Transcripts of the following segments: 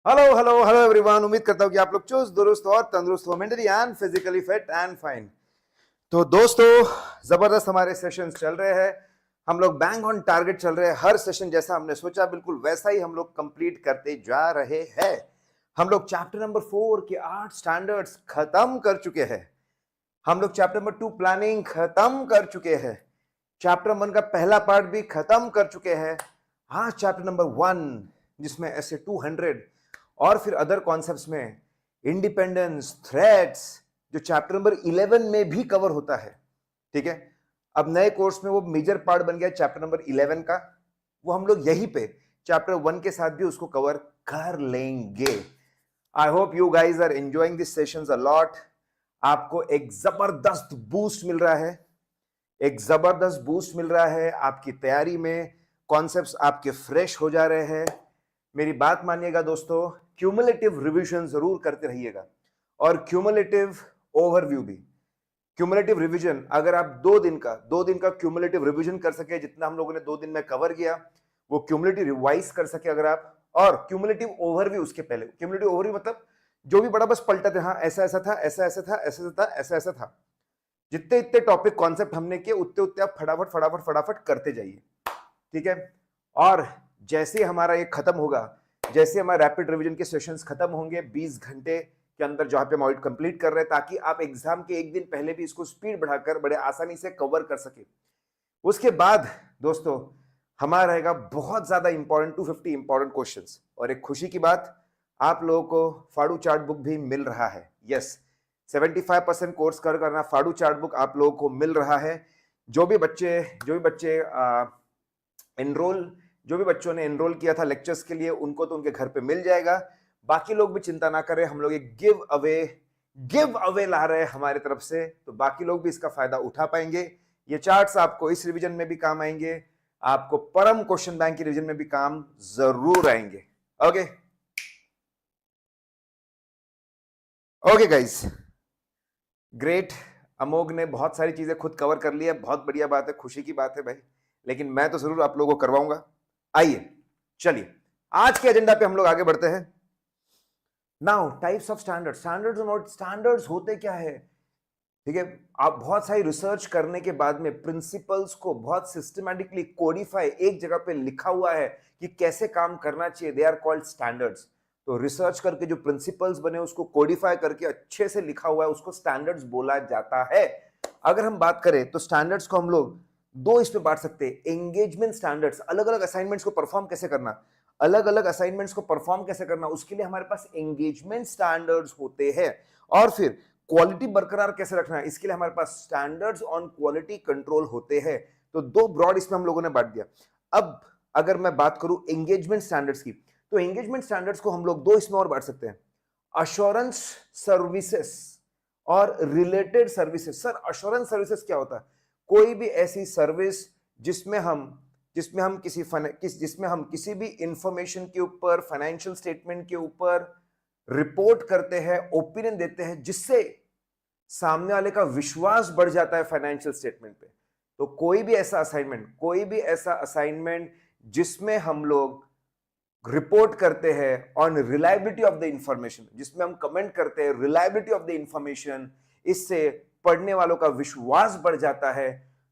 Hello hello hello everyone. उम्मीद करता हूँ कि आप लोग चुस्त दुरुस्त और तंदुरुस्त हो, mentally and physically fit and fine. तो दोस्तों, जबरदस्त हमारे सेशंस चल रहे हैं। हम लोग बैंग ऑन टारगेट चल रहे हैं। हर सेशन जैसा हमने सोचा बिल्कुल वैसा ही हम लोग कंप्लीट करते जा रहे हैं। हम लोग चैप्टर नंबर 4 के 8 स्टैंडर्ड्स खत्म कर चुके हैं। हम लोग चैप्टर नंबर 2 प्लानिंग खत्म कर चुके हैं। चैप्टर 1 का पहला पार्ट भी खत्म कर चुके हैं। हाँ, चैप्टर नंबर 1 जिसमें ऐसे 200 और फिर अदर कॉन्सेप्ट्स में इंडिपेंडेंस, थ्रेट्स, जो चैप्टर नंबर 11 में भी कवर होता है। ठीक है, अब नए कोर्स में वो मेजर पार्ट बन गया चैप्टर नंबर 11 का। वो हम लोग यहीं पे चैप्टर 1 के साथ भी उसको कवर कर लेंगे। I hope you guys are enjoying this sessions a lot. आपको एक जबरदस्त बूस्ट मिल रहा है, एक जबरदस्त बूस्ट मिल रहा है आपकी तैयारी में। कॉन्सेप्ट्स आपके फ्रेश हो जा रहे हैं। मेरी बात मानिएगा दोस्तों, क्यूमुलेटिव रिवीजन जरूर करते रहिएगा और क्यूमुलेटिव ओवरव्यू भी। क्यूमुलेटिव रिवीजन अगर आप 2 दिन का क्यूमुलेटिव रिवीजन कर सके, जितना हम लोगों ने 2 दिन में कवर किया वो क्यूमुलेटिव रिवाइज कर सके अगर आप, और क्यूमुलेटिव ओवरव्यू उसके पहले। क्यूमुलेटिव ओवरव्यू मतलब जो भी बड़ा बस पलटा थे, हाँ ऐसा ऐसा था, ऐसा ऐसा था, ऐसा था, ऐसा ऐसा था। जितने इतने टॉपिक कॉन्सेप्ट हमने किए उतने उतने आप फटाफट फटाफट फटाफट करते जाइए। ठीक है, और जैसे हमारा ये खत्म होगा, जैसे हमारे रैपिड रिवीजन के सेशंस खत्म होंगे 20 घंटे के अंदर जहां पे हम ऑडिट कंप्लीट कर रहे हैं, ताकि आप एग्जाम के एक दिन पहले भी इसको स्पीड बढ़ाकर बड़े आसानी से कवर कर सके। उसके बाद दोस्तों हमारा रहेगा बहुत ज्यादा इंपॉर्टेंट 250 इंपॉर्टेंट क्वेश्चंस। और एक खुशी की बात, आप लोगों को फाड़ू चार्ट बुक भी मिल रहा है। यस, 75% कोर्स कर करना फाड़ू चार्ट बुक आप लोगों को मिल रहा है। जो भी बच्चे एनरोल जो भी बच्चों ने एनरोल किया था लेक्चर्स के लिए, उनको तो उनके घर पे मिल जाएगा। बाकी लोग भी चिंता ना करें, हम लोग एक गिव अवे ला रहे हैं हमारे तरफ से, तो बाकी लोग भी इसका फायदा उठा पाएंगे। ये चार्ट्स आपको इस रिवीजन में भी काम आएंगे, आपको परम क्वेश्चन बैंक की रिवीजन में भी काम जरूर आएंगे। Okay okay guys, great. Amogh ने बहुत सारी चीजें खुद कवर कर ली है, बहुत बढ़िया बात है, खुशी की बात है भाई। लेकिन मैं तो जरूर आप लोगों को करवाऊंगा। आइए चलिए आज के एजेंडा पे हम लोग आगे बढ़ते हैं। Now types of standards. Standards होते क्या है? ठीक है, आप बहुत सारी रिसर्च करने के बाद में प्रिंसिपल्स को बहुत सिस्टमैटिकली कोडिफाई एक जगह पे लिखा हुआ है कि कैसे काम करना चाहिए, दे आर कॉल्ड स्टैंडर्ड्स। तो रिसर्च करके जो प्रिंसिपल्स बने उसको कोडिफाई करके अच्छे से लिखा हुआ है, उसको स्टैंडर्ड्स बोला जाता है। अगर हम बात करें तो स्टैंडर्ड्स को हम लोग दो इसमें बांट सकते हैं। एंगेजमेंट स्टैंडर्ड्स, अलग अलग असाइनमेंट्स को परफॉर्म कैसे करना, अलग अलग असाइनमेंट्स को परफॉर्म कैसे करना, उसके लिए हमारे पास एंगेजमेंट स्टैंडर्ड्स होते हैं। और फिर क्वालिटी बरकरार कैसे रखना है, इसके लिए हमारे पास स्टैंडर्ड्स ऑन क्वालिटी कंट्रोल होते हैं। तो दो ब्रॉड इसमें हम लोगों ने बांट दिया। अब अगर मैं बात करूं एंगेजमेंट स्टैंडर्ड्स की, तो एंगेजमेंट स्टैंडर्ड्स को हम लोग दो इसमें और बांट सकते हैं, अश्योरेंस सर्विसेज और related services. Sir assurance services क्या होता है? कोई भी ऐसी सर्विस जिसमें हम किसी भी इंफॉर्मेशन के ऊपर, फाइनेंशियल स्टेटमेंट के ऊपर रिपोर्ट करते हैं, ओपिनियन देते हैं, जिससे सामने वाले का विश्वास बढ़ जाता है फाइनेंशियल स्टेटमेंट पे। तो कोई भी ऐसा असाइनमेंट जिसमें हम लोग रिपोर्ट करते हैं on reliability of the information, जिसमें हम कमेंट करते हैं रिलायबिलिटी ऑफ द इंफॉर्मेशन, इससे पढ़ने वालों का विश्वास बढ़ जाता है।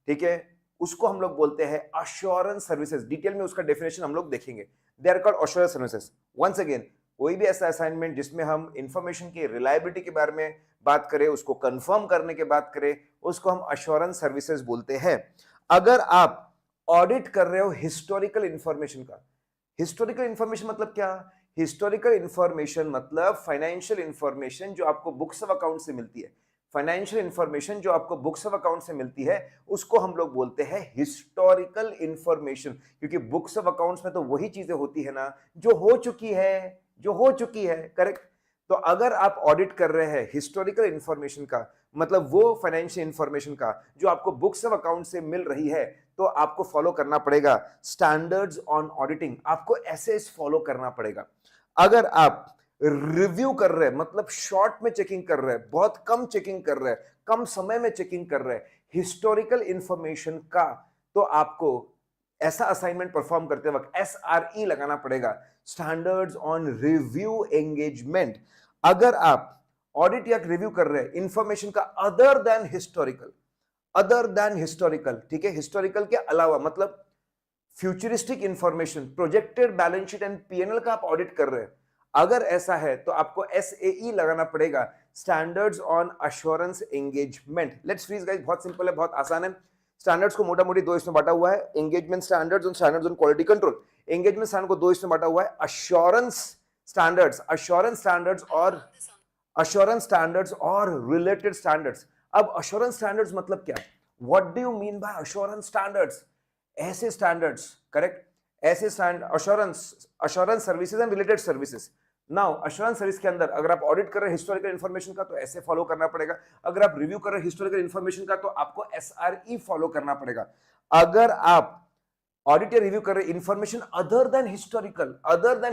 ठीक है, उसको हम लोग बोलते हैं अश्योरेंस सर्विसेज। डिटेल में उसका डेफिनेशन हम लोग देखेंगे। They are called assurance services. Once again, कोई भी ऐसा असाइनमेंट जिसमें हम इंफॉर्मेशन की रिलायबिलिटी के बारे में बात करें, उसको कंफर्म करने की बात करें, उसको हम अश्योरेंस सर्विसेज बोलते हैं। अगर आप ऑडिट कर रहे हो हिस्टोरिकल इंफॉर्मेशन का, हिस्टोरिकल इंफॉर्मेशन मतलब क्या? हिस्टोरिकल इंफॉर्मेशन मतलब फाइनेंशियल इंफॉर्मेशन जो आपको बुक्स ऑफ अकाउंट से मिलती है। फाइनेंशियल इंफॉर्मेशन जो आपको बुक्स ऑफ अकाउंट से मिलती है उसको हम लोग बोलते हैं हिस्टोरिकल इंफॉर्मेशन, क्योंकि बुक्स ऑफ अकाउंट्स में तो वही चीजें होती है ना जो हो चुकी है, करेक्ट? तो अगर आप ऑडिट कर रहे हैं हिस्टोरिकल इंफॉर्मेशन का, मतलब वो फाइनेंशियल इंफॉर्मेशन का जो आपको बुक्स ऑफ अकाउंट से मिल रही है, तो आपको फॉलो करना पड़ेगा स्टैंडर्ड्स ऑन ऑडिटिंग। आपको एसएस फॉलो करना पड़ेगा। अगर आप रिव्यू कर रहे हैं, मतलब शॉर्ट में चेकिंग कर रहे हैं, बहुत कम चेकिंग कर रहे हैं, कम समय में चेकिंग कर रहे हैं हिस्टोरिकल इंफॉर्मेशन का, तो आपको ऐसा असाइनमेंट परफॉर्म करते वक्त SRE लगाना पड़ेगा, स्टैंडर्ड्स ऑन रिव्यू एंगेजमेंट। अगर आप ऑडिट या रिव्यू कर रहे हैं इंफॉर्मेशन का अदर देन हिस्टोरिकल, ठीक है, हिस्टोरिकल के अलावा मतलब futuristic information, projected balance sheet and PNL का आप ऑडिट कर रहे हैं, अगर ऐसा है तो आपको SAE लगाना पड़ेगा, standards on assurance engagement. Let's freeze guys, बहुत सिंपल है, बहुत आसान है। स्टैंडर्ड्स को मोटा मोटी दो इसमें बांटा हुआ है, एंगेजमेंट स्टैंडर्ड्स और standards on quality control. Engagement standard को दो इसमें बांटा हुआ है, अश्योरेंस स्टैंडर्ड्स और रिलेटेड स्टैंडर्ड्स। अब अश्योरेंस स्टैंडर्ड्स मतलब क्या? What do you mean by assurance standards? ऐसे स्टैंडर्ड्स, करेक्ट, ऐसे assurance services and related services. Now assurance service के अंदर अगर आप ऑडिट कर रहे हैं हिस्टोरिकल इंफॉर्मेशन का तो ऐसे फॉलो करना पड़ेगा, अगर आप रिव्यू कर रहे हैं हिस्टोरिकल इंफॉर्मेशन का तो आपको SRE फॉलो करना पड़ेगा। अगर आप ऑडिट या रिव्यू कर रहे इंफॉर्मेशन अदर देन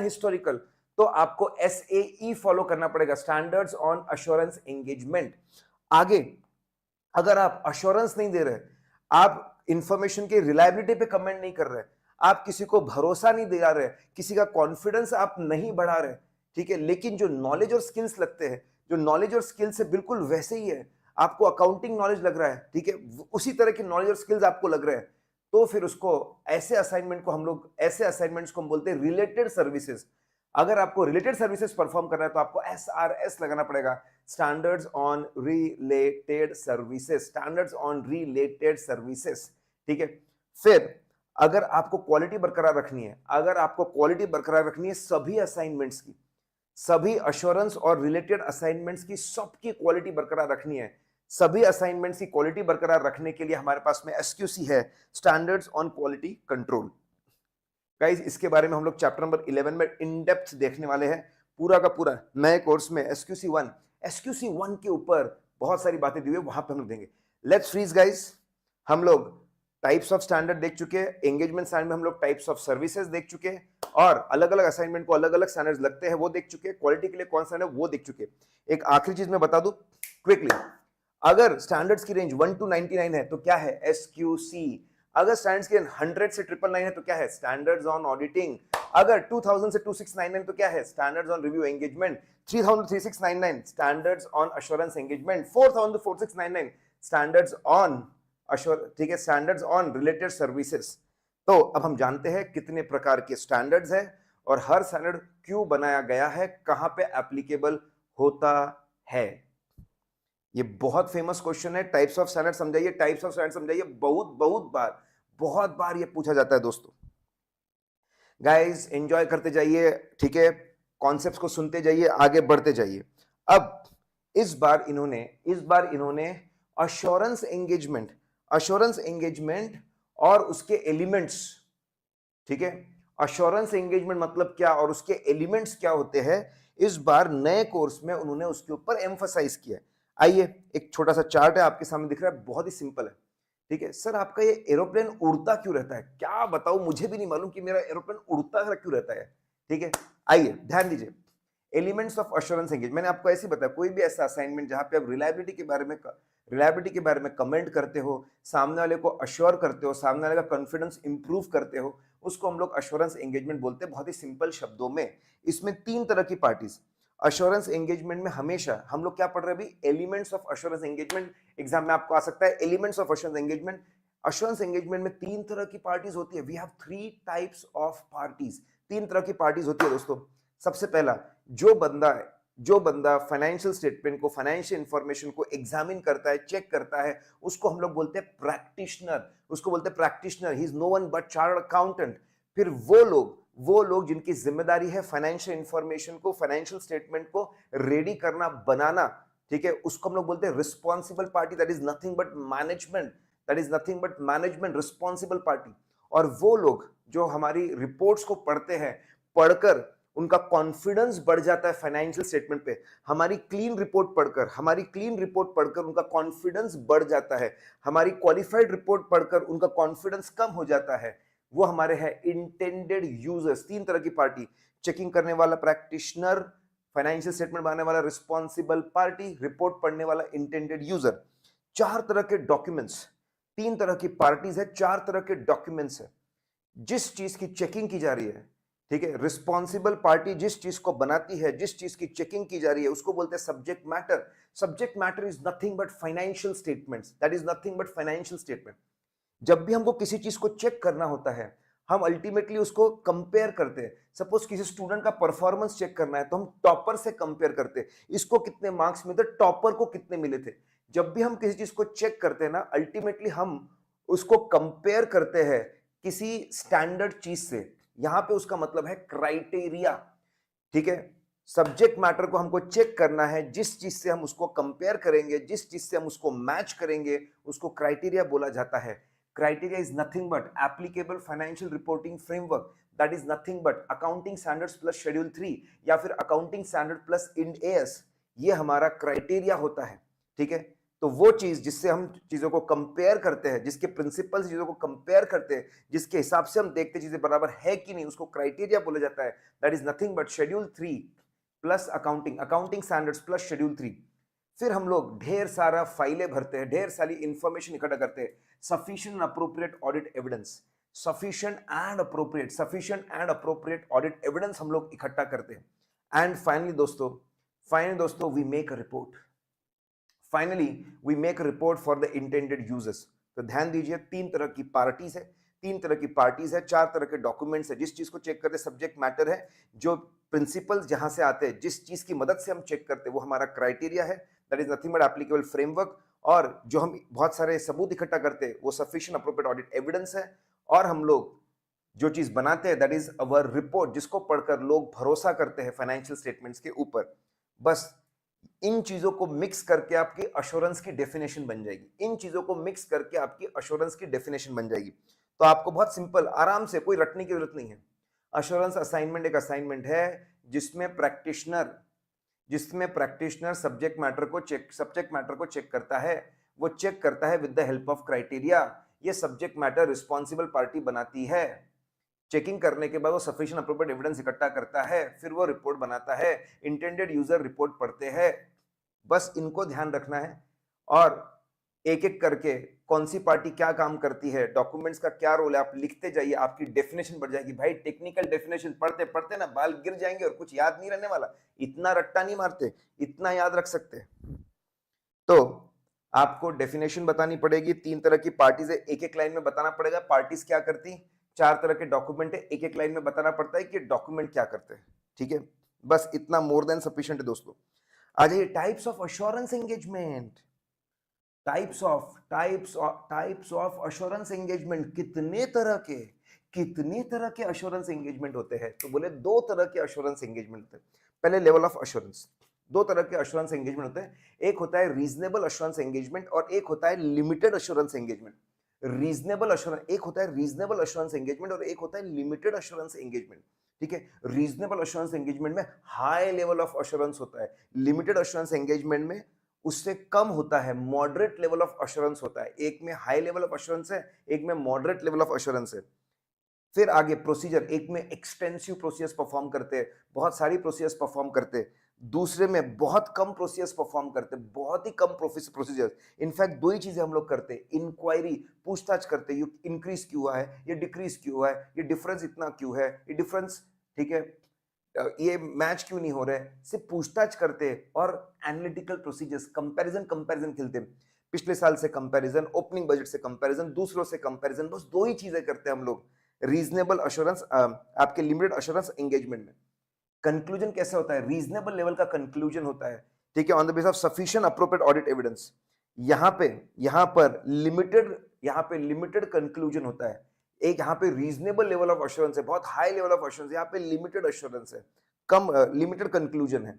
हिस्टोरिकल तो आपको SAE फॉलो करना पड़ेगा, स्टैंडर्ड्स ऑन अश्योरेंस एंगेजमेंट। आगे अगर आप अश्योरेंस नहीं दे रहे, आप इंफॉर्मेशन की रिलायबिलिटी पे कमेंट नहीं कर रहे, आप किसी को भरोसा नहीं दिला रहे, किसी का कॉन्फिडेंस आप नहीं बढ़ा रहे, ठीक है, लेकिन जो नॉलेज और स्किल्स लगते हैं, जो नॉलेज और स्किल्स है बिल्कुल वैसे ही है, आपको अकाउंटिंग नॉलेज लग रहा है, ठीक है, उसी तरह की नॉलेज और स्किल्स आपको लग रहे हैं, तो फिर उसको ऐसे असाइनमेंट्स को हम बोलते हैं रिलेटेड सर्विसेज। अगर आपको रिलेटेड सर्विसेज परफॉर्म करना है तो आपको SRS लगाना पड़ेगा, स्टैंडर्ड्स ऑन रिलेटेड सर्विसेज, ठीक है। फिर अगर आपको क्वालिटी बरकरार रखनी है, सभी अश्योरेंस और रिलेटेड असाइनमेंट्स की सबकी क्वालिटी बरकरार रखनी है, सभी असाइनमेंट्स की क्वालिटी बरकरार रखने के लिए हमारे पास में SQC है, standards on quality control. Guys इसके बारे में हम लोग चैप्टर नंबर 11 में इन डेप्थ देखने वाले हैं, पूरा का पूरा नए कोर्स में SQC1 के ऊपर बहुत सारी बातें दी हुई है, वहां पे हम लोग देंगे। लेट्स फ्रीज गाइस, हम लोग टाइप्स ऑफ स्टैंडर्ड देख चुके हैं, एंगेजमेंट स्टैंडर्ड में हम लोग टाइप्स ऑफ सर्विसेज देख चुके हैं, और अलग अलग असाइनमेंट को अलग अलग स्टैंडर्ड्स लगते हैं वो देख चुके हैं, क्वालिटी के लिए कौन सा है वो देख चुके हैं। एक आखिरी चीज मैं बता दूं क्विकली, अगर स्टैंडर्ड्स की रेंज 1 to 99 है तो क्या है? SQC। अगर स्टैंडर्ड्स की 100 से 999 है तो क्या है? Standards on auditing. अगर 2000 से 2699 तो क्या है? Standards on review engagement. 3000 to 3699 standards on assurance engagement. 4000 to 4699 standards on ठीक है, स्टैंडर्ड्स ऑन रिलेटेड सर्विसेज। तो अब हम जानते हैं कितने प्रकार के स्टैंडर्ड्स हैं और हर स्टैंडर्ड क्यों बनाया गया है, कहां पे एप्लीकेबल होता है। ये बहुत फेमस क्वेश्चन है, टाइप्स ऑफ स्टैंडर्ड समझाइए, बहुत बार ये पूछा जाता है दोस्तों। गाइस एंजॉय करते जाइए, ठीक है, कॉन्सेप्ट्स को सुनते जाइए, आगे बढ़ते जाइए। अब इस बार इन्होंने अश्योरेंस एंगेजमेंट और उसके एलिमेंट्स, ठीक है, अश्योरेंस एंगेजमेंट मतलब क्या और उसके एलिमेंट्स क्या होते हैं, इस बार नए कोर्स में उन्होंने उसके ऊपर एम्फसाइज किया। आइए एक छोटा सा चार्ट है आपके सामने दिख रहा है, बहुत ही सिंपल है, ठीक है। सर आपका ये एरोप्लेन उड़ता क्यों रहता है? क्या बताऊं, मुझे भी नहीं मालूम कि मेरा एरोप्लेन उड़ता क्यों रहता है, ठीक है। आइए ध्यान दीजिए, एलिमेंट्स ऑफ अश्योरेंस एंगेजमेंट, मैंने आपको ऐसे बताया, कोई भी ऐसा असाइनमेंट जहां पे आप रिलायबिलिटी के बारे में कमेंट करते हो, सामने वाले को अश्योर करते हो, सामने वाले का कॉन्फिडेंस इंप्रूव करते हो, उसको हम लोग अश्योरेंस एंगेजमेंट बोलते हैं, बहुत ही सिंपल शब्दों में। इसमें 3 तरह की पार्टीज अश्योरेंस एंगेजमेंट में, हमेशा हम लोग क्या पढ़ रहे हैं अभी? Elements of assurance engagement. Exam में आपको आ सकता है elements of assurance engagement. Assurance engagement में 3 तरह की पार्टीज होती है, we have 3 types of parties. 3 तरह की पार्टीज होती है दोस्तों। सबसे पहला, जो बंदा फाइनेंशियल स्टेटमेंट को, फाइनेंशियल इंफॉर्मेशन को एग्जामिन करता है, चेक करता है, उसको हम लोग बोलते हैं practitioner. He is no one but chartered accountant. फिर वो लोग जिनकी जिम्मेदारी है फाइनेंशियल इंफॉर्मेशन को, फाइनेंशियल स्टेटमेंट को रेडी करना, बनाना, ठीक है, उसको हम लोग बोलते हैं responsible party. That is nothing but management, responsible party. और वो लोग जो हमारी रिपोर्ट्स को पढ़ते हैं, पढ़कर उनका कॉन्फिडेंस बढ़ जाता है फाइनेंशियल स्टेटमेंट पे, हमारी क्लीन रिपोर्ट पढ़कर उनका कॉन्फिडेंस बढ़ जाता है, हमारी क्वालिफाइड रिपोर्ट पढ़कर उनका कॉन्फिडेंस कम हो जाता है, वो हमारे हैं इंटेंडेड यूजर्स। 3 तरह की पार्टी, चेकिंग करने वाला प्रैक्टिशनर, फाइनेंशियल स्टेटमेंट बनाने वाला रिस्पॉन्सिबल पार्टी, रिपोर्ट पढ़ने वाला इंटेंडेड यूजर। 4 तरह के डॉक्यूमेंट्स, 3 तरह की पार्टीज है, 4 तरह के डॉक्यूमेंट्स है। जिस चीज की चेकिंग की जा रही है, ठीक है, रिस्पॉन्सिबल पार्टी जिस चीज को बनाती है, जिस चीज की चेकिंग की जा रही है, उसको बोलते हैं subject matter. Subject matter is nothing but financial statements. That is nothing but financial statement. जब भी हमको किसी चीज को चेक करना होता है, हम अल्टीमेटली उसको कंपेयर करते हैं. सपोज किसी स्टूडेंट का परफॉर्मेंस चेक करना है, तो हम टॉपर से कंपेयर करते हैं, इसको कितने मार्क्स मिले, टॉपर को कितने मिले थे. जब भी हम किसी चीज को चेक करते हैं ना, अल्टीमेटली हम उसको कंपेयर करते हैं किसी स्टैंडर्ड चीज से. यहां पे उसका मतलब है क्राइटेरिया. ठीक है, सब्जेक्ट मैटर को हमको चेक करना है, जिस चीज से हम उसको कंपेयर करेंगे, जिस चीज से हम उसको मैच करेंगे, उसको क्राइटेरिया बोला जाता है. Criteria is nothing but applicable financial reporting framework. That is nothing but accounting standards plus schedule 3 या फिर accounting standard plus Ind AS. ये हमारा क्राइटेरिया होता है. ठीक है, तो वो चीज जिससे हम चीजों को कंपेयर करते हैं, जिसके प्रिंसिपल से चीजों को कंपेयर करते हैं, जिसके हिसाब से हम देखते चीजें बराबर है कि नहीं, उसको क्राइटेरिया बोला जाता है. That is nothing but schedule 3 plus accounting standards plus schedule 3. फिर हम लोग ढेर सारा फाइलें भरते हैं, ढेर सारी इंफॉर्मेशन इकट्ठा करते हैं. Sufficient appropriate audit evidence, sufficient and appropriate audit evidence हम लोग इकट्ठा करते हैं. एंड फाइनली दोस्तों we make a report. Finally we make a report for the intended users. तो ध्यान दीजिए, तीन तरह की पार्टीज है, चार तरह के डॉक्यूमेंट्स है. जिस चीज को चेक करते सब्जेक्ट मैटर है, जो प्रिंसिपल्स जहां से आते हैं, जिस चीज की मदद से हम चेक करते हैं, वो हमारा क्राइटेरिया है. That is nothing but applicable framework. और जो हम बहुत सारे सबूत इकट्ठा करते हैं, वो सफिशिएंट अप्रोप्रिएट ऑडिट एविडेंस है. और हम लोग जो चीज बनाते हैं, दैट इज अवर रिपोर्ट, जिसको पढ़कर लोग भरोसा करते हैं फाइनेंशियल स्टेटमेंट्स के ऊपर. बस इन चीजों को मिक्स करके आपकी अश्योरेंस की डेफिनेशन बन जाएगी. इन चीजों को मिक्स करके आपकी अश्योरेंस की डेफिनेशन बन जाएगी. तो आपको बहुत सिंपल, आराम से, कोई रटने की जरूरत नहीं है. अश्योरेंस असाइनमेंट एक असाइनमेंट है जिसमें प्रैक्टिशनर सब्जेक्ट मैटर को चेक करता है. वो चेक करता है with the help of criteria. ये सब्जेक्ट मैटर रिस्पॉन्सिबल पार्टी बनाती है. चेकिंग करने के बाद वो सफिशिएंट अप्रोप्रिएट एविडेंस इकट्ठा करता है, फिर वो रिपोर्ट बनाता है. इंटेंडेड यूजर रिपोर्ट पढ़ते हैं. बस इनको ध्यान रखना है. और एक एक करके कौन सी पार्टी क्या काम करती है, डॉक्यूमेंट्स का क्या रोल है, आप लिखते जाइए, आपकी डेफिनेशन बढ़ जाएगी. भाई टेक्निकल डेफिनेशन पढ़ते पढ़ते ना बाल गिर जाएंगे और कुछ याद नहीं रहने वाला. इतना रट्टा नहीं मारते, इतना याद रख सकते. तो आपको डेफिनेशन बतानी पड़ेगी. तीन तरह की पार्टीज है, एक एक लाइन में बताना पड़ेगा पार्टीज क्या करती. चार तरह के डॉक्यूमेंट है, एक एक लाइन में बताना पड़ता है कि डॉक्यूमेंट क्या करते हैं. ठीक है, बस इतना मोर देन सफिशिएंट है दोस्तों. आ जाइए, types of assurance engagement. Types of assurance engagement. कितने तरह के अश्योरेंस एंगेजमेंट होते हैं? तो बोले दो तरह के अश्योरेंस एंगेजमेंट होते हैं. पहले लेवल ऑफ अश्योरेंस. दो तरह के अश्योरेंस एंगेजमेंट होते हैं. एक होता है रीजनेबल अश्योरेंस एंगेजमेंट और एक होता है लिमिटेड अश्योरेंस एंगेजमेंट. एक होता है रीजनेबल अश्योरेंस एंगेजमेंट और एक होता है लिमिटेड अश्योरेंस एंगेजमेंट. ठीक है, रीजनेबल अश्योरेंस एंगेजमेंट में हाई लेवल ऑफ अश्योरेंस होता है. लिमिटेड अश्योरेंस एंगेजमेंट में उससे कम होता है, मॉडरेट लेवल ऑफ अश्योरेंस होता है. एक में हाई लेवल ऑफ अश्योरेंस है, एक में मॉडरेट लेवल ऑफ अश्योरेंस है. फिर आगे प्रोसीजर, एक में एक्सटेंसिव प्रोसीजर्स परफॉर्म करते हैं, बहुत सारी प्रोसीजर्स परफॉर्म करते हैं. दूसरे में बहुत कम प्रोसीजर्स परफॉर्म करते हैं, बहुत ही कम प्रोसीजर्स. इनफैक्ट दो ही चीजें हम लोग करते हैं. इंक्वायरी, पूछताछ करते हैं, ये इंक्रीज क्यों हुआ है, ये डिक्रीज क्यों हुआ है, ये डिफरेंस इतना क्यों है, ये डिफरेंस, ठीक है, ये मैच क्यों नहीं हो रहे. सिर्फ पूछताछ करते हैं. और एनालिटिकल प्रोसीजर्स, कंपैरिजन खेलते हैं. पिछले साल से कंपैरिजन, ओपनिंग बजट से कंपैरिजन, दूसरों से कंपैरिजन. बस दो ही चीजें करते हैं हम लोग रीजनेबल अश्योरेंस, आपके लिमिटेड अश्योरेंस एंगेजमेंट में. कंक्लूजन कैसा होता है? रीजनेबल लेवल का कंक्लूजन होता है. ठीक है, on the base of sufficient appropriate audit evidence. यहाँ पर लिमिटेड कंक्लूजन होता है. एक यहाँ पे रीजनेबल लेवल ऑफ अश्योरेंस है, बहुत हाई लेवल ऑफ अश्योरेंस. यहाँ पे लिमिटेड अश्योरेंस है, कम लिमिटेड कंक्लूजन है.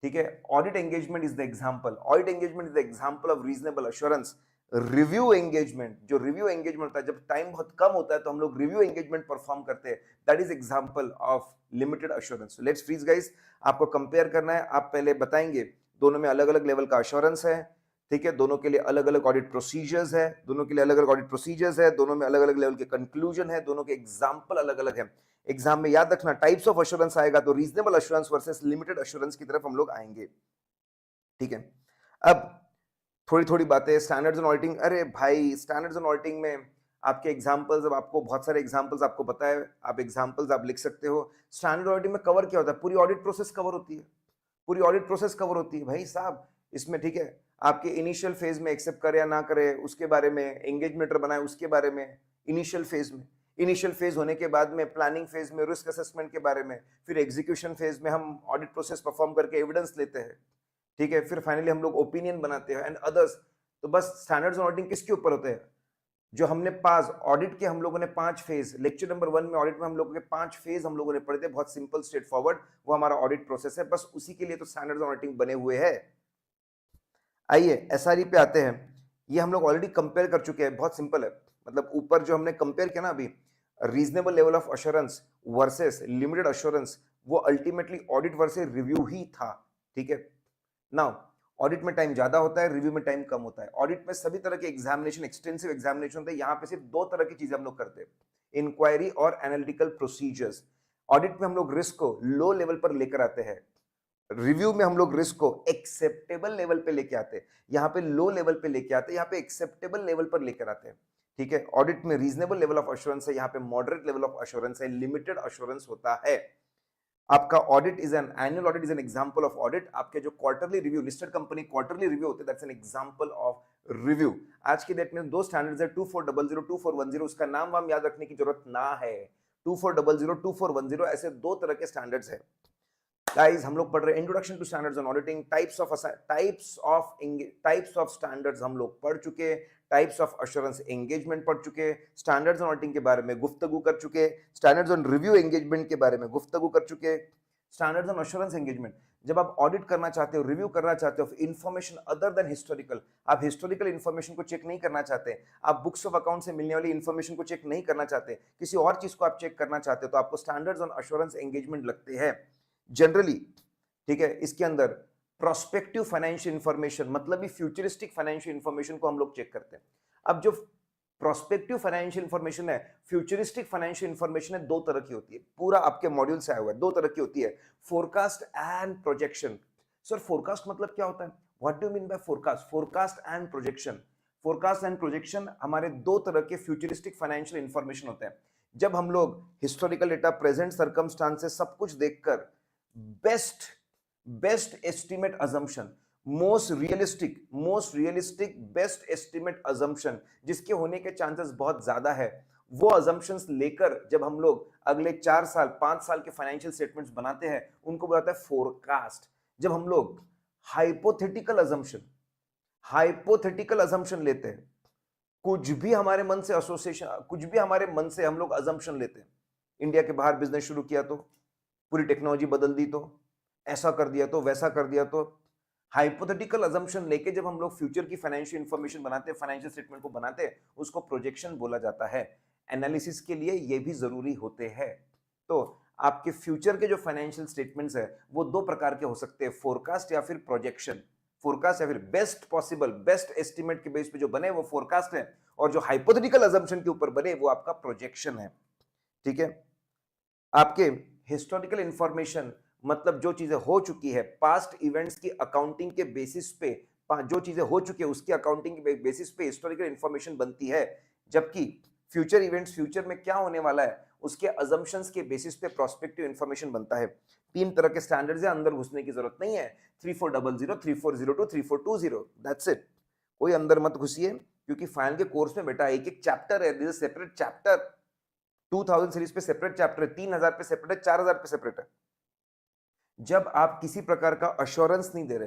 ठीक है, audit engagement is the example of reasonable assurance. Review engagement, जो रिव्यू एंगेजमेंट होता है, जब टाइम बहुत कम होता है तो हम लोग रिव्यू एंगेजमेंट परफॉर्म करते हैं. That is example of limited assurance. Let's freeze guys, आपको कंपेयर करना है. आप पहले बताएंगे दोनों में अलग अलग लेवल का अश्योरेंस है. ठीक है, दोनों के लिए अलग अलग ऑडिट प्रोसीजर्स है, दोनों में अलग अलग लेवल के कंक्लूजन है, दोनों के एग्जांपल अलग अलग है. एग्जाम में याद रखना, टाइप्स ऑफ अश्योरेंस आएगा तो reasonable assurance versus limited assurance की तरफ हम लोग आएंगे. ठीक है, अब थोड़ी थोड़ी बातें स्टैंडर्ड्स ऑन ऑडिटिंग. अरे भाई, स्टैंडर्ड्स ऑन ऑडिटिंग में आपके एग्जाम्पल्स, अब आपको बहुत सारे एग्जाम्पल्स आपको पता है, आप एग्जाम्पल्स आप लिख सकते हो। स्टैंडर्ड ऑडिटिंग में कवर क्या होता है? पूरी ऑडिट प्रोसेस कवर होती है, पूरी ऑडिट प्रोसेस कवर होती है भाई साहब इसमें, ठीक है। आपके इनिशियल फेज में एक्सेप्ट करे या ना करे उसके बारे में, एंगेजमेंट बनाए उसके बारे में, इनिशियल फेज में, इनिशियल फेज होने के बाद में प्लानिंग फेज में रिस्क असेसमेंट के बारे में, फिर एग्जीक्यूशन फेज में हम ऑडिट प्रोसेस परफॉर्म करके एविडेंस लेते हैं, ठीक है, फिर फाइनली हम लोग ओपिनियन बनाते हैं एंड अदर्स। तो बस स्टैंडर्ड्स ऑडिटिंग किसके ऊपर होते हैं? जो हमने पास ऑडिट के हम लोगों ने 5 फेज, लेक्चर नंबर 1 में ऑडिट में हम लोगों के 5 फेज हम लोगों ने पढ़े थे, बहुत सिंपल स्ट्रेट फॉरवर्ड, वो हमारा ऑडिट प्रोसेस है, बस उसी के लिए तो स्टैंडर्ड्स ऑडिटिंग बने हुए हैं। आइए एसआरई पे आते हैं। ये हम लोग ऑलरेडी कंपेयर कर चुके हैं, बहुत सिंपल है, मतलब ऊपर जो हमने कंपेयर किया ना अभी, reasonable level of assurance versus limited assurance, वो अल्टीमेटली ऑडिट वर्सेस रिव्यू ही था, ठीक है। नाउ ऑडिट में टाइम ज्यादा होता है, रिव्यू में टाइम कम होता है। ऑडिट में सभी तरह के एग्जामिनेशन, एक्सटेंसिव एग्जामिनेशन होते हैं, यहाँ पे सिर्फ 2 तरह की चीजें हम लोग करते हैं, इंक्वायरी और एनालिटिकल प्रोसीजर्स। ऑडिट में हम लोग रिस्क को लो लेवल पर लेकर आते हैं, रिव्यू में हम लोग रिस्क को एक्सेप्टेबल लेवल पे लेके आते हैं, यहाँ पे लो लेवल पे लेके आते हैं, यहाँ पे एक्सेप्टेबल लेवल पर लेकर आते हैं, ठीक है। ऑडिट में रीजनेबल लेवल ऑफ अश्योरेंस है, यहाँ पे मॉडरेट लेवल ऑफ अश्योरेंस है, लिमिटेड अश्योरेंस होता है। आपका audit is an annual audit, is an example of audit. आपके जो quarterly review, listed company quarterly review होते हैं, that's an example of review. आज की डेट में 2 स्टैंडर्ड्स है, 2400, 2410, उसका नाम वाम याद रखने की जरूरत ना है। 2400, 2410 ऐसे 2 तरह के स्टैंडर्ड्स है। गाइस हम लोग पढ़ रहे हैं introduction to standards on auditing, types of standards हम लोग पढ़ चुके, टाइप्स ऑफ अश्योरेंस एंगेजमेंट पढ़ चुके, स्टैंडर्ड्स ऑन ऑडिटिंग के बारे में गुफ्तगू कर चुके, स्टैंडर्ड्स ऑन रिव्यू एंगेजमेंट के बारे में गुफ्तगू कर चुके, स्टैंडर्ड्स ऑन अश्योरेंस एंगेजमेंट। जब आप ऑडिट करना चाहते हो, रिव्यू करना चाहते हो इंफॉर्मेशन अदर देन हिस्टोरिकल, आप हिस्टोरिकल इंफॉर्मेशन को चेक नहीं करना चाहते, आप बुक्स ऑफ अकाउंट से मिलने वाली इंफॉर्मेशन को चेक नहीं करना चाहते, किसी और चीज को आप चेक करना चाहते हो, तो आपको स्टैंडर्ड्स ऑन अश्योरेंस एंगेजमेंट लगते हैं जनरली, ठीक है। इसके अंदर प्रोस्पेक्टिव फाइनेंशियल इंफॉर्मेशन, मतलब भी फ्यूचरिस्टिक फाइनेंशियल इंफॉर्मेशन को हम लोग चेक करते हैं। अब जो प्रोस्पेक्टिव फाइनेंशियल इंफॉर्मेशन है, फ्यूचरिस्टिक फाइनेंशियल इंफॉर्मेशन है, 2 तरह की होती है, पूरा आपके मॉड्यूल से आया हुआ है, 2 तरह की होती है, forecast and projection. Sir forecast मतलब क्या होता है? What do you mean by forecast? Forecast and projection, forecast and projection हमारे 2 तरह के फ्यूचरिस्टिक फाइनेंशियल इंफॉर्मेशन होते हैं। जब हम लोग हिस्टोरिकल डेटा, प्रेजेंट सर्कमस्टांसेस सब कुछ देखकर best estimate assumption, most realistic best estimate assumption जिसके होने के चांसेस बहुत ज्यादा है, वो अजम्पशंस लेकर जब हम लोग अगले 4 साल 5 साल के फाइनेंशियल स्टेटमेंट्स बनाते हैं, उनको बुलाता है फोरकास्ट। जब हम लोग हाइपोथेटिकल अजम्पशन लेते हैं, कुछ भी हमारे मन से एसोसिएशन, कुछ भी हमारे मन से हम लोग अजम्पशन लेते हैं, इंडिया के बाहर बिजनेस शुरू किया तो, पूरी टेक्नोलॉजी बदल दी तो, ऐसा कर दिया तो, वैसा कर दिया तो, हाइपोथेटिकल अजम्पशन लेके जब हम लोग फ्यूचर की फाइनेंशियल इंफॉर्मेशन बनाते हैं, फाइनेंशियल स्टेटमेंट को बनाते हैं, उसको प्रोजेक्शन बोला जाता है। एनालिसिस के लिए ये भी जरूरी होते हैं। तो आपके फ्यूचर के जो फाइनेंशियल स्टेटमेंट्स है वो 2 प्रकार के हो सकते हैं, फोरकास्ट या फिर प्रोजेक्शन। फोरकास्ट या फिर बेस्ट एस्टिमेट के बेस पे जो बने वो फोरकास्ट है, और जो हाइपोथेटिकल अजम्पशन के ऊपर बने वो आपका प्रोजेक्शन है, ठीक है। आपके हिस्टोरिकल इंफॉर्मेशन मतलब जो चीजें हो चुकी है, पास्ट इवेंट्स की अकाउंटिंग के बेसिस पे, जो चीजें हो चुकी है उसकी अकाउंटिंग के बेसिस पे हिस्टोरिकल इंफॉर्मेशन बनती है, जबकि फ्यूचर इवेंट्स, फ्यूचर में क्या होने वाला है उसके अजम्पशंस के बेसिस पे प्रोस्पेक्टिव इंफॉर्मेशन बनता है। 3 तरह के स्टैंडर्ड्स है, अंदर घुसने की जरूरत नहीं है। 3400, 3402, 3420, दैट्स इट। कोई अंदर मत घुसिए, क्योंकि फाइनल के कोर्स में बेटा एक एक चैप्टर है, this is separate chapter. 2000 series पे सेपरेट चैप्टर है, 3000 पे सेपरेट है, 4000 पे सेपरेट है। जब आप किसी प्रकार का अश्योरेंस नहीं दे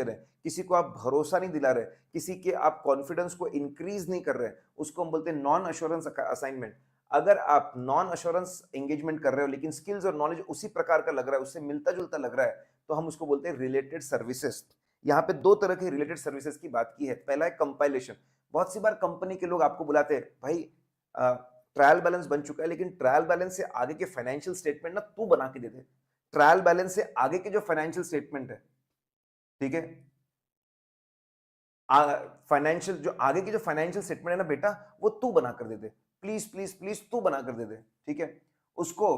रहे, किसी को आप भरोसा नहीं दिला रहे, किसी के आप कॉन्फिडेंस को इंक्रीज नहीं कर रहे, उसको हम बोलते हैं नॉन अश्योरेंस असाइनमेंट। अगर आप नॉन अश्योरेंस एंगेजमेंट कर रहे हो लेकिन स्किल्स और नॉलेज उसी प्रकार का लग रहा है, उससे मिलता जुलता लग रहा है, तो हम उसको बोलते हैं रिलेटेड सर्विसेज। यहाँ पे 2 तरह के रिलेटेड सर्विसेज की बात की है। पहला है कंपाइलेशन। बहुत सी बार कंपनी के लोग आपको बुलाते हैं, भाई ट्रायल बैलेंस बन चुका है, लेकिन ट्रायल बैलेंस से आगे के फाइनेंशियल स्टेटमेंट ना तू बना के दे दे। ट्रायल बैलेंस से आगे के जो फाइनेंशियल स्टेटमेंट है, ठीक है, फाइनेंशियल जो आगे की जो फाइनेंशियल स्टेटमेंट है ना बेटा, वो तू बना कर दे दे, प्लीज प्लीज प्लीज तू बना कर दे दे, ठीक है। उसको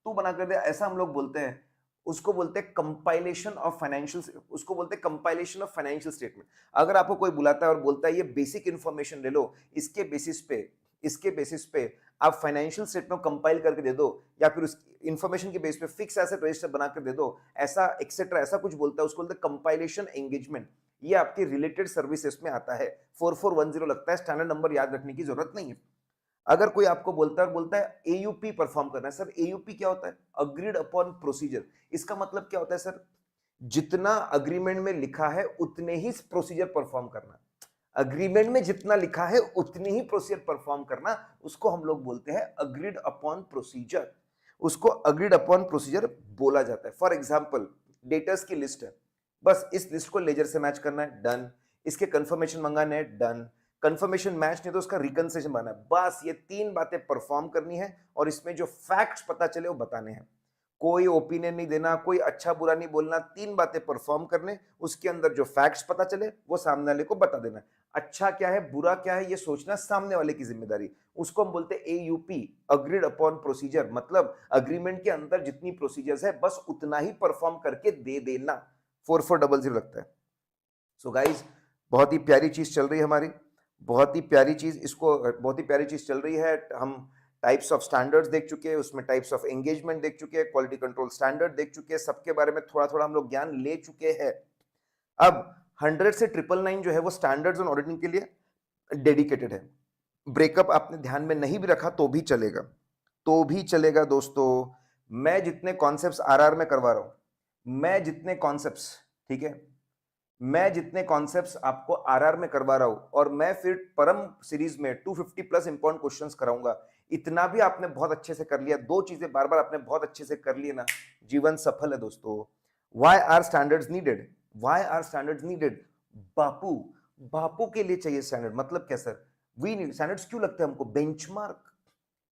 तू बना कर दे, ऐसा हम लोग बोलते हैं। उसको बोलते हैं कंपाइलेशन ऑफ फाइनेंशियल, उसको बोलते हैं कंपाइलेशन ऑफ फाइनेंशियल स्टेटमेंट। अगर आपको कोई बुलाता है और बोलता है ये बेसिक इंफॉर्मेशन ले लो, इसके बेसिस पे आप फाइनेंशियल स्टेटमेंट कंपाइल करके दे दो, या फिर उस इंफॉर्मेशन के बेस पे फिक्स एसेट रजिस्टर बना कर दे दो, ऐसा एक्सेट्रा, ऐसा कुछ बोलता है, उसको बोलते हैं कंपाइलेशन एंगेजमेंट। ये आपके रिलेटेड सर्विसेज में आता है। 4410 लगता है, स्टैंडर्ड नंबर याद रखने की जरूरत नहीं है। अगर कोई आपको बोलता है एयूपी परफॉर्म करना है, सर एयूपी क्या होता है? Agreed upon procedure. इसका मतलब क्या होता है सर? जितना अग्रीमेंट में लिखा है उतने ही प्रोसीजर परफॉर्म करना। अग्रीमेंट में जितना लिखा है उतनी ही प्रोसीजर परफॉर्म करना, उसको हम लोग बोलते हैं अग्रीड अपॉन प्रोसीजर। उसको अग्रीड अपॉन प्रोसीजर बोला जाता है। फॉर एग्जाम्पल, डेटर्स की लिस्ट है, बस इस लिस्ट को लेजर से मैच करना है, डन। इसके कंफर्मेशन मंगाने हैं, डन। कंफर्मेशन मैच नहीं तो उसका रिकंसिलिएशन बनाना है। बस ये तीन बातें परफॉर्म करनी है और इसमें जो फैक्ट्स पता चले वो बताने हैं। कोई ओपिनियन नहीं देना, कोई अच्छा बुरा नहीं बोलना, तीन बातें परफॉर्म करने, उसके अंदर जो फैक्ट्स पता चले वो सामने वाले को बता देना। अच्छा क्या है बुरा क्या है ये सोचना सामने वाले की जिम्मेदारी। उसको हम बोलते हैं एयूपी, अग्रीड अपॉन प्रोसीजर। मतलब अग्रीमेंट के अंदर जितनी प्रोसीजर्स है बस उतना ही परफॉर्म करके दे देना। 4400 लगता है। सो गाइज, बहुत ही प्यारी चीज चल रही है हमारी, बहुत ही प्यारी चीज, इसको बहुत ही प्यारी चीज चल रही है। हम टाइप्स ऑफ स्टैंडर्ड्स देख चुके हैं, उसमें टाइप्स ऑफ एंगेजमेंट देख चुके हैं, क्वालिटी कंट्रोल स्टैंडर्ड देख चुके हैं, सबके बारे में थोड़ा थोड़ा हम लोग ज्ञान ले चुके हैं। अब 100 से 999 जो है वो स्टैंडर्ड्स ऑन ऑडिटिंग के लिए डेडिकेटेड है। ब्रेकअप आपने ध्यान में नहीं भी रखा तो भी चलेगा, तो भी चलेगा दोस्तों। मैं जितने कॉन्सेप्ट्स आरआर में करवा रहा हूं, मैं जितने कॉन्सेप्ट्स, ठीक है, मैं जितने कॉन्सेप्ट्स आपको आरआर में करवा रहा हूं, और मैं फिर परम सीरीज में 250 प्लस इंपॉर्टेंट क्वेश्चंस कराऊंगा, इतना भी आपने बहुत अच्छे से कर लिया, दो चीजें बार बार आपने बहुत अच्छे से कर लिए ना, जीवन सफल है दोस्तों। Why are standards needed? Why are standards needed? बापू, बापू के लिए चाहिए स्टैंडर्ड। मतलब क्या सर? We need standards. क्यों लगता है हमको? बेंचमार्क,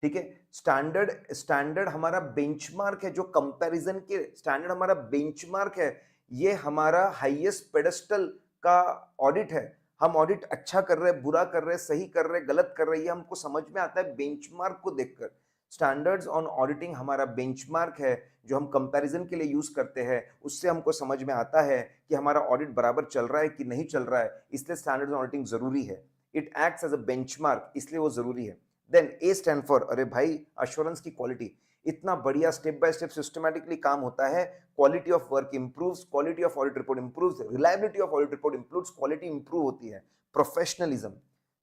ठीक है। स्टैंडर्ड, स्टैंडर्ड हमारा बेंचमार्क है, जो कंपैरिजन के स्टैंडर्ड हमारा बेंचमार्क है। ये हमारा हाईएस्ट पेडेस्टल का ऑडिट है। हम ऑडिट अच्छा कर रहे हैं, बुरा कर रहे हैं, सही कर रहे हैं, गलत कर रहे हैं, ये हमको समझ में आता है बेंचमार्क को देखकर। स्टैंडर्ड्स ऑन ऑडिटिंग हमारा बेंचमार्क है, जो हम कंपैरिजन के लिए यूज करते हैं। उससे हमको समझ में आता है कि हमारा ऑडिट बराबर चल रहा है कि नहीं चल रहा है। इसलिए स्टैंडर्ड्स ऑन ऑडिटिंग जरूरी है। It acts as a benchmark, इसलिए वो जरूरी है। देन ए स्टैंड फॉर, अरे भाई, अश्योरेंस की क्वालिटी। इतना बढ़िया स्टेप बाय स्टेप सिस्टमैटिकली काम होता है। Quality of work improves, quality of audit report improves, reliability of audit report improves, quality improve होती है। प्रोफेशनलिज्म,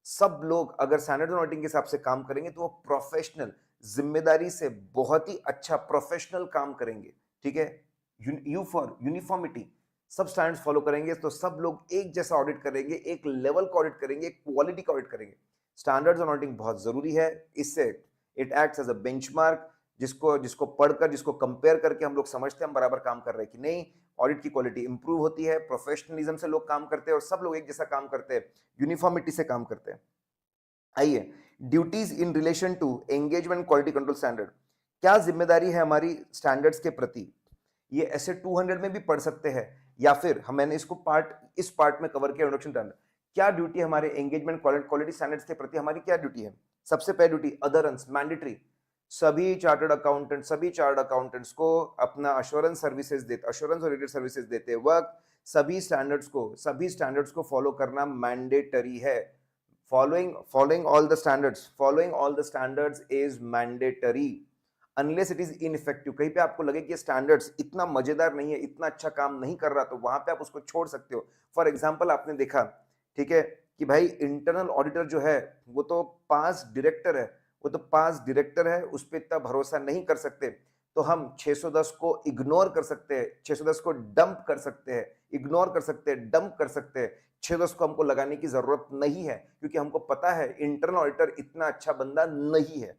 सब लोग अगर स्टैंडर्ड ऑडिटिंग के हिसाब से काम करेंगे तो वो प्रोफेशनल, जिम्मेदारी से बहुत ही अच्छा प्रोफेशनल काम करेंगे, ठीक है। यू फॉर यूनिफॉर्मिटी, सब स्टैंडर्ड्स फॉलो करेंगे तो सब लोग एक जैसा ऑडिट करेंगे, एक लेवल का ऑडिट करेंगे, क्वालिटी का ऑडिट करेंगे। स्टैंडर्ड्स ऑन ऑडिटिंग बहुत जरूरी है। इससे it acts as a benchmark, जिसको जिसको पढ़कर, जिसको कंपेयर करके हम लोग समझते हैं हम बराबर काम कर रहे हैं कि नहीं। ऑडिट की क्वालिटी इंप्रूव होती है, प्रोफेशनलिज्म से लोग काम करते हैं और सब लोग एक जैसा काम करते हैं, यूनिफॉर्मिटी से काम करते हैं। आइए, duties in relation to engagement quality control standard. क्या जिम्मेदारी है हमारी स्टैंडर्ड्स के प्रति? ये ऐसे 200 में भी पढ़ सकते हैं, या फिर हम, मैंने इसको इस पार्ट में कवर किया, इंट्रोडक्शन स्टैंडर्ड। क्या ड्यूटी हमारे एंगेजमेंट क्वालिटी स्टैंडर्ड्स के प्रति, हमारी क्या ड्यूटी है? सबसे पहली ड्यूटी अदरंस मैंडेटरी। सभी चार्टर्ड अकाउंटेंट्स को अपना अश्योरेंस सर्विसेज देते, अश्योरेंस और रिलेटेड सर्विसेज देते वक्त सभी स्टैंडर्ड्स को फॉलो करना मैंडेटरी है। following all the standards is mandatory unless it is ineffective। कहीं पे आपको लगे कि ये स्टैंडर्ड्स इतना मजेदार नहीं है, इतना अच्छा काम नहीं कर रहा, तो वहां पे आप उसको छोड़ सकते हो। फॉर एग्जांपल, आपने देखा, ठीक है, कि भाई इंटरनल ऑडिटर जो है वो तो पास डायरेक्टर है, उस पर इतना भरोसा नहीं कर सकते, तो हम 610 को इग्नोर कर सकते हैं, 610 को डंप कर सकते हैं, इग्नोर कर सकते हैं, डंप कर सकते हैं। 610 को हमको लगाने की जरूरत नहीं है, क्योंकि हमको पता है इंटरनल ऑडिटर इतना अच्छा बंदा नहीं है,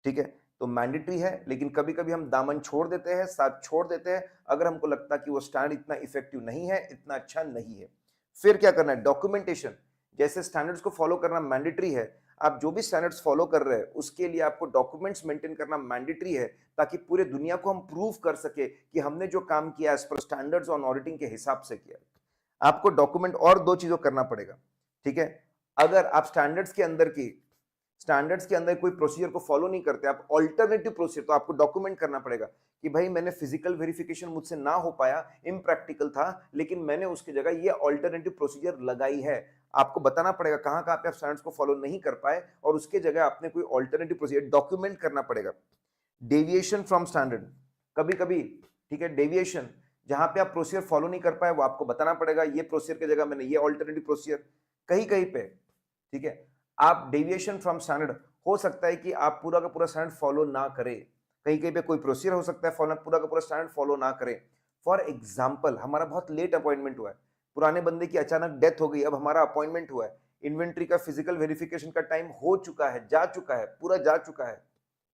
ठीक है। तो मैंडेटरी है, लेकिन कभी कभी हम दामन छोड़ देते हैं, साथ छोड़ देते हैं, अगर हमको लगता कि वो स्टैंड इतना इफेक्टिव नहीं है, इतना अच्छा नहीं है। फिर क्या करना है? डॉक्यूमेंटेशन। जैसे स्टैंडर्ड्स को फॉलो करना मैंडेटरी है, आप जो भी स्टैंडर्ड्स फॉलो कर रहे हैं उसके लिए आपको डॉक्यूमेंट्स मेंटेन करना मैंडेटरी है, ताकि पूरे दुनिया को हम प्रूव कर सके कि हमने जो काम किया as per standards on auditing के हिसाब से किया। आपको डॉक्यूमेंट और दो चीजों करना पड़ेगा, ठीक है। अगर आप स्टैंडर्ड्स के अंदर कोई प्रोसीजर को फॉलो नहीं करते, आप ऑल्टरनेटिव प्रोसीजर, तो आपको डॉक्यूमेंट करना पड़ेगा कि भाई मैंने फिजिकल वेरिफिकेशन मुझसे ना हो पाया, इम्प्रैक्टिकल था, लेकिन मैंने उसकी जगह ये ऑल्टरनेटिव प्रोसीजर लगाई है। आपको बताना पड़ेगा कहाँ-कहाँ पे आप स्टैंडर्ड्स को फॉलो नहीं कर पाए और उसके जगह आपने कोई ऑल्टरनेटिव प्रोसीजर डॉक्यूमेंट करना पड़ेगा। डेविएशन फ्रॉम स्टैंडर्ड, कभी-कभी, ठीक है, डेविएशन जहाँ पे आप प्रोसीजर फॉलो नहीं कर पाए वो आपको बताना पड़ेगा, ये प्रोसीजर की जगह मैंने ये ऑल्टरनेटिव प्रोसीजर, कहीं-कहीं पे, ठीक है, आप डेविएशन फ्रॉम स्टैंडर्ड हो सकता है कि आप पूरा का पूरा स्टैंडर्ड फॉलो ना करें। कहीं-कहीं पे कोई प्रोसीजर हो सकता है फॉलो पूरा का पूरा स्टैंडर्ड फॉलो ना करें। फॉर एग्जांपल हमारा बहुत लेट अपॉइंटमेंट हुआ है, पुराने बंदे की अचानक डेथ हो गई, अब हमारा अपॉइंटमेंट हुआ है, इन्वेंट्री का फिजिकल वेरिफिकेशन का टाइम हो चुका है, जा चुका है, पूरा जा चुका है,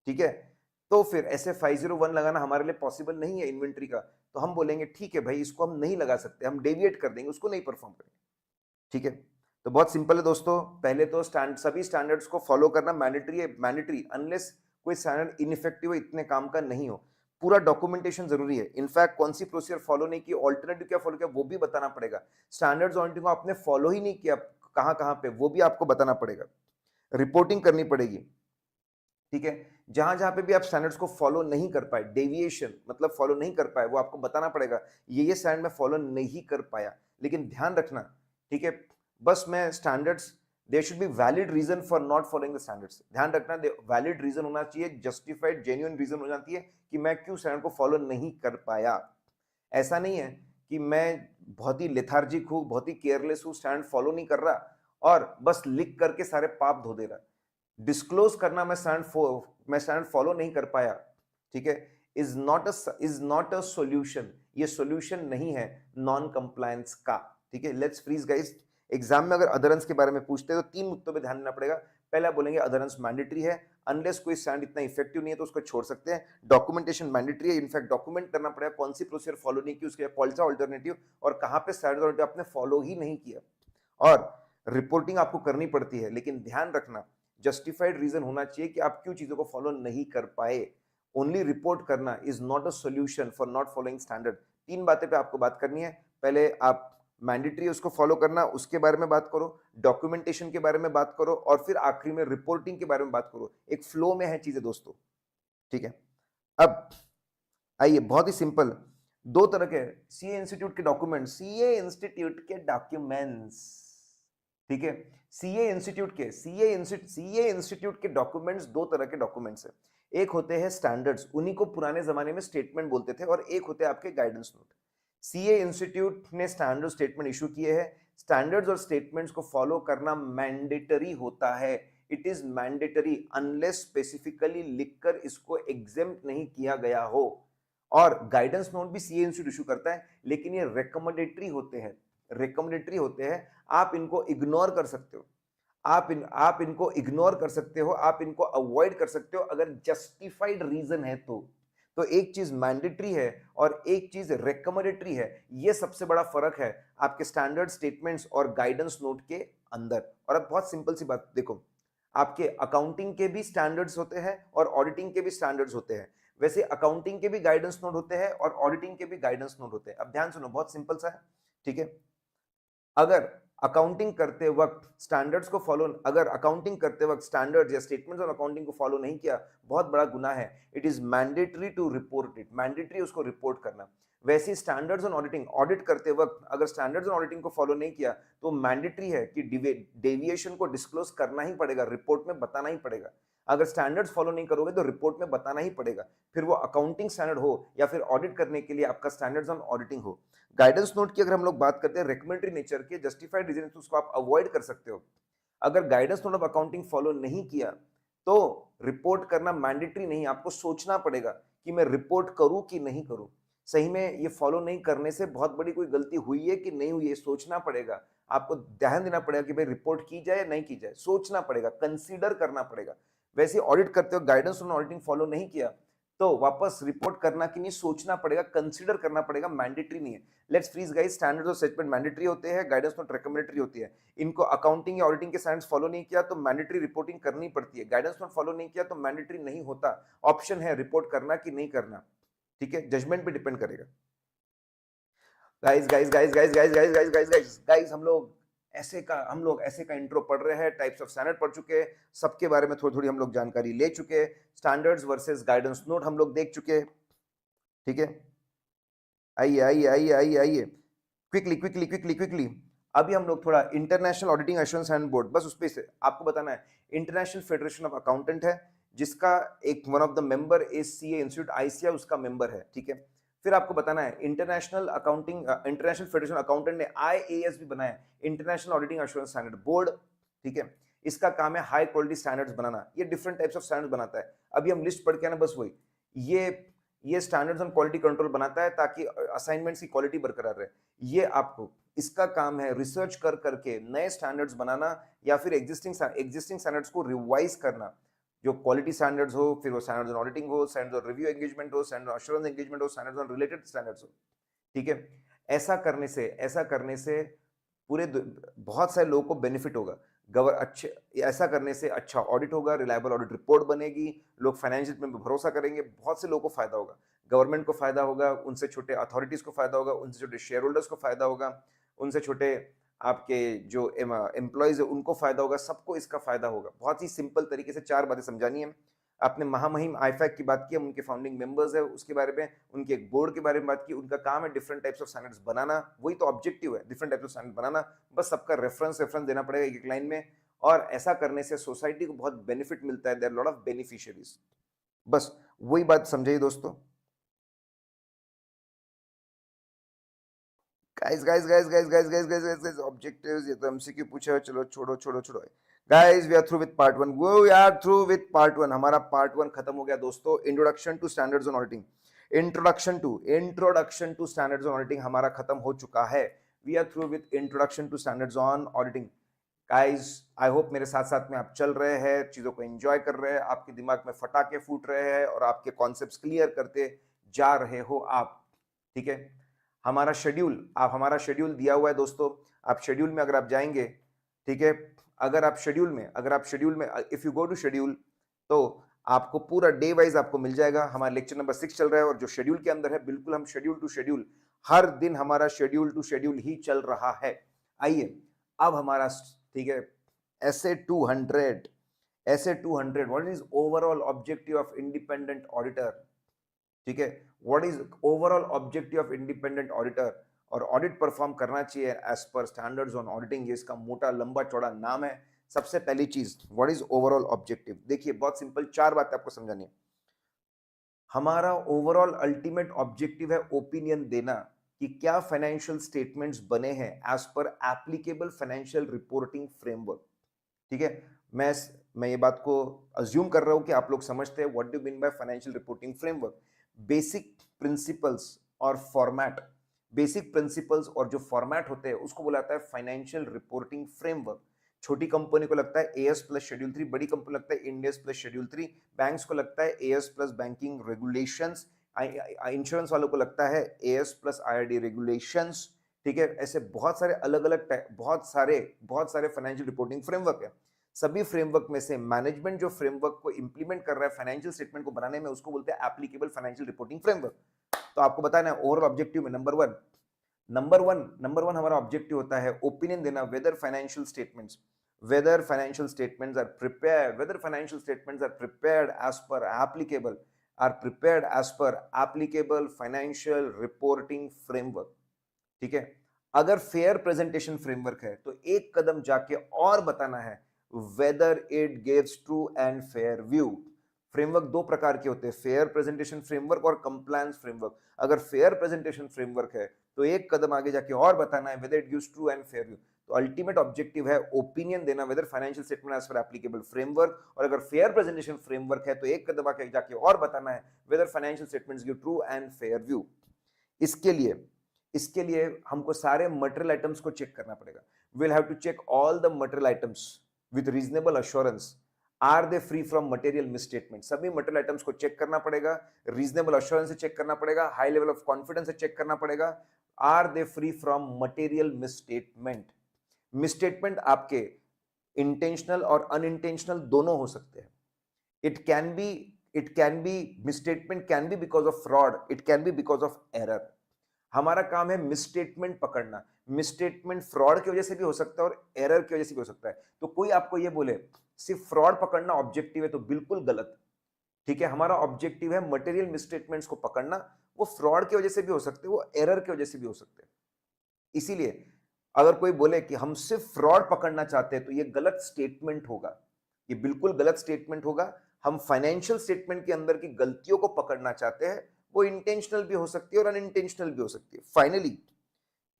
ठीक है? तो फिर ऐसे 501 लगाना हमारे लिए पॉसिबल नहीं है इन्वेंट्री का, तो हम बोलेंगे ठीक है भाई इसको हम नहीं लगा सकते, हम डेविएट कर देंगे, उसको नहीं परफॉर्म करेंगे, ठीक है? तो बहुत सिंपल है दोस्तों, पहले तो सभी स्टैंडर्ड्स को फॉलो करना मैंडेटरी है, मैंडेटरी अनलेस कोई स्टैंडर्ड इनइफेक्टिव इतने काम का नहीं हो। पूरा डॉक्यूमेंटेशन जरूरी है, इनफैक्ट कौन सी प्रोसीजर फॉलो नहीं की, ऑल्टरनेटिव क्या फॉलो किया वो भी बताना पड़ेगा। स्टैंडर्ड्स ऑल्टरनेटिव को आपने फॉलो ही नहीं किया कहाँ-कहाँ पे वो भी आपको बताना पड़ेगा। रिपोर्टिंग करनी पड़ेगी, ठीक है? जहां-जहां पे भी आप स्टैंडर्ड्स को फॉलो नहीं कर पाए, डेविएशन मतलब फॉलो नहीं कर पाए, वो आपको बताना पड़ेगा, ये स्टैंडर्ड मैं फॉलो नहीं कर पाया। लेकिन ध्यान रखना, ठीक है? बस मैं standards there should be valid reason for not following the standards. ध्यान रखना वैलिड रीजन होना चाहिए, जस्टिफाइड जेन्युइन रीजन होना चाहिए कि मैं क्यों स्टैंडर्ड को फॉलो नहीं कर पाया। ऐसा नहीं है कि मैं बहुत ही लेथार्जिक हूँ, बहुत ही केयरलेस हूँ, स्टैंड फॉलो नहीं कर रहा और बस लिख करके सारे पाप धो दे रहा। डिस्क्लोज करना मैं स्टैंड फॉलो नहीं कर पाया, ठीक है, इज नॉट अ सॉल्यूशन, ये सॉल्यूशन नहीं है नॉन कंप्लायंस का, ठीक है। लेट्स फ्रीज गाइस, एग्जाम में अगर अदरंस के बारे में पूछते हैं तो 3 मुद्दों पे ध्यान देना पड़ेगा। पहला बोलेंगे अदरंस मैंडेटरी है, अनलेस कोई स्टैंड इतना इफेक्टिव नहीं है तो उसको छोड़ सकते हैं। डॉक्यूमेंटेशन मैंडेटरी है, इनफैक्ट डॉक्यूमेंट करना पड़ेगा कौन सी प्रोसीजर फॉलो नहीं की, उसके कौन सा ऑल्टरनेटिव और कहां पे स्टैंडर्ड आपने फॉलो ही नहीं किया। और रिपोर्टिंग आपको करनी पड़ती है, लेकिन ध्यान रखना जस्टिफाइड रीजन होना चाहिए कि आप क्यों चीजों को फॉलो नहीं कर पाए। ओनली रिपोर्ट करना is not a solution for not following standard. 3 बातें पे आपको बात करनी है। पहले आप मैंडेटरी उसको फॉलो करना, उसके बारे में बात करो, डॉक्यूमेंटेशन के बारे में बात करो और फिर आखिरी में रिपोर्टिंग के बारे में बात करो। एक फ्लो में है चीजें दोस्तों, ठीक है। अब आइए, बहुत ही सिंपल, 2 तरह के सीए इंस्टीट्यूट के डॉक्यूमेंट्स, सीए इंस्टीट्यूट के डॉक्यूमेंट्स, ठीक है। सीए इंस्टीट्यूट के डॉक्यूमेंट्स 2 तरह के डॉक्यूमेंट्स हैं। एक होते हैं स्टैंडर्ड्स, उन्हीं को पुराने जमाने में स्टेटमेंट बोलते थे, और एक होते हैं आपके गाइडेंस नोट। सीए इंस्टीट्यूट ने स्टैंडर्ड स्टेटमेंट इशू किए हैं। स्टैंडर्ड्स और स्टेटमेंट्स को फॉलो करना मैंडेटरी होता है। It is mandatory unless specifically लिखकर इसको एग्जेम्प्ट नहीं किया गया हो। और गाइडेंस नोट भी सीए इंस्टीट्यूट इशू करता है, लेकिन ये रिकमेंडेटरी होते हैं, रिकमेंडेटरी होते हैं। आप इनको इग्नोर कर सकते हो, आप इनको इग्नोर कर सकते हो, आप इनको अवॉइड कर सकते हो अगर जस्टिफाइड रीजन है तो एक चीज मैंडेटरी है और एक चीज रिकमेंडेटरी है। ये सबसे बड़ा फर्क है आपके स्टैंडर्ड स्टेटमेंट्स और गाइडेंस नोट के अंदर। और अब बहुत सिंपल सी बात देखो, आपके अकाउंटिंग के भी स्टैंडर्ड्स होते हैं और ऑडिटिंग के भी स्टैंडर्ड्स होते हैं। वैसे अकाउंटिंग के भी गाइडेंस नोट होते हैं और ऑडिटिंग के भी गाइडेंस नोट होते हैं। अब ध्यान सुनो, बहुत सिंपल सा है, ठीक है। अगर अकाउंटिंग करते वक्त स्टैंडर्ड्स को फॉलो, अगर अकाउंटिंग करते वक्त स्टैंडर्ड्स या स्टेटमेंट्स ऑन अकाउंटिंग को फॉलो नहीं किया, बहुत बड़ा गुनाह है। It is mandatory to report it, mandatory उसको रिपोर्ट करना। वैसे स्टैंडर्ड्स ऑन ऑडिटिंग, ऑडिट करते वक्त अगर स्टैंडर्ड्स ऑन ऑडिटिंग को फॉलो नहीं किया तो मैंडेटरी है कि डेविएशन को डिस्क्लोज करना ही पड़ेगा, रिपोर्ट में बताना ही पड़ेगा। अगर स्टैंडर्ड्स फॉलो नहीं करोगे तो रिपोर्ट में बताना ही पड़ेगा, फिर वो अकाउंटिंग स्टैंडर्ड हो या फिर ऑडिट करने के लिए आपका स्टैंडर्ड्स ऑन ऑडिटिंग हो। गाइडेंस नोट की अगर हम लोग बात करते हैं रेकमेंडरी नेचर के, जस्टिफाइड रीजन तो उसको आप अवॉइड कर सकते हो। अगर guidance note of accounting follow नहीं किया तो रिपोर्ट करना मैंडेटरी नहीं, आपको सोचना पड़ेगा कि मैं रिपोर्ट करूं कि नहीं करूं। सही में ये फॉलो नहीं करने से बहुत बड़ी कोई गलती हुई है कि नहीं हुई है, सोचना पड़ेगा। आपको ध्यान देना पड़ेगा कि भाई रिपोर्ट की जाए या नहीं की जाए, सोचना पड़ेगा, कंसीडर करना पड़ेगा। वैसे ऑडिट करते हो गाइडेंस ऑन ऑडिटिंग फॉलो नहीं किया तो वापस रिपोर्ट करना कि नहीं सोचना पड़ेगा, कंसीडर करना पड़ेगा, मैंडेटरी नहीं है। लेट्स फ्रीज गाइस, स्टैंडर्ड्स और स्टेटमेंट मैंडेटरी होते हैं, गाइडेंस नोट रिकमेंडेटरी होती है। इनको अकाउंटिंग या ऑडिटिंग के स्टैंडर्ड्स फॉलो नहीं किया तो मैंडेटरी रिपोर्टिंग करनी पड़ती है। गाइडेंस नोट फॉलो नहीं किया तो मैंडेटरी नहीं होता, ऑप्शन है रिपोर्ट करना कि नहीं करना, ठीक है, जजमेंट पे डिपेंड करेगा। Guys guys guys guys guys guys guys guys guys guys हम लोग ऐसे का इंट्रो पढ़ रहे हैं, टाइप्स ऑफ स्टैंडर्ड पढ़ चुके हैं, सबके बारे में थोड़ी थोड़ी हम लोग जानकारी ले चुके हैं, स्टैंडर्ड्स वर्सेस गाइडेंस नोट हम लोग देख चुके हैं। ठीक है, आइए आइए आइए आइए आइए, क्विकली क्विकली क्विकली क्विकली। अभी हम लोग थोड़ा international auditing assurance hand board, बस उस पे से आपको बताना है। इंटरनेशनल फेडरेशन ऑफ अकाउंटेंट है, जिसका एक one of the member is CA institute ICA, उसका मेंबर है, ठीक है। फिर आपको बताना है international accounting international federation of accountant ने आईएएस भी बनाया, international auditing assurance standard board, ठीक है। इसका काम है हाई क्वालिटी स्टैंडर्ड्स बनाना, ये डिफरेंट टाइप्स ऑफ स्टैंडर्ड्स बनाता है। अभी हम लिस्ट पढ़ के आना, बस वही, ये स्टैंडर्ड्स ऑन क्वालिटी कंट्रोल बनाता है ताकि असाइनमेंट्स की क्वालिटी बरकरार रहे। ये आपको, इसका काम है रिसर्च कर करके नए स्टैंडर्ड्स बनाना या फिर एग्जिस्टिंग स्टैंडर्ड्स को रिवाइज करना, जो क्वालिटी स्टैंडर्ड्स हो, फिर वो स्टैंडर्ड्स ऑन ऑडिटिंग हो, स्टैंडर्ड्स ऑन रिव्यू एंगेजमेंट हो, स्टैंडर्ड्स ऑन एश्योरेंस एंगेजमेंट हो, स्टैंडर्ड्स ऑन रिलेटेड स्टैंडर्ड्स हो, ठीक है। ऐसा करने से पूरे बहुत सारे लोगों को बेनिफिट होगा। गवर अच्छे ऐसा करने से अच्छा ऑडिट होगा, रिलायबल ऑडिट रिपोर्ट बनेगी, लोग फाइनेंशियल में भरोसा करेंगे, बहुत से लोगों को फायदा होगा, गवर्नमेंट को फायदा होगा, उनसे छोटे अथॉरिटीज को फायदा होगा, उनसे छोटे शेयर होल्डर्स को फायदा होगा, उनसे छोटे आपके जो एम्प्लॉयज है उनको फायदा होगा, सबको इसका फायदा होगा। बहुत ही सिंपल तरीके से 4 बातें समझानी है। आपने महामहिम आईफैक की बात की, हम उनके फाउंडिंग मेंबर्स है, उसके बारे में, उनके एक बोर्ड के बारे में बात की, उनका काम है डिफरेंट टाइप्स ऑफ स्टैंडर्ड्स बनाना, वही तो ऑब्जेक्टिव है, डिफरेंट टाइप्स ऑफ स्टैंडर्ड बनाना। बस सबका रेफरेंस देना पड़ेगा एक एक लाइन में, और ऐसा करने से सोसाइटी को बहुत बेनिफिट मिलता है, देयर लॉट ऑफ बेनिफिशियरीज। बस वही बात समझाइए दोस्तों। Guys guys guys guys guys guys guys guys guys objectives, ये तो एमसीक्यू पूछा है, चलो छोड़ो छोड़ो छोड़ो। Guys we are through with part 1, we are through with part 1, हमारा पार्ट 1 खत्म हो गया दोस्तों। Introduction to standards on auditing, introduction to standards on auditing हमारा खत्म हो चुका है। We are through with introduction to standards on auditing. Guys I hope मेरे साथ साथ में आप चल रहे हैं, चीजों को एंजॉय कर रहे हैं, आपके दिमाग में फटाके फूट रहे हैं और आपके कॉन्सेप्ट्स क्लियर करते जा रहे हो आप, ठीक है। हमारा शेड्यूल दिया हुआ है दोस्तों। आप शेड्यूल में अगर आप जाएंगे, ठीक है, अगर आप शेड्यूल में if you go to schedule, तो आपको पूरा डे वाइज आपको मिल जाएगा। हमारा लेक्चर नंबर 6 चल रहा है, और जो शेड्यूल के अंदर है, बिल्कुल हम शेड्यूल टू शेड्यूल, हर दिन हमारा शेड्यूल टू शेड्यूल ही चल रहा है। आइए अब हमारा, ठीक है, ऐसे 200 what is overall objective of independent auditor, ठीक है, what is overall objective of independent auditor, और ऑडिट परफॉर्म करना चाहिए as per standards on auditing, ये इसका मोटा लंबा चौड़ा नाम है। सबसे पहली चीज, व्हाट इज ओवरऑल ऑब्जेक्टिव, देखिए बहुत सिंपल 4 बातें आपको समझानी है। हमारा ओवरऑल अल्टीमेट ऑब्जेक्टिव है ओपिनियन देना कि क्या फाइनेंशियल स्टेटमेंट्स बने हैं as per applicable financial reporting framework, ठीक है। मैं मैं ये बात को अज्यूम कर रहा हूं कि आप लोग समझते हैं what do mean by financial reporting framework. Basic principles और फॉर्मेट, बेसिक प्रिंसिपल्स और जो फॉर्मेट होते हैं उसको बुलाता है फाइनेंशियल रिपोर्टिंग फ्रेमवर्क। छोटी कंपनी को लगता है एएस प्लस शेड्यूल 3, बड़ी कंपनी लगता है इंडियस प्लस शेड्यूल 3, बैंक्स को लगता है as plus banking regulations, insurance वालों को लगता है एएस प्लस आईआरडी रेगुलेशंस, ठीक है। ऐसे बहुत सारे अलग अलग बहुत सारे फाइनेंशियल रिपोर्टिंग फ्रेमवर्क है। सभी फ्रेमवर्क में से मैनेजमेंट जो फ्रेमवर्क को इंप्लीमेंट कर रहा है फाइनेंशियल स्टेटमेंट को बनाने में, उसको बोलते हैं एप्लीकेबल फाइनेंशियल रिपोर्टिंग फ्रेमवर्क। तो आपको बताना है ओवरऑल ऑब्जेक्टिव में नंबर वन हमारा ऑब्जेक्टिव होता है ओपिनियन देना whether financial statements are prepared as per applicable financial reporting framework, ठीक है। अगर फेयर प्रेजेंटेशन फ्रेमवर्क है तो एक कदम जाके और बताना है whether it gives true and fair view. Framework 2 प्रकार के होते हैं, फेयर प्रेजेंटेशन फ्रेमवर्क और कंप्लायंस फ्रेमवर्क। अगर फेयर प्रेजेंटेशन फ्रेमवर्क है तो एक कदम आगे जाके और बताना है whether it gives true and fair view. तो अल्टीमेट ऑब्जेक्टिव है ओपिनियन देना whether financial statement as per applicable framework, और अगर फेयर प्रेजेंटेशन फ्रेमवर्क है तो एक कदम आगे जाके और बताना है weather financial statements give true and fair view. इसके लिए हमको सारे मटेरियल आइटम्स को चेक करना पड़ेगा। we'll have to check all the material items with reasonable assurance, are they free from material misstatement। सभी मटेरियल आइटम्स को चेक करना पड़ेगा, रीजनेबल अश्योरेंस से चेक करना पड़ेगा, हाई लेवल ऑफ कॉन्फिडेंस से चेक करना पड़ेगा, are they free from material misstatement आपके इंटेंशनल और अनइंटेंशनल दोनों हो सकते हैं। it can be misstatement can be because of fraud, it can be because of error। हमारा काम है मिसस्टेटमेंट पकड़ना। मिसस्टेटमेंट फ्रॉड की वजह से भी हो सकता है और एरर की वजह से भी हो सकता है। तो कोई आपको ये बोले सिर्फ फ्रॉड पकड़ना ऑब्जेक्टिव है तो बिल्कुल गलत, ठीक है। हमारा ऑब्जेक्टिव है मटेरियल मिसस्टेटमेंट्स को पकड़ना, वो फ्रॉड की वजह से भी हो सकते हैं, वो एरर की वजह से भी हो सकते हैं। इसीलिए अगर कोई बोले कि हम सिर्फ फ्रॉड पकड़ना चाहते हैं तो ये गलत स्टेटमेंट होगा, ये बिल्कुल गलत स्टेटमेंट होगा। हम फाइनेंशियल स्टेटमेंट के अंदर की गलतियों को पकड़ना चाहते हैं, वो इंटेंशनल भी हो सकती है और अनइंटेंशनल भी हो सकती है। फाइनली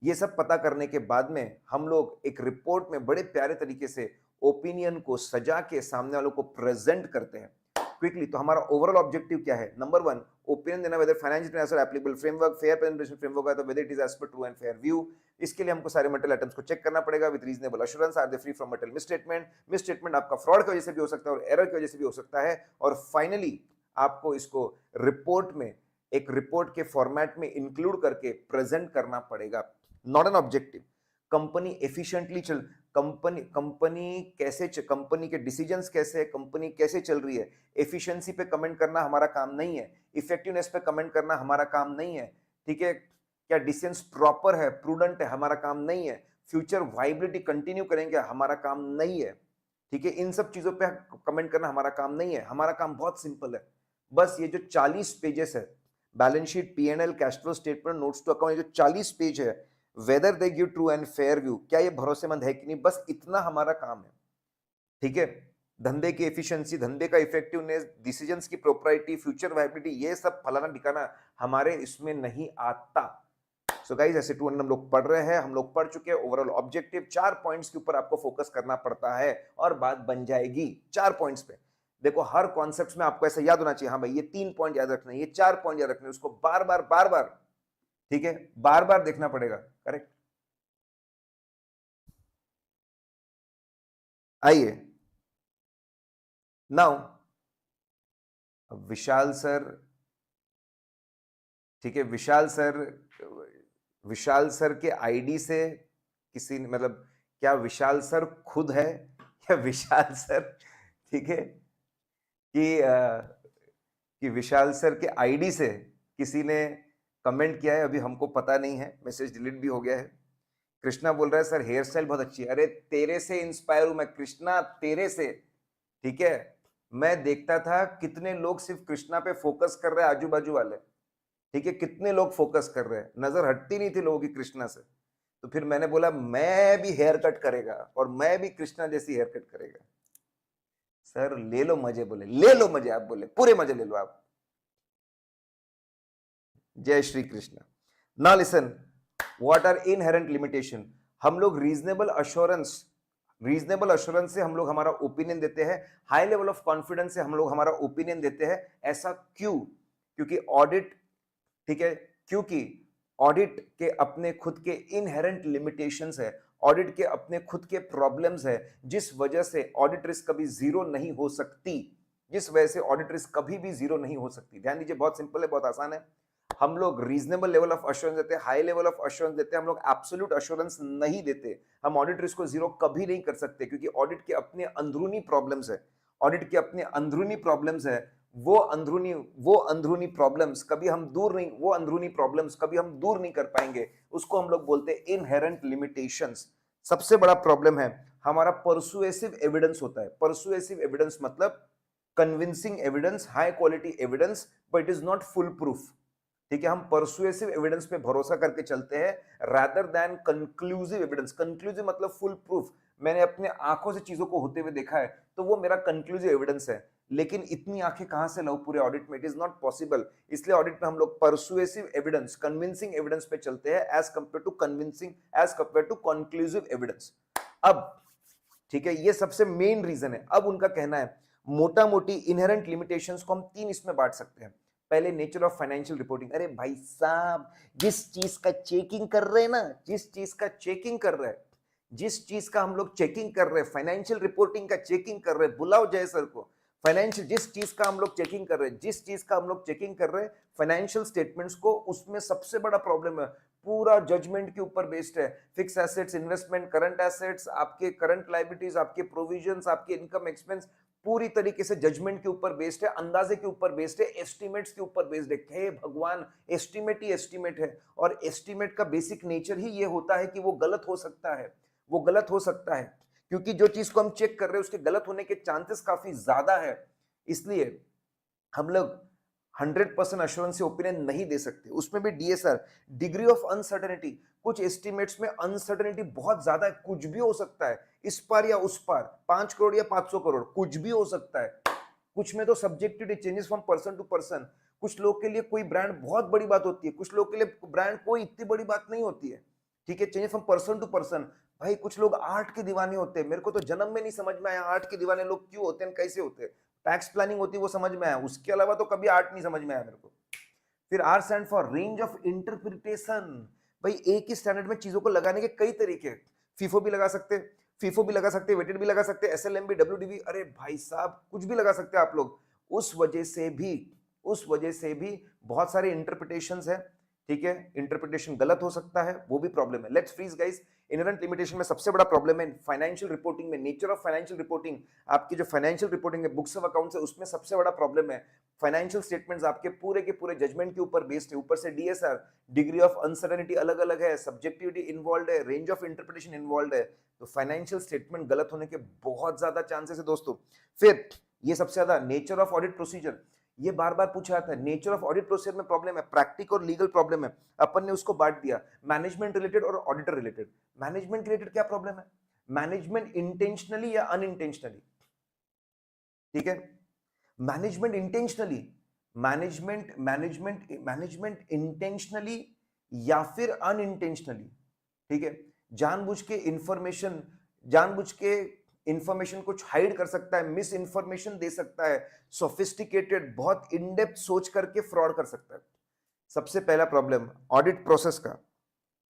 ये सब पता करने के बाद में हम लोग एक रिपोर्ट में बड़े प्यारे तरीके से ओपिनियन को सजा के सामने वालों को प्रेजेंट करते हैं क्विकली। तो हमारा ओवरऑल ऑब्जेक्टिव क्या है? नंबर 1, ओपिनियन देना whether financial international applicable framework, fair presentation framework है तो whether it is as per true and fair view. इसके लिए हमको सारे मटेरियल आइटम्स को चेक करना पड़ेगा with reasonable assurance, are they free from material misstatement आपका फ्रॉड की वजह से भी हो सकता है और एरर की वजह से भी हो सकता है। और फाइनली आपको इसको रिपोर्ट में एक रिपोर्ट के फॉर्मेट में इंक्लूड करके प्रेजेंट करना पड़ेगा। Not an objective. Company efficiently चल कंपनी के डिसीजंस कैसे है, कंपनी कैसे चल रही है, एफिशिएंसी पे कमेंट करना हमारा काम नहीं है, इफेक्टिवनेस पे कमेंट करना हमारा काम नहीं है, ठीक है? क्या डिसीजंस प्रॉपर है, प्रूडेंट है, हमारा काम नहीं है, फ्यूचर वाइबिलिटी कंटिन्यू करेंगे, हमारा काम नहीं है, ठीक है? इन सब चीजों पे कमेंट करना हमारा काम नहीं है। हमारा काम बहुत सिंपल है, बस ये जो 40 पेजेस है, balance sheet, P&L, cash flow statement, notes to account, ये जो 40 पेज है, whether they give true and fair view, क्या ये भरोसेमंद है कि नहीं, बस इतना हमारा काम है, ठीक है? धंधे की एफिशिएंसी, धंधे का इफेक्टिवनेस, डिसीजंस की प्रोप्राइटी, फ्यूचर वाइबिलिटी, ये सब फलाना ठिकाना हमारे इसमें नहीं आता। सो गाइस, ऐसे 200 हम लोग पढ़ रहे हैं, हम लोग पढ़ चुके हैं। ओवरऑल ऑब्जेक्टिव 4 पॉइंट्स के ऊपर आपको फोकस करना पड़ता है और बात बन जाएगी 4 पॉइंट्स पे। देखो, हर कॉन्सेप्ट में आपको ऐसा याद होना चाहिए, हाँ भाई ये 3 पॉइंट याद रखने, ये 4 पॉइंट याद रखने, उसको बार बार, ठीक है, बार बार देखना पड़ेगा। करेक्ट? आइए नाउ विशाल सर, ठीक है, विशाल सर के आईडी से किसी ने, मतलब क्या विशाल सर खुद है या विशाल सर, ठीक है, कि विशाल सर के आईडी से किसी ने कमेंट किया है, अभी हमको पता नहीं है, मैसेज डिलीट भी हो गया है। कृष्णा बोल रहा है सर हेयर स्टाइल बहुत अच्छी है। अरे तेरे से इंस्पायर हूं मैं कृष्णा, तेरे से, ठीक है? मैं देखता था कितने लोग सिर्फ कृष्णा पे फोकस कर रहे हैं, आजू बाजू वाले, ठीक है, कितने लोग फोकस कर रहे हैं, नजर हटती नहीं थी लोगों की कृष्णा से। तो फिर मैंने बोला मैं भी हेयर कट करेगा और मैं भी कृष्णा जैसी हेयर कट करेगा। सर ले लो मजे, बोले ले लो मजे, आप बोले पूरे मजे ले लो आप। जय Shri Krishna. Now listen, what are inherent limitation? हम लोग रीजनेबल अश्योरेंस से हम लोग हमारा ओपिनियन देते हैं, हाई लेवल ऑफ कॉन्फिडेंस से हम लोग हमारा ओपिनियन देते हैं। ऐसा क्यों? क्योंकि ऑडिट, ठीक है, क्योंकि ऑडिट के अपने खुद के इनहेरेंट लिमिटेशंस है, ऑडिट के अपने खुद के प्रॉब्लम्स है, जिस वजह से ऑडिट रिस्क कभी जीरो नहीं हो सकती, जिस वजह से ऑडिट रिस्क कभी भी जीरो नहीं हो सकती। ध्यान दीजिए, बहुत सिंपल है, बहुत आसान है। हम लोग रीजनेबल लेवल ऑफ अश्योरेंस देते हैं, हाई लेवल ऑफ अश्योरेंस देते हैं, हम लोग एब्सोल्यूट अश्योरेंस नहीं देते। हम ऑडिट रिस्क को जीरो कभी नहीं कर सकते क्योंकि ऑडिट के अपने अंदरूनी प्रॉब्लम्स है, ऑडिट के अपने अंदरूनी प्रॉब्लम्स है। वो अंदरूनी प्रॉब्लम्स कभी हम दूर नहीं, वो अंदरूनी प्रॉब्लम्स कभी हम दूर नहीं कर पाएंगे, उसको हम लोग बोलते हैं इनहेरेंट लिमिटेशंस। सबसे बड़ा प्रॉब्लम है हमारा परसुएसिव एविडेंस होता है। परसुएसिव एविडेंस मतलब convincing evidence, high quality evidence, but it is not full proof, ठीक है? हम परसुएसिव एविडेंस पे भरोसा करके चलते हैं rather than conclusive evidence. Conclusive मतलब फुल प्रूफ, मैंने अपने आंखों से चीजों को होते हुए देखा है, तो वो मेरा कंक्लूसिव एविडेंस है। लेकिन इतनी आंखें कहां से लाऊं पूरे ऑडिट में? It is not possible. इसलिए ऑडिट में हम लोग परसुएसिव एविडेंस, कन्विंसिंग एविडेंस पे चलते हैं as compared to conclusive evidence. अब ठीक है, ये सबसे मेन रीजन है। अब उनका कहना है मोटा मोटी इनहेरेंट लिमिटेशंस को हम 3 इसमें बांट सकते हैं। पहले नेचर ऑफ फाइनेंशियल रिपोर्टिंग। अरे भाई साहब, जिस चीज का चेकिंग कर रहे हैं ना, जिस चीज का चेकिंग कर रहे हैं, जिस चीज का हम लोग चेकिंग कर रहे हैं, फाइनेंशियल रिपोर्टिंग का चेकिंग कर रहे हैं, बुलाओ जय सर को। फाइनेंशियल, जिस चीज का हम लोग चेकिंग कर रहे हैं, जिस चीज का हम लोग चेकिंग कर रहे हैं, फाइनेंशियल स्टेटमेंट्स को, उसमें सबसे बड़ा प्रॉब्लम है पूरा जजमेंट के ऊपर बेस्ड है। Fix assets, investment, current assets, आपके करंट लायबिलिटीज, आपके प्रोविजंस, आपके इनकम एक्सपेंस, पूरी तरीके से जजमेंट के ऊपर बेस्ड है, अंदाजे के ऊपर बेस्ड है, एस्टिमेट्स के ऊपर बेस्ड है। हे भगवान, एस्टिमेट ही एस्टिमेट है और एस्टिमेट का बेसिक नेचर ही ये होता है कि वो गलत हो सकता है, वो गलत हो सकता है क्योंकि जो चीज को हम चेक कर रहे हैं उसके गलत होने के चांसेस काफी ज्यादा है। इसलिए हम लोग 100% अश्योरेंस से ओपिनियन नहीं दे सकते। उसमें भी डीएसआर, डिग्री ऑफ अनसर्टेनिटी, कुछ एस्टिमेट्स में अनसर्टेनिटी बहुत ज्यादा है, कुछ भी हो सकता है, इस पार या उस पार, 5 करोड़ या 500 करोड़, कुछ भी हो सकता है। कुछ में तो subjectivity changes from person to person. कुछ लोग के लिए कोई ब्रांड बहुत बड़ी बात होती है, कुछ लोग के लिए ब्रांड कोई इतनी बड़ी बात नहीं होती है। ठीक है, changes from person to person. भाई कुछ लोग आर्ट के दीवाने होते हैं, मेरे को तो जन्म में नहीं समझ में आया आर्ट के दीवाने लोग क्यों होते हैं, कैसे होते हैं। टैक्स प्लानिंग होती है वो समझ में आया, उसके अलावा तो कभी आर्ट नहीं समझ में आया मेरे को। फिर R stand for range of interpretation. भाई एक ही स्टैंडर्ड में चीजों को लगाने के कई तरीके, फीफो भी लगा सकते, फीफो भी लगा सकते, वेटेड भी लगा सकते, एसएलएम भी, डब्ल्यूडीबी, अरे भाई साहब कुछ भी लगा सकते हैं आप लोग। उस वजह से भी बहुत सारे इंटरप्रिटेशंस है। ठीक है, इंटरप्रिटेशन गलत हो सकता है, वो भी प्रॉब्लम है। Let's freeze guys. Inherent limitation में सबसे बड़ा प्रॉब्लम है फाइनेंशियल रिपोर्टिंग में, नेचर ऑफ फाइनेंशियल रिपोर्टिंग। आपकी जो फाइनेंशियल रिपोर्टिंग है, बुक्स ऑफ अकाउंट्स है, उसमें सबसे बड़ा प्रॉब्लम है फाइनेंशियल स्टेटमेंट्स आपके पूरे के पूरे जजमेंट के ऊपर बेस्ड है। ऊपर से डीएसआर, डिग्री ऑफ अनसर्टेनिटी अलग अलग है, सब्जेक्टिविटी इन्वॉल्व है, रेंज ऑफ इंटरप्रिटेशन इन्वॉल्व है। तो फाइनेंशियल स्टेटमेंट गलत होने के बहुत ज्यादा चांसेस है दोस्तों। फिर ये सबसे ज्यादा नेचर ऑफ ऑडिट प्रोसीजर, ये बार बार पूछा जाता है। नेचर ऑफ ऑडिट प्रोसीजर में प्रॉब्लम है, प्रैक्टिक और लीगल प्रॉब्लम है। अपन ने उसको बांट दिया मैनेजमेंट रिलेटेड और ऑडिटर रिलेटेड। मैनेजमेंट रिलेटेड क्या प्रॉब्लम है? मैनेजमेंट इंटेंशनली या अनइंटेंशनली, ठीक है, मैनेजमेंट इंटेंशनली, मैनेजमेंट इंटेंशनली या फिर अनइंटेंशनली, ठीक है, जानबूझ के इंफॉर्मेशन जानबूझ के इंफॉर्मेशन कुछ हाइड कर सकता है, मिस इंफॉर्मेशन दे सकता है, सोफिस्टिकेटेड बहुत इन डेप्थ सोच करके फ्रॉड कर सकता है। सबसे पहला प्रॉब्लम ऑडिट प्रोसेस का,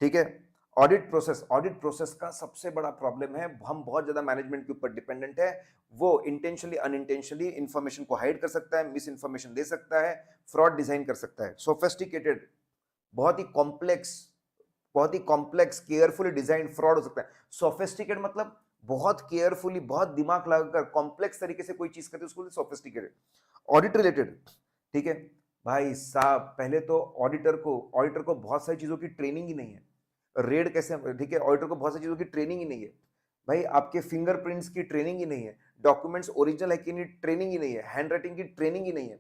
ठीक है, ऑडिट प्रोसेस का सबसे बड़ा प्रॉब्लम है, हम बहुत ज्यादा मैनेजमेंट के ऊपर डिपेंडेंट है। वो इंटेंशनली अनइंटेंशनली इंफॉर्मेशन को हाइड कर सकता है, मिस इंफॉर्मेशन दे सकता है, फ्रॉड डिजाइन कर सकता है। सोफिस्टिकेटेड, बहुत ही कॉम्प्लेक्स, बहुत ही कॉम्प्लेक्स केयरफुली डिजाइन फ्रॉड हो सकता है। सोफिस्टिकेटेड मतलब बहुत केयरफुली, बहुत दिमाग लगाकर कॉम्प्लेक्स तरीके से कोई चीज करते हैं, उसको सोफिस्टिकेटेड। ऑडिट रिलेटेड, ठीक है, भाई साहब पहले तो ऑडिटर को बहुत सारी चीजों की ट्रेनिंग ही नहीं है। रेड कैसे, ठीक है, ऑडिटर को बहुत सारी चीजों की ट्रेनिंग ही नहीं है। भाई आपके फिंगरप्रिंट्स की ट्रेनिंग ही नहीं है, डॉक्यूमेंट्स ओरिजिनल है कि नहीं ट्रेनिंग ही नहीं है, हैंड राइटिंग की ट्रेनिंग ही नहीं है।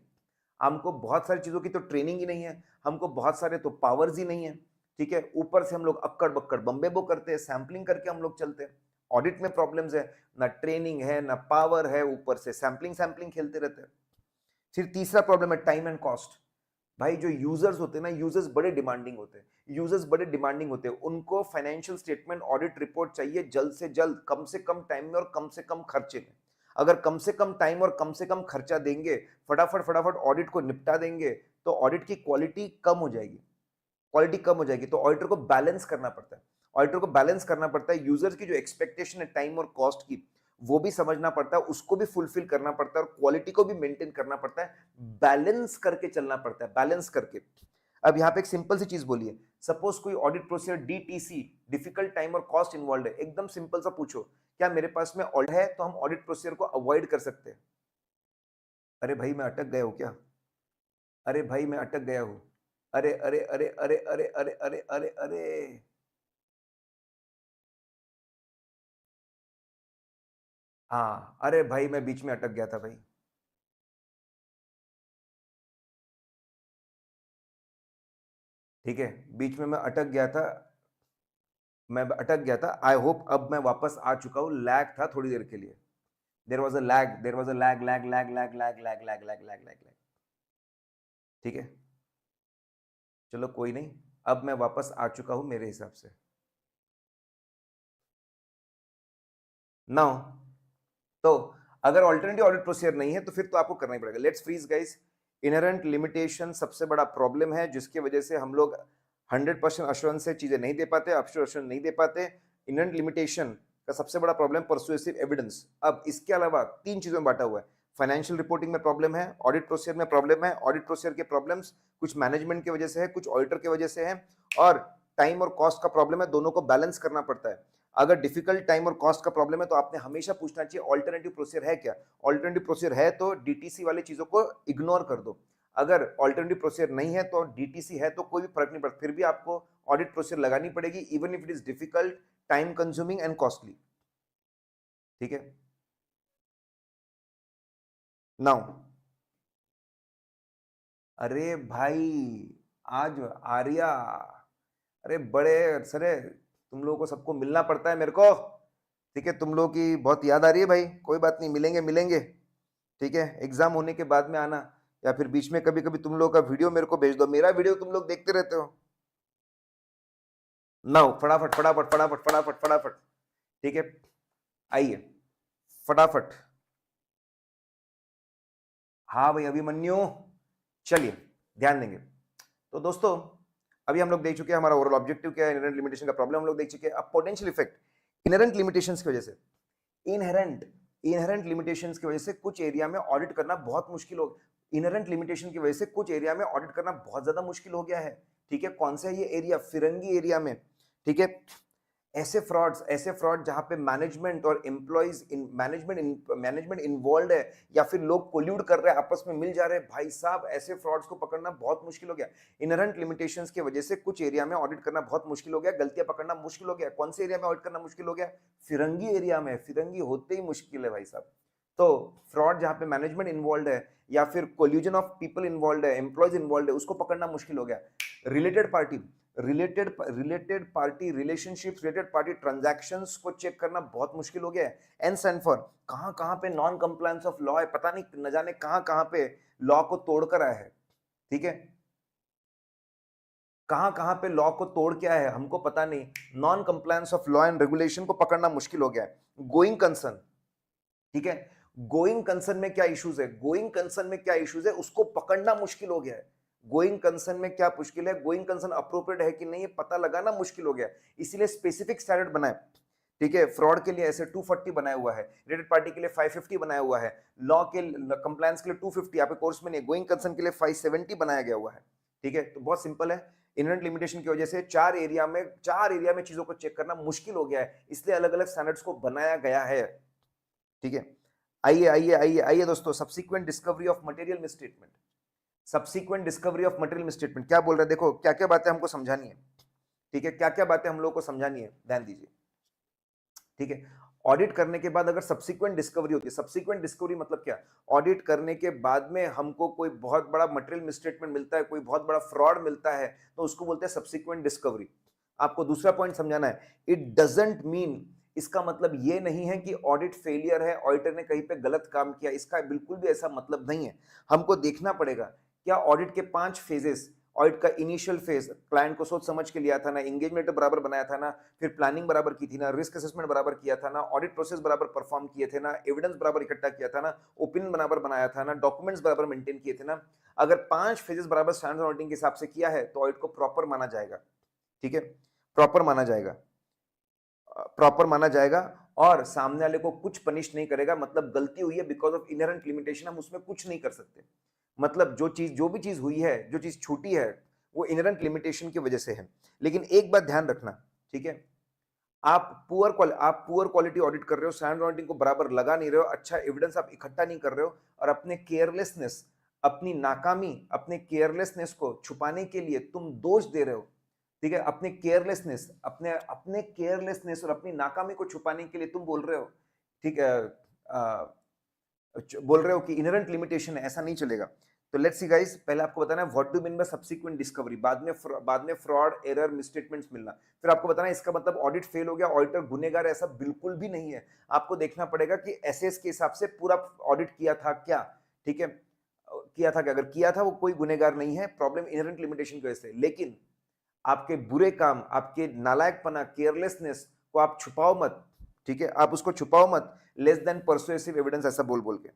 हमको बहुत सारी चीजों की तो ट्रेनिंग ही नहीं है, हमको बहुत सारे तो पावर्स ही नहीं है। ठीक है, ऊपर से हम लोग अक्कड़ बक्कड़ बम्बे बो करते हैं, सैम्पलिंग करके हम लोग चलते हैं। ऑडिट में प्रॉब्लम्स है, ना ट्रेनिंग है ना पावर है, ऊपर से सैम्पलिंग सैम्पलिंग खेलते रहते हैं। फिर तीसरा प्रॉब्लम है टाइम एंड कॉस्ट। भाई जो यूजर्स होते हैं ना, यूजर्स बड़े डिमांडिंग होते हैं, उनको फाइनेंशियल स्टेटमेंट ऑडिट रिपोर्ट चाहिए जल्द से जल्द, कम से कम टाइम में और कम से कम खर्चे में। अगर कम से कम टाइम और कम से कम खर्चा देंगे, फटाफट फटाफट ऑडिट को निपटा देंगे, तो ऑडिट की क्वालिटी कम हो जाएगी। तो ऑडिटर को बैलेंस करना पड़ता है, यूजर्स की जो एक्सपेक्टेशन है टाइम और कॉस्ट की, वो भी समझना पड़ता है, उसको भी फुलफिल करना पड़ता है, और क्वालिटी को भी मेंटेन करना पड़ता है, बैलेंस करके चलना पड़ता है, बैलेंस करके। अब यहाँ पे एक सिंपल सी चीज बोलिए, सपोज कोई audit procedure DTC, difficult time और कॉस्ट इन्वॉल्व है, एकदम सिंपल सा पूछो, क्या मेरे पास में ऑडिट है तो हम ऑडिट प्रोसीजर को अवॉइड कर सकते हैं? अरे भाई मैं अटक गया हूं क्या? अरे भाई मैं अटक गया हूं। अरे अरे अरे अरे अरे अरे अरे अरे अरे, हाँ अरे भाई मैं बीच में अटक गया था भाई। ठीक है, बीच में मैं अटक गया था, आई होप अब मैं वापस आ चुका हूँ। लैग था थोड़ी देर के लिए, देर वॉज अ लैग। ठीक है, चलो कोई नहीं, अब मैं वापस आ चुका हूं मेरे हिसाब से। नाउ, तो अगर ऑल्टरनेटिव ऑडिट प्रोसीजर नहीं है तो फिर तो आपको करना ही पड़ेगा। Let's freeze guys. Inherent limitation सबसे बड़ा प्रॉब्लम है, जिसकी वजह से हम लोग 100% अश्योरेंस से चीजें नहीं दे पाते, अश्योरेंस नहीं दे पाते। इनहेरेंट लिमिटेशन का सबसे बड़ा प्रॉब्लम परसुएसिव एविडेंस। अब इसके अलावा तीन चीजों में बांटा हुआ है, फाइनेंशियल रिपोर्टिंग में प्रॉब्लम है, ऑडिट प्रोसीजर में प्रॉब्लम है, ऑडिट प्रोसीजर के प्रॉब्लम्स कुछ मैनेजमेंट की वजह से है, कुछ ऑडिटर की वजह से है, और टाइम और कॉस्ट का प्रॉब्लम है, दोनों को बैलेंस करना पड़ता है। अगर डिफिकल्ट टाइम और कॉस्ट का प्रॉब्लम है तो आपने हमेशा पूछना चाहिए ऑल्टरनेटिव प्रोसीजर है क्या। ऑल्टरनेटिव प्रोसीजर है तो डीटीसी वाली चीजों को इग्नोर कर दो। अगर ऑल्टरनेटिव प्रोसीजर नहीं है तो डीटीसी है तो कोई भी फर्क नहीं पड़ता, फिर भी आपको ऑडिट प्रोसीजर लगानी पड़ेगी, even if it is difficult, time consuming and costly. ठीक है, नाउ अरे भाई आज आर्या, अरे बड़े सरे, तुम लोगों को सबको मिलना पड़ता है मेरे को। ठीक है, तुम लोगों की बहुत याद आ रही है भाई, कोई बात नहीं, मिलेंगे मिलेंगे। ठीक है, एग्जाम होने के बाद में आना, या फिर बीच में कभी कभी तुम लोगों का वीडियो मेरे को भेज दो, मेरा वीडियो तुम लोग देखते रहते हो ना, फटाफट फटाफट फटाफट फटाफट फटाफट। ठीक है, आइए फटाफट। हाँ भाई अभिमन्यु, चलिए ध्यान देंगे। तो दोस्तों अभी हम लोग देख चुके हैं हमारा ओवरऑल ऑब्जेक्टिव क्या है, इनहेरेंट लिमिटेशन का प्रॉब्लम हम लोग देख चुके हैं। अब पोटेंशियल इफेक्ट इनहेरेंट लिमिटेशंस की वजह से, इनहेरेंट इनहेरेंट लिमिटेशंस की वजह से कुछ एरिया में ऑडिट करना बहुत मुश्किल हो, इनहेरेंट लिमिटेशन की वजह से कुछ एरिया में ऑडिट करना बहुत ज्यादा मुश्किल हो गया है। ठीक है, कौन सा ये एरिया, फिरंगी एरिया में। ठीक है, ऐसे फ्रॉड जहां पे मैनेजमेंट और एम्प्लॉइज इन मैनेजमेंट इन्वॉल्व है, या फिर लोग कोल्यूड कर रहे हैं, आपस में मिल जा रहे हैं, भाई साहब ऐसे फ्रॉड्स को पकड़ना बहुत मुश्किल हो गया। इनहेरेंट लिमिटेशंस की वजह से कुछ एरिया में ऑडिट करना बहुत मुश्किल हो गया, गलतियां पकड़ना मुश्किल हो गया। कौन से एरिया में ऑडिट करना मुश्किल हो गया? फिरंगी एरिया में। फिरंगी होते ही मुश्किल है भाई साहब। तो फ्रॉड जहां पे मैनेजमेंट इन्वॉल्व है या फिर कोल्यूजन ऑफ पीपल इन्वॉल्व है, एम्प्लॉयज इन्वॉल्व है, उसको पकड़ना मुश्किल हो गया। Related party relationships, related party transactions को चेक करना बहुत मुश्किल हो गया है। एंड फॉर कहां कहां पे नॉन कंप्लायंस ऑफ लॉ है, पता नहीं न जाने कहां कहां पे लॉ को तोड़कर आया है। ठीक है, कहां कहां पे लॉ को तोड़ के आया है हमको पता नहीं। Non compliance of law and regulation को पकड़ना मुश्किल हो गया है। गोइंग कंसर्न, ठीक है, गोइंग कंसर्न में क्या इश्यूज है, गोइंग कंसर्न में क्या इश्यूज है उसको पकड़ना मुश्किल हो गया है। गोइंग कंसर्न में क्या मुश्किल है, गोइंग कंसर्न अप्रोप्रिएट है कि नहीं, ये पता लगाना मुश्किल हो गया, इसीलिए स्पेसिफिक स्टैंडर्ड बनाए। ठीक है, फ्रॉड के लिए ऐसे 240 बनाया हुआ है, रिलेटेड पार्टी के लिए 550 बनाया हुआ है, लॉ के कंप्लायंस के लिए 250, आपके कोर्स में नहीं, गोइंग कंसर्न के लिए 570 बनाया गया हुआ है। ठीक है, तो बहुत सिंपल है। इनहेरेंट लिमिटेशन की वजह से चार एरिया में चीजों को चेक करना मुश्किल हो गया है, इसलिए अलग अलग स्टैंडर्ड्स को बनाया गया है। ठीक है, आइए आइए आइए आइए दोस्तों, subsequent discovery of material misstatement. Subsequent discovery of material misstatement क्या बोल रहे हैं, देखो क्या क्या बातें हमको समझानी है। ठीक है, क्या क्या बातें हम लोग को समझानी है, ध्यान दीजिए। ठीक है, ऑडिट करने के बाद अगर सब्सिक्वेंट डिस्कवरी होती है, सब्सिक्वेंट डिस्कवरी मतलब क्या, ऑडिट करने के बाद में हमको कोई बहुत बड़ा मटेरियल मिसस्टेटमेंट मिलता है, कोई बहुत बड़ा फ्रॉड मिलता है, तो उसको बोलते हैं सब्सिक्वेंट डिस्कवरी। आपको दूसरा पॉइंट समझाना है, इट डजंट मीन, इसका मतलब ये नहीं है कि ऑडिट फेलियर है, ऑडिटर ने कहीं पे गलत काम किया, इसका बिल्कुल भी ऐसा मतलब नहीं है। हमको देखना पड़ेगा क्या ऑडिट के 5 फेजेस, ऑडिट का इनिशियल फेज क्लाइंट को सोच समझ के लिया था ना, एंगेजमेंट बराबर बनाया था ना, फिर प्लानिंग बराबर की थी ना, रिस्क असेसमेंट बराबर किया था ना, ऑडिट प्रोसेस बराबर परफॉर्म किए थे ना, एविडेंस बराबर इकट्ठा किया था ना, ओपिनियन बराबर बनाया था ना, डॉक्यूमेंट्स बराबर मेंटेन किए थे ना। अगर 5 फेजेस बराबर स्टैंडर्ड ऑडिटिंग के हिसाब से किया है तो ऑडिट को प्रॉपर माना जाएगा। ठीक है, प्रॉपर माना जाएगा, प्रॉपर माना जाएगा, और सामने वाले को कुछ पनिश नहीं करेगा। मतलब गलती हुई है बिकॉज ऑफ इनहेरेंट लिमिटेशन, हम उसमें कुछ नहीं कर सकते। मतलब जो भी चीज हुई है, जो चीज छूटी है, वो इनहेरेंट लिमिटेशन की वजह से है। लेकिन एक बात ध्यान रखना, ठीक है, आप पुअर क्वालिटी ऑडिट कर रहे हो, स्टैंडर्ड ऑडिटिंग को बराबर लगा नहीं रहे हो, अच्छा एविडेंस आप इकट्ठा नहीं कर रहे हो, और अपने केयरलेसनेस, अपनी नाकामी, अपने केयरलेसनेस को छुपाने के लिए तुम दोष दे रहे हो। ठीक है, अपने अपने केयरलेसनेस और अपनी नाकामी को छुपाने के लिए तुम बोल रहे हो, ठीक है, बोल रहे हो कि इनहेरेंट लिमिटेशन है, ऐसा नहीं चलेगा। तो लेट्स सी गाइस, पहले आपको बताना है what do mean by subsequent discovery, बाद में फ्रॉड, एरर, मिसस्टेटमेंट्स मिलना, फिर आपको बताना है इसका मतलब ऑडिट फेल हो गया, ऑडिटर गुनेगार, ऐसा बिल्कुल भी नहीं है। आपको देखना पड़ेगा कि एसएस के हिसाब से पूरा ऑडिट किया था क्या। ठीक है, किया था क्या, अगर किया था वो कोई गुनेगार नहीं है, प्रॉब्लम इनहेरेंट लिमिटेशन की वजह से। लेकिन आपके बुरे काम, आपके नालायकपना, केयरलेसनेस को आप छुपाओ मत। ठीक है, आप उसको छुपाओ मत, लेस देन परसुएसिव एविडेंस ऐसा बोल बोल के।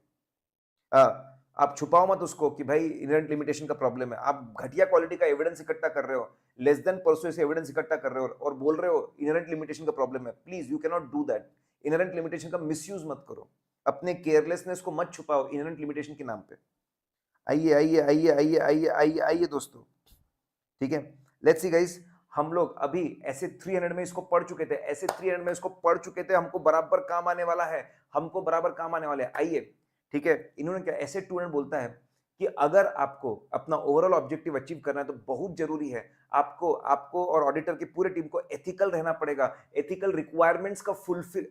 आप छुपाओ मत उसको कि भाई इनहेरेंट लिमिटेशन का प्रॉब्लम है। आप घटिया क्वालिटी का एविडेंस इकट्ठा कर रहे हो, लेस देन परसुएसिव एविडेंस इकट्ठा कर रहे हो और बोल रहे हो इनहेरेंट लिमिटेशन का प्रॉब्लम है। Please you can not do that. Inherent limitation का मिसयूज मत करो, अपने केयरलेसनेस को मत छुपाओ इनहेरेंट लिमिटेशन के नाम पे। आइए आइए आइए आइए आइए आइए आइए दोस्तों, ठीक है, लेट्स सी गाइस, हम लोग अभी ऐसे 300 में इसको पढ़ चुके थे, ऐसे 300 में इसको पढ़ चुके थे, हमको बराबर काम आने वाला है, हमको बराबर काम आने वाले हैं। आइए, ठीक है, इन्होंने क्या ऐसे 200 बोलता है कि अगर आपको अपना ओवरऑल ऑब्जेक्टिव अचीव करना है तो बहुत जरूरी है आपको आपको और ऑडिटर की पूरी टीम को एथिकल रहना पड़ेगा, एथिकल रिक्वायरमेंट्स को फुलफिल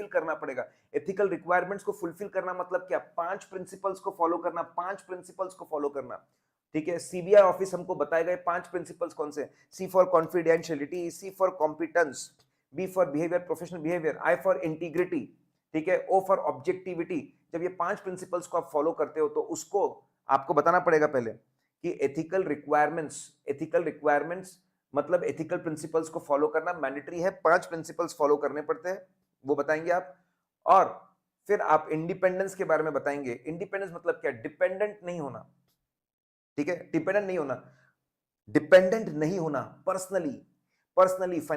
करना पड़ेगा। एथिकल रिक्वायरमेंट्स को फुलफिल करना मतलब क्या? 5 प्रिंसिपल्स को फॉलो करना, 5 प्रिंसिपल्स को फॉलो करना। ठीक है, सीबीआई ऑफिस हमको बताए गए 5 प्रिंसिपल्स कौन से? C for confidentiality, C for competence, B for behaviour, professional behaviour, I for integrity, ठीक है, ओ फॉर ऑब्जेक्टिविटी। जब ये 5 प्रिंसिपल्स को आप फॉलो करते हो तो उसको आपको बताना पड़ेगा पहले कि एथिकल रिक्वायरमेंट्स मतलब एथिकल प्रिंसिपल्स को फॉलो करना मैंडेटरी है। 5 प्रिंसिपल्स फॉलो करने पड़ते हैं, वो बताएंगे आप। और फिर आप इंडिपेंडेंस के बारे में बताएंगे। इंडिपेंडेंस मतलब क्या? डिपेंडेंट नहीं होना, ठीक है, डिपेंडेंट नहीं होना, डिपेंडेंट नहीं होना personally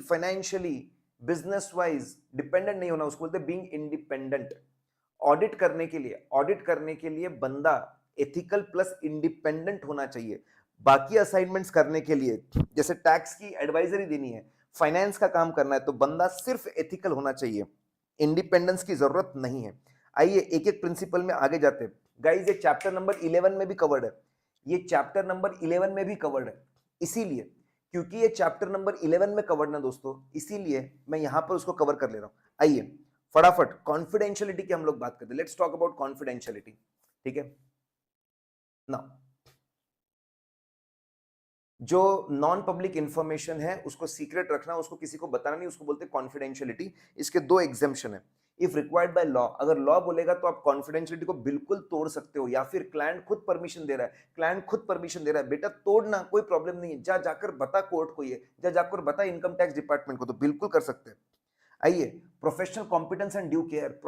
financially business wise dependent नहीं होना, उसको बोलते हैं बीइंग इंडिपेंडेंट। ऑडिट करने के लिए बंदा एथिकल प्लस इंडिपेंडेंट होना चाहिए। बाकी असाइनमेंट्स करने के लिए, जैसे टैक्स की एडवाइजरी देनी है, फाइनेंस का काम करना है, तो बंदा सिर्फ एथिकल होना चाहिए, इंडिपेंडेंस की जरूरत नहीं है। आइए एक एक प्रिंसिपल में आगे जाते हैं। गाइस ये चैप्टर नंबर 11 में भी कवर्ड है, ये चैप्टर नंबर 11 में भी कवर्ड है। इसीलिए क्योंकि ये चैप्टर नंबर 11 में कवर्ड ना दोस्तों, इसीलिए मैं यहां पर उसको कवर कर ले रहा हूं। आइए फटाफट कॉन्फिडेंशियलिटी की हम लोग बात करते हैं। Let's talk about confidentiality. ठीक है ना, जो नॉन पब्लिक इंफॉर्मेशन है उसको सीक्रेट रखना, उसको किसी को बताना नहीं, उसको बोलते हैं कॉन्फिडेंशियलिटी। इसके 2 एग्जाम्पशन है। इफ रिक्वायर्ड बाय लॉ, अगर लॉ बोलेगा तो आप कॉन्फिडेंशियलिटी को बिल्कुल तोड़ सकते हो, या फिर क्लाइंट खुद परमिशन दे रहा है, बेटा तोड़ना कोई प्रॉब्लम नहीं है, जाकर बता कोर्ट को, ये जाकर बता इनकम टैक्स डिपार्टमेंट को, तो बिल्कुल कर सकते हैं। आइए professional competence and due care,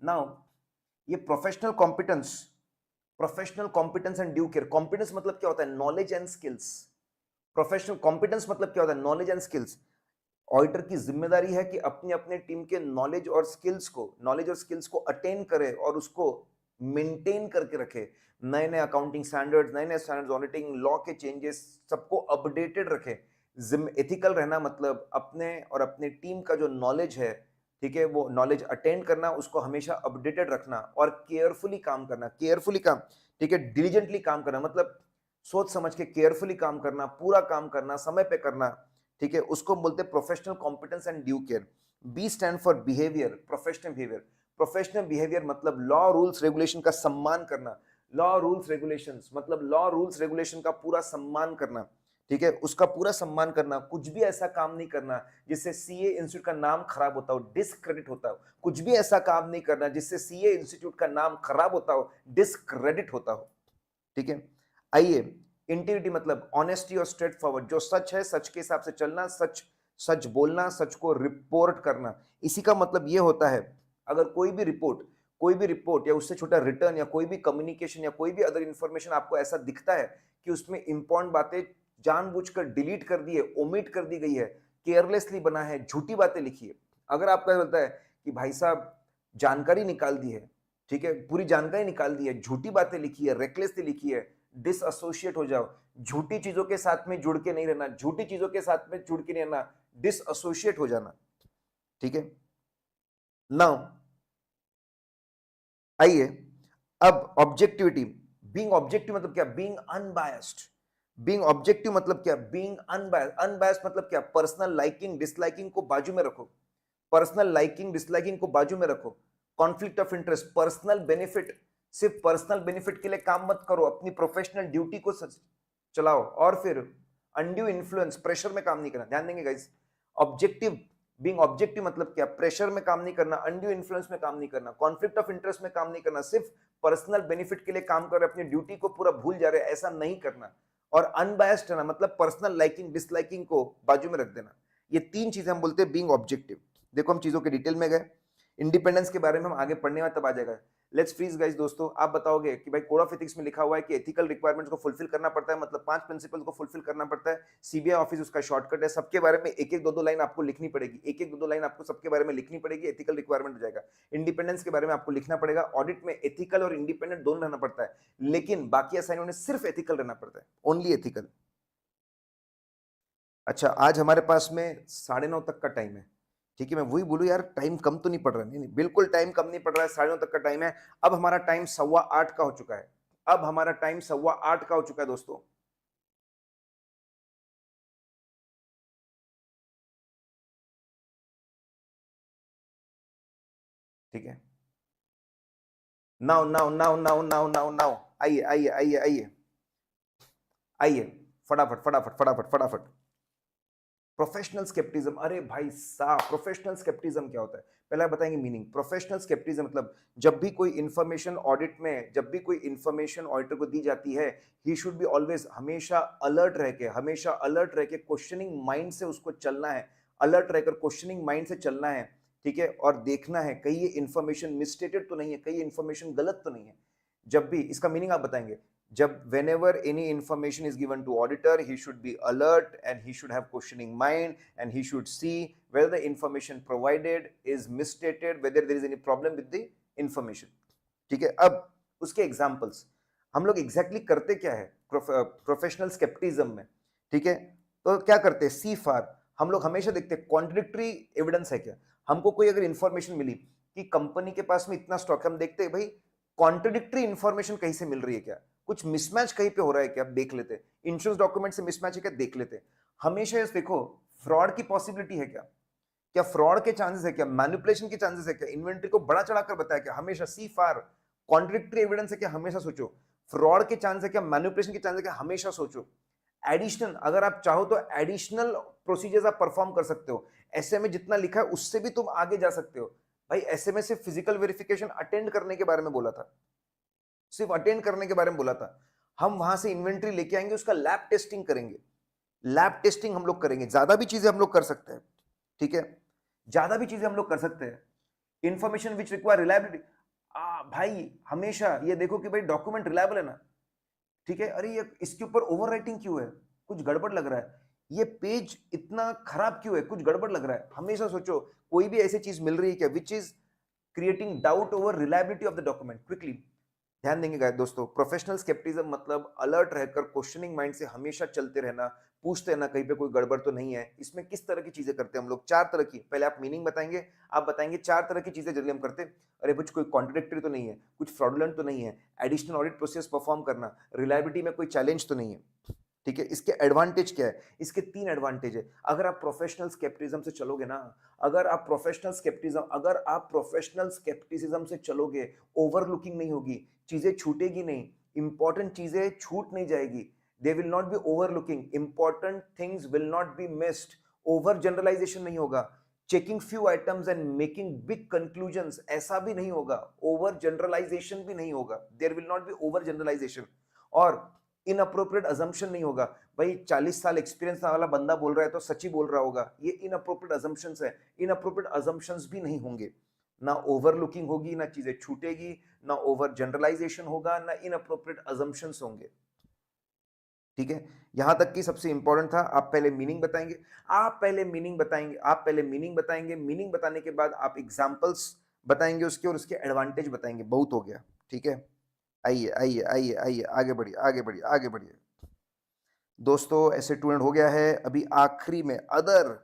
now ये professional competence and due care. Competence मतलब क्या होता है? Knowledge and skills. Professional competence मतलब क्या होता है? Knowledge and skills. ऑडिटर की जिम्मेदारी है कि अपनी अपने टीम के नॉलेज और स्किल्स को अटेन करे और उसको मेंटेन करके रखे। नए नए अकाउंटिंग स्टैंडर्ड्स, नए नए स्टैंडर्ड्स, ऑडिटिंग लॉ के चेंजेस, सबको अपडेटेड रखे। एथिकल रहना मतलब अपने और अपने टीम का जो नॉलेज है, ठीक है, वो नॉलेज अटेंड करना, उसको हमेशा अपडेटेड रखना और केयरफुली काम करना। ठीक है, डिलीजेंटली काम करना मतलब सोच समझ के केयरफुली काम करना, पूरा काम करना, समय पे करना। ठीक है, उसको बोलते हैं professional competence and due care. B stand for behaviour, professional behaviour मतलब लॉ रूल्स रेगुलेशन का सम्मान करना। लॉ रूल्स रेगुलेशन का पूरा सम्मान करना। ठीक है, उसका पूरा सम्मान करना, कुछ भी ऐसा काम नहीं करना जिससे सीए इंस्टीट्यूट का नाम खराब होता हो, डिसक्रेडिट होता हो। कुछ भी ऐसा काम नहीं करना जिससे सीए इंस्टीट्यूट का नाम खराब होता हो, डिसक्रेडिट होता हो। ठीक है, आइए इंटीग्रिटी मतलब ऑनेस्टी और स्ट्रेट फॉरवर्ड, जो सच है सच के हिसाब से चलना, सच सच बोलना, सच को रिपोर्ट करना। इसी का मतलब ये होता है, अगर कोई भी रिपोर्ट या उससे छोटा रिटर्न या कोई भी कम्युनिकेशन या कोई भी अदर इंफॉर्मेशन आपको ऐसा दिखता है कि उसमें इंपॉर्टेंट बातें जानबूझकर डिलीट कर दी है, ओमिट कर दी गई है, केयरलेसली बना है, झूठी बातें लिखी है। अगर आपका बोलता है कि भाई साहब जानकारी निकाल दी है, ठीक है, पूरी जानकारी निकाल दी है, झूठी बातें लिखी है, रेकलेसली लिखी है, डिसएसोसिएट हो जाओ। झूठी चीजों के साथ में जुड़ के नहीं रहना, डिसएसोसिएट हो जाना। ठीक है, नाउ आइए अब ऑब्जेक्टिविटी। बीइंग ऑब्जेक्टिव मतलब क्या? Being unbiased. अनबायस्ड मतलब क्या? पर्सनल लाइकिंग डिसलाइकिंग को बाजू में रखो। Conflict of interest, personal benefit, सिर्फ पर्सनल बेनिफिट के लिए काम मत करो, अपनी प्रोफेशनल ड्यूटी को चलाओ। और फिर अनड्यू इन्फ्लुएंस, प्रेशर में काम नहीं करना। ध्यान देंगे गाइस, ऑब्जेक्टिव मतलब क्या? प्रेशर में काम नहीं करना, अनड्यू इन्फ्लुएंस में काम नहीं करना, कॉन्फ्लिक्ट ऑफ इंटरेस्ट में काम नहीं करना, सिर्फ पर्सनल बेनिफिट के लिए काम कर रहे, अपनी ड्यूटी को पूरा भूल जा रहे, ऐसा नहीं करना। और अनबायस्ड रहना मतलब पर्सनल लाइकिंग डिसलाइकिंग को बाजू में रख देना। ये 3 चीजें हम बोलते हैं बीइंग ऑब्जेक्टिव। देखो हम चीजों के डिटेल में गए, इंडिपेंडेंस के बारे में हम आगे पढ़ने में तब आ जाएगा। Let's freeze guys. दोस्तों आप बताओगे कि भाई कोड ऑफ एथिक्स में लिखा हुआ है कि एथिकल रिक्वायरमेंट्स को फुलफिल करना पड़ता है, मतलब 5 प्रिंसिपल को फुलफिल करना पड़ता है। सीबीआई ऑफिस उसका शॉर्टकट है। सबके बारे में एक एक दो लाइन आपको लिखनी पड़ेगी, लाइन आपको सबके बारे में लिखनी पड़ेगी, एथिकल रिक्वायरमेंट हो जाएगा। इंडिपेंडेंस के बारे में आपको लिखना पड़ेगा। ऑडिट में एथिकल और इंडिपेंडेंट दोनों रहना पड़ता है, लेकिन बाकी असाइनमेंट में सिर्फ एथिकल रहना पड़ता है, ओनली एथिकल। अच्छा, आज हमारे पास में 9:30 तक का टाइम है, ठीक है, मैं वही बोलूं यार, टाइम कम तो नहीं पड़ रहा है। नहीं, बिल्कुल टाइम कम नहीं पड़ रहा है, 9:30 तक का टाइम है। अब हमारा टाइम 8:15 का हो चुका है। अब हमारा टाइम 8:15 का हो चुका है दोस्तों। ठीक है, now now now now now now now, आइए आइए आइए आइए आइए, फटाफट फटाफट फटाफट फटाफट। प्रोफेशनल स्केप्टिज्म, अरे भाई साहब, प्रोफेशनल स्केप्टिज्म क्या होता है? पहले आप बताएंगे मीनिंग। प्रोफेशनल स्केप्टिज्म मतलब जब भी कोई इंफॉर्मेशन ऑडिट में, जब भी कोई इंफॉर्मेशन ऑडिटर को दी जाती है, ही शुड बी ऑलवेज, हमेशा अलर्ट रह के, हमेशा अलर्ट रह के क्वेश्चनिंग माइंड से उसको चलना है। अलर्ट रहकर क्वेश्चनिंग माइंड से चलना है। ठीक है, और देखना है कहीं ये इंफॉर्मेशन मिसस्टेटेड तो नहीं है, कहीं ये इंफॉर्मेशन गलत तो नहीं है। जब भी इसका मीनिंग आप बताएंगे, जब whenever any information is given to auditor, he should be alert and he should have questioning mind and he should see whether the information provided is misstated, whether there is any problem with the information. ठीक है, अब उसके examples हम लोग exactly करते क्या है professional scepticism में? ठीक है, तो क्या करते हैं, सी फार हम लोग हमेशा देखते हैं कॉन्ट्रडिक्टरी एविडेंस है क्या। हमको कोई अगर इंफॉर्मेशन मिली कि कंपनी के पास में इतना स्टॉक, हम देखते हैं भाई कॉन्ट्रडिक्टरी इंफॉर्मेशन कहीं से मिल रही है क्या, कुछ मिसमैच कहीं पे हो रहा है क्या, देख लेते। इंश्योरेंस डॉक्यूमेंट से मिसमैच है क्या, देख लेते। हमेशा ये देखो फ्रॉड की पॉसिबिलिटी है क्या, क्या फ्रॉड के चांसेस है क्या, मैनिपुलेशन के चांसेस है क्या, इन्वेंट्री को बड़ा चढ़ाकर बताया क्या, हमेशा सी फार। कॉन्ट्रडिक्टरी एविडेंस है क्या, हमेशा सोचो। फ्रॉड के चांस है क्या, मैनिपुलेशन के चांस है क्या, हमेशा सोचो। एडिशनल, अगर आप चाहो तो एडिशनल प्रोसीजर्स आप परफॉर्म कर सकते हो। ऐसे में जितना लिखा है उससे भी तुम आगे जा सकते हो। भाई ऐसे में सिर्फ फिजिकल वेरिफिकेशन अटेंड करने के बारे में बोला था, सिर्फ अटेंड करने के बारे में बोला था। हम वहां से इन्वेंट्री लेके आएंगे, उसका लैब टेस्टिंग करेंगे। लैब टेस्टिंग हम लोग करेंगे, ज्यादा भी चीजें हम लोग कर सकते हैं। ठीक है, ज्यादा भी चीजें हम लोग कर सकते हैं। इंफॉर्मेशन विच रिक्वायर रिलायबिलिटी, भाई हमेशा ये देखो कि भाई डॉक्यूमेंट रिलायबल है ना। ठीक है, अरे ये इसके ऊपर ओवर राइटिंग क्यों है, कुछ गड़बड़ लग रहा है। ये पेज इतना खराब क्यों है, कुछ गड़बड़ लग रहा है। हमेशा सोचो कोई भी ऐसी चीज मिल रही है क्या which is creating doubt over reliability of the document, quickly ध्यान देंगे गाइस दोस्तों। प्रोफेशनल स्केप्टिज्म मतलब अलर्ट रहकर क्वेश्चनिंग माइंड से हमेशा चलते रहना, पूछते रहना कहीं पे कोई गड़बड़ तो नहीं है। इसमें किस तरह की चीजें करते हैं हम लोग, चार तरह की। पहले आप मीनिंग बताएंगे, आप बताएंगे चार तरह की चीजें जनरली हम करते हैं। अरे कुछ कोई कॉन्ट्रडिक्टरी तो नहीं है, कुछ फ्रॉडुलेंट तो नहीं है, एडिशनल ऑडिट प्रोसेस परफॉर्म करना, रिलायबिलिटी में कोई चैलेंज तो नहीं है। ठीक है, इसके एडवांटेज क्या है? इसके तीन एडवांटेज है। अगर आप प्रोफेशनल स्केप्टिज्म से चलोगे ना, अगर आप प्रोफेशनल स्केप्टिसिज्म से चलोगे, ओवरलुकिंग नहीं होगी, चीजें छूटेगी नहीं, इंपॉर्टेंट चीजें छूट नहीं जाएगी। They will not be overlooking, important things will not be missed, over generalisation नहीं होगा, checking few items and making big conclusions ऐसा भी नहीं होगा, ओवर जनरलाइजेशन भी नहीं होगा, there will not be over generalisation. और इनअप्रोप्रिएट अजम्पशन नहीं होगा, भाई 40 साल एक्सपीरियंस वाला बंदा बोल रहा है तो सच ही बोल रहा होगा, ये इनअप्रोप्रिएट अजम्पशंस है। इनअप्रोप्रिएट अजम्पशंस भी नहीं होंगे, ना ओवरलुकिंग होगी, ना चीजें छूटेगी, ना ओवर जनरलाइजेशन होगा, ना इनअप्रोप्रिएट अजम्पशंस होंगे। ठीक है, यहां तक कि सबसे इंपॉर्टेंट था, आप पहले मीनिंग बताएंगे, मीनिंग बताने के बाद आप एग्जांपल्स बताएंगे उसके, और उसके एडवांटेज बताएंगे। बहुत हो गया, ठीक है। आइए आइए आइए आइए, आगे बढ़िए आगे बढ़िए आगे बढ़िए दोस्तों। ऐसे टूरेंट हो गया है, अभी आखिरी में other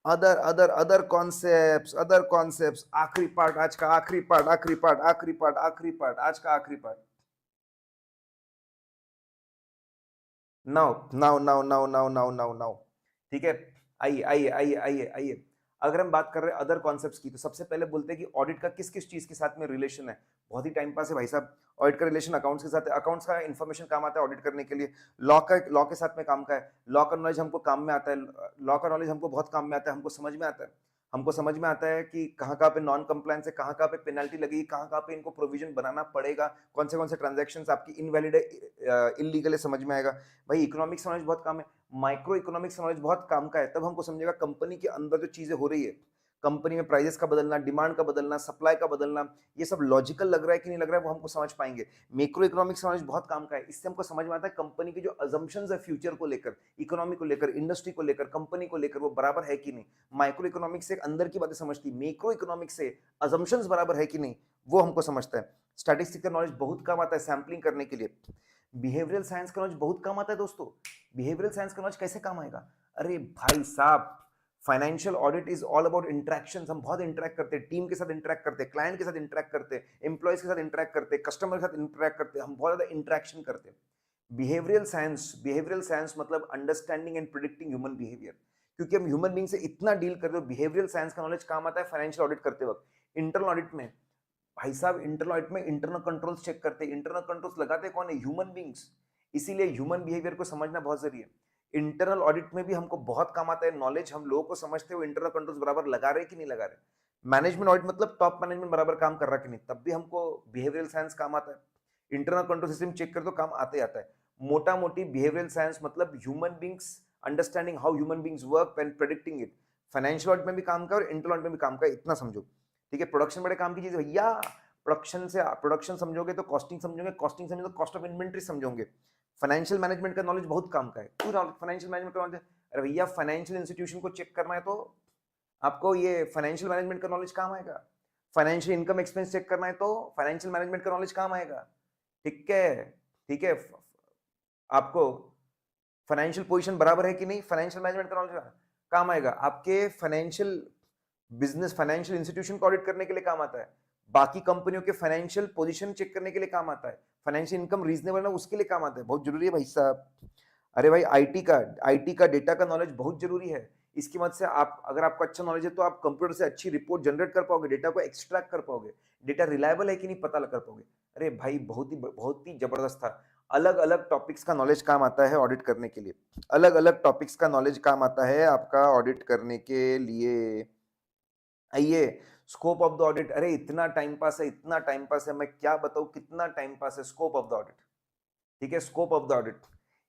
other other other concepts, आखिरी पार्ट, आज का आखिरी पार्ट, आज का आखिरी part. Now now now now now now now now, ठीक है। आइए आइए आइए आइए आइए, अगर हम बात कर रहे हैं अदर कॉन्सेप्ट्स की, तो सबसे पहले बोलते हैं कि ऑडिट का किस किस चीज के साथ में रिलेशन है। बहुत ही टाइम पास है भाई साहब, ऑडिट का रिलेशन अकाउंट्स के साथ है। अकाउंट्स का इन्फॉर्मेशन काम आता है ऑडिट करने के लिए। लॉ के साथ में काम का है, लॉ का नॉलेज हमको काम में आता है, लॉ का नॉलेज हमको बहुत काम में आता है, हमको समझ में आता है कि कहाँ कहाँ पे नॉन कंप्लायंस है, कहाँ कहाँ पे पेनल्टी लगेगी, कहाँ कहाँ पे इनको प्रोविजन बनाना पड़ेगा, कौन से ट्रांजैक्शंस आपकी इनवैलिड है, इलीगल है, समझ में आएगा। भाई इकोनॉमिक्स नॉलेज बहुत काम है, माइक्रो इकोनॉमिक्स नॉलेज बहुत काम का है। तब हमको समझेगा कंपनी के अंदर जो चीजें हो रही है, कंपनी में प्राइसेस का बदलना, डिमांड का बदलना, सप्लाई का बदलना, ये सब लॉजिकल लग रहा है कि नहीं लग रहा है, वो हमको समझ पाएंगे। मैक्रो इकोनॉमिक्स नॉलेज बहुत काम का है, इससे हमको समझ में आता है कंपनी की जो अजम्पशंस है फ्यूचर को लेकर, इकोनॉमी को लेकर, इंडस्ट्री को लेकर, कंपनी को लेकर, वो बराबर है कि नहीं। माइक्रो इकोनॉमिक्स से अंदर की बातें समझती, मैक्रो इकोनॉमिक्स से अजम्पशंस बराबर है कि नहीं, वो हमको समझता है। स्टैटिस्टिकल नॉलेज बहुत काम आता है सैम्पलिंग करने के लिए। बिहेवियरल साइंस का नॉलेज बहुत काम आता है दोस्तों। बिहेवियरल साइंस का नॉलेज कैसे काम आएगा? अरे भाई साहब, financial audit is all about interaction. हम बहुत इंटरेक्ट करते हैं, टीम के साथ इंटरेक्ट करते हैं, क्लाइंट के साथ इंटरेक्ट करते हैं, एम्प्लॉयज के साथ इंटरेक्ट करते हैं, कस्टमर के साथ इंटरेक्ट करते हैं, हम बहुत ज्यादा इंटरेक्शन करते हैं। बिहेवियरल साइंस मतलब understanding and predicting human behaviour, क्योंकि हम ह्यूमन बीइंग से इतना डील करते हो। बिहेवियरल साइंस का नॉलेज काम आता है फाइनेंशियल ऑडिट करते वक्त। इंटरनल ऑडिट में भाई साहब, इंटरनल ऑडिट में इंटरनल कंट्रोल्स चेक करते हैं। इंटरनल कंट्रोल्स लगाते कौन है? Human beings. इसीलिए ह्यूमन बिहेवियर को समझना बहुत जरूरी है। इंटरनल ऑडिट में भी हमको बहुत काम आता है नॉलेज। हम लोगों को समझते हो इंटरनल कंट्रोल्स बराबर लगा रहे कि नहीं लगा रहे। मैनेजमेंट ऑडिट मतलब टॉप मैनेजमेंट बराबर काम कर रहा कि नहीं, तब भी हमको बिहेवियरल साइंस काम आता है। इंटरनल कंट्रोल सिस्टम चेक कर तो काम आते आता है। मोटा मोटी बिहेवियरल साइंस मतलब human beings, understanding how human beings work and predicting it. Financial audit में भी काम का और इंटरनल ऑडिट में भी काम का, इतना समझो। ठीक है, प्रोडक्शन बड़े काम की चीज है भैया। प्रोडक्शन समझोगे तो कॉस्टिंग समझोगे, कॉस्टिंग समझोगे तो कॉस्ट ऑफ इन्वेंट्री समझोगे। फाइनेंशियल मैनेजमेंट का नॉलेज बहुत काम का है। पूरा फाइनेंशियल मैनेजमेंट का नॉलेज, अरे भैया फाइनेंशियल इंस्टीट्यूशन को चेक करना है तो आपको ये फाइनेंशियल मैनेजमेंट का नॉलेज काम आएगा। फाइनेंशियल इनकम एक्सपेंस चेक करना है तो फाइनेंशियल मैनेजमेंट का नॉलेज काम आएगा। ठीक है, ठीक है। आपको फाइनेंशियल पोजीशन बराबर है कि नहीं, फाइनेंशियल मैनेजमेंट का नॉलेज काम आएगा। आपके फाइनेंशियल बिजनेस, फाइनेंशियल इंस्टीट्यूशन को ऑडिट करने के लिए काम आता है। बाकी कंपनियों के फाइनेंशियल पोजीशन चेक करने के लिए काम आता है। फाइनेंशियल इनकम रीजनेबल है उसके लिए काम आता है। बहुत जरूरी है भाई साहब। अरे भाई आईटी का डेटा का नॉलेज बहुत जरूरी है। इसकी मदद से आप, अगर आपको अच्छा नॉलेज है तो आप कंप्यूटर से अच्छी रिपोर्ट जनरेट कर पाओगे, डेटा को एक्सट्रैक्ट कर पाओगे, डेटा रिलायबल है कि नहीं पता कर पाओगे। अरे भाई बहुत ही जबरदस्त था। अलग अलग टॉपिक्स का नॉलेज काम आता है ऑडिट करने के लिए। अलग अलग टॉपिक्स का नॉलेज काम आता है आपका ऑडिट करने के लिए। आइए, स्कोप ऑफ द ऑडिट। अरे इतना टाइम पास है, इतना टाइम पास है, मैं क्या बताऊं कितना टाइम पास है। स्कोप ऑफ द ऑडिट, ठीक है, स्कोप ऑफ द ऑडिट।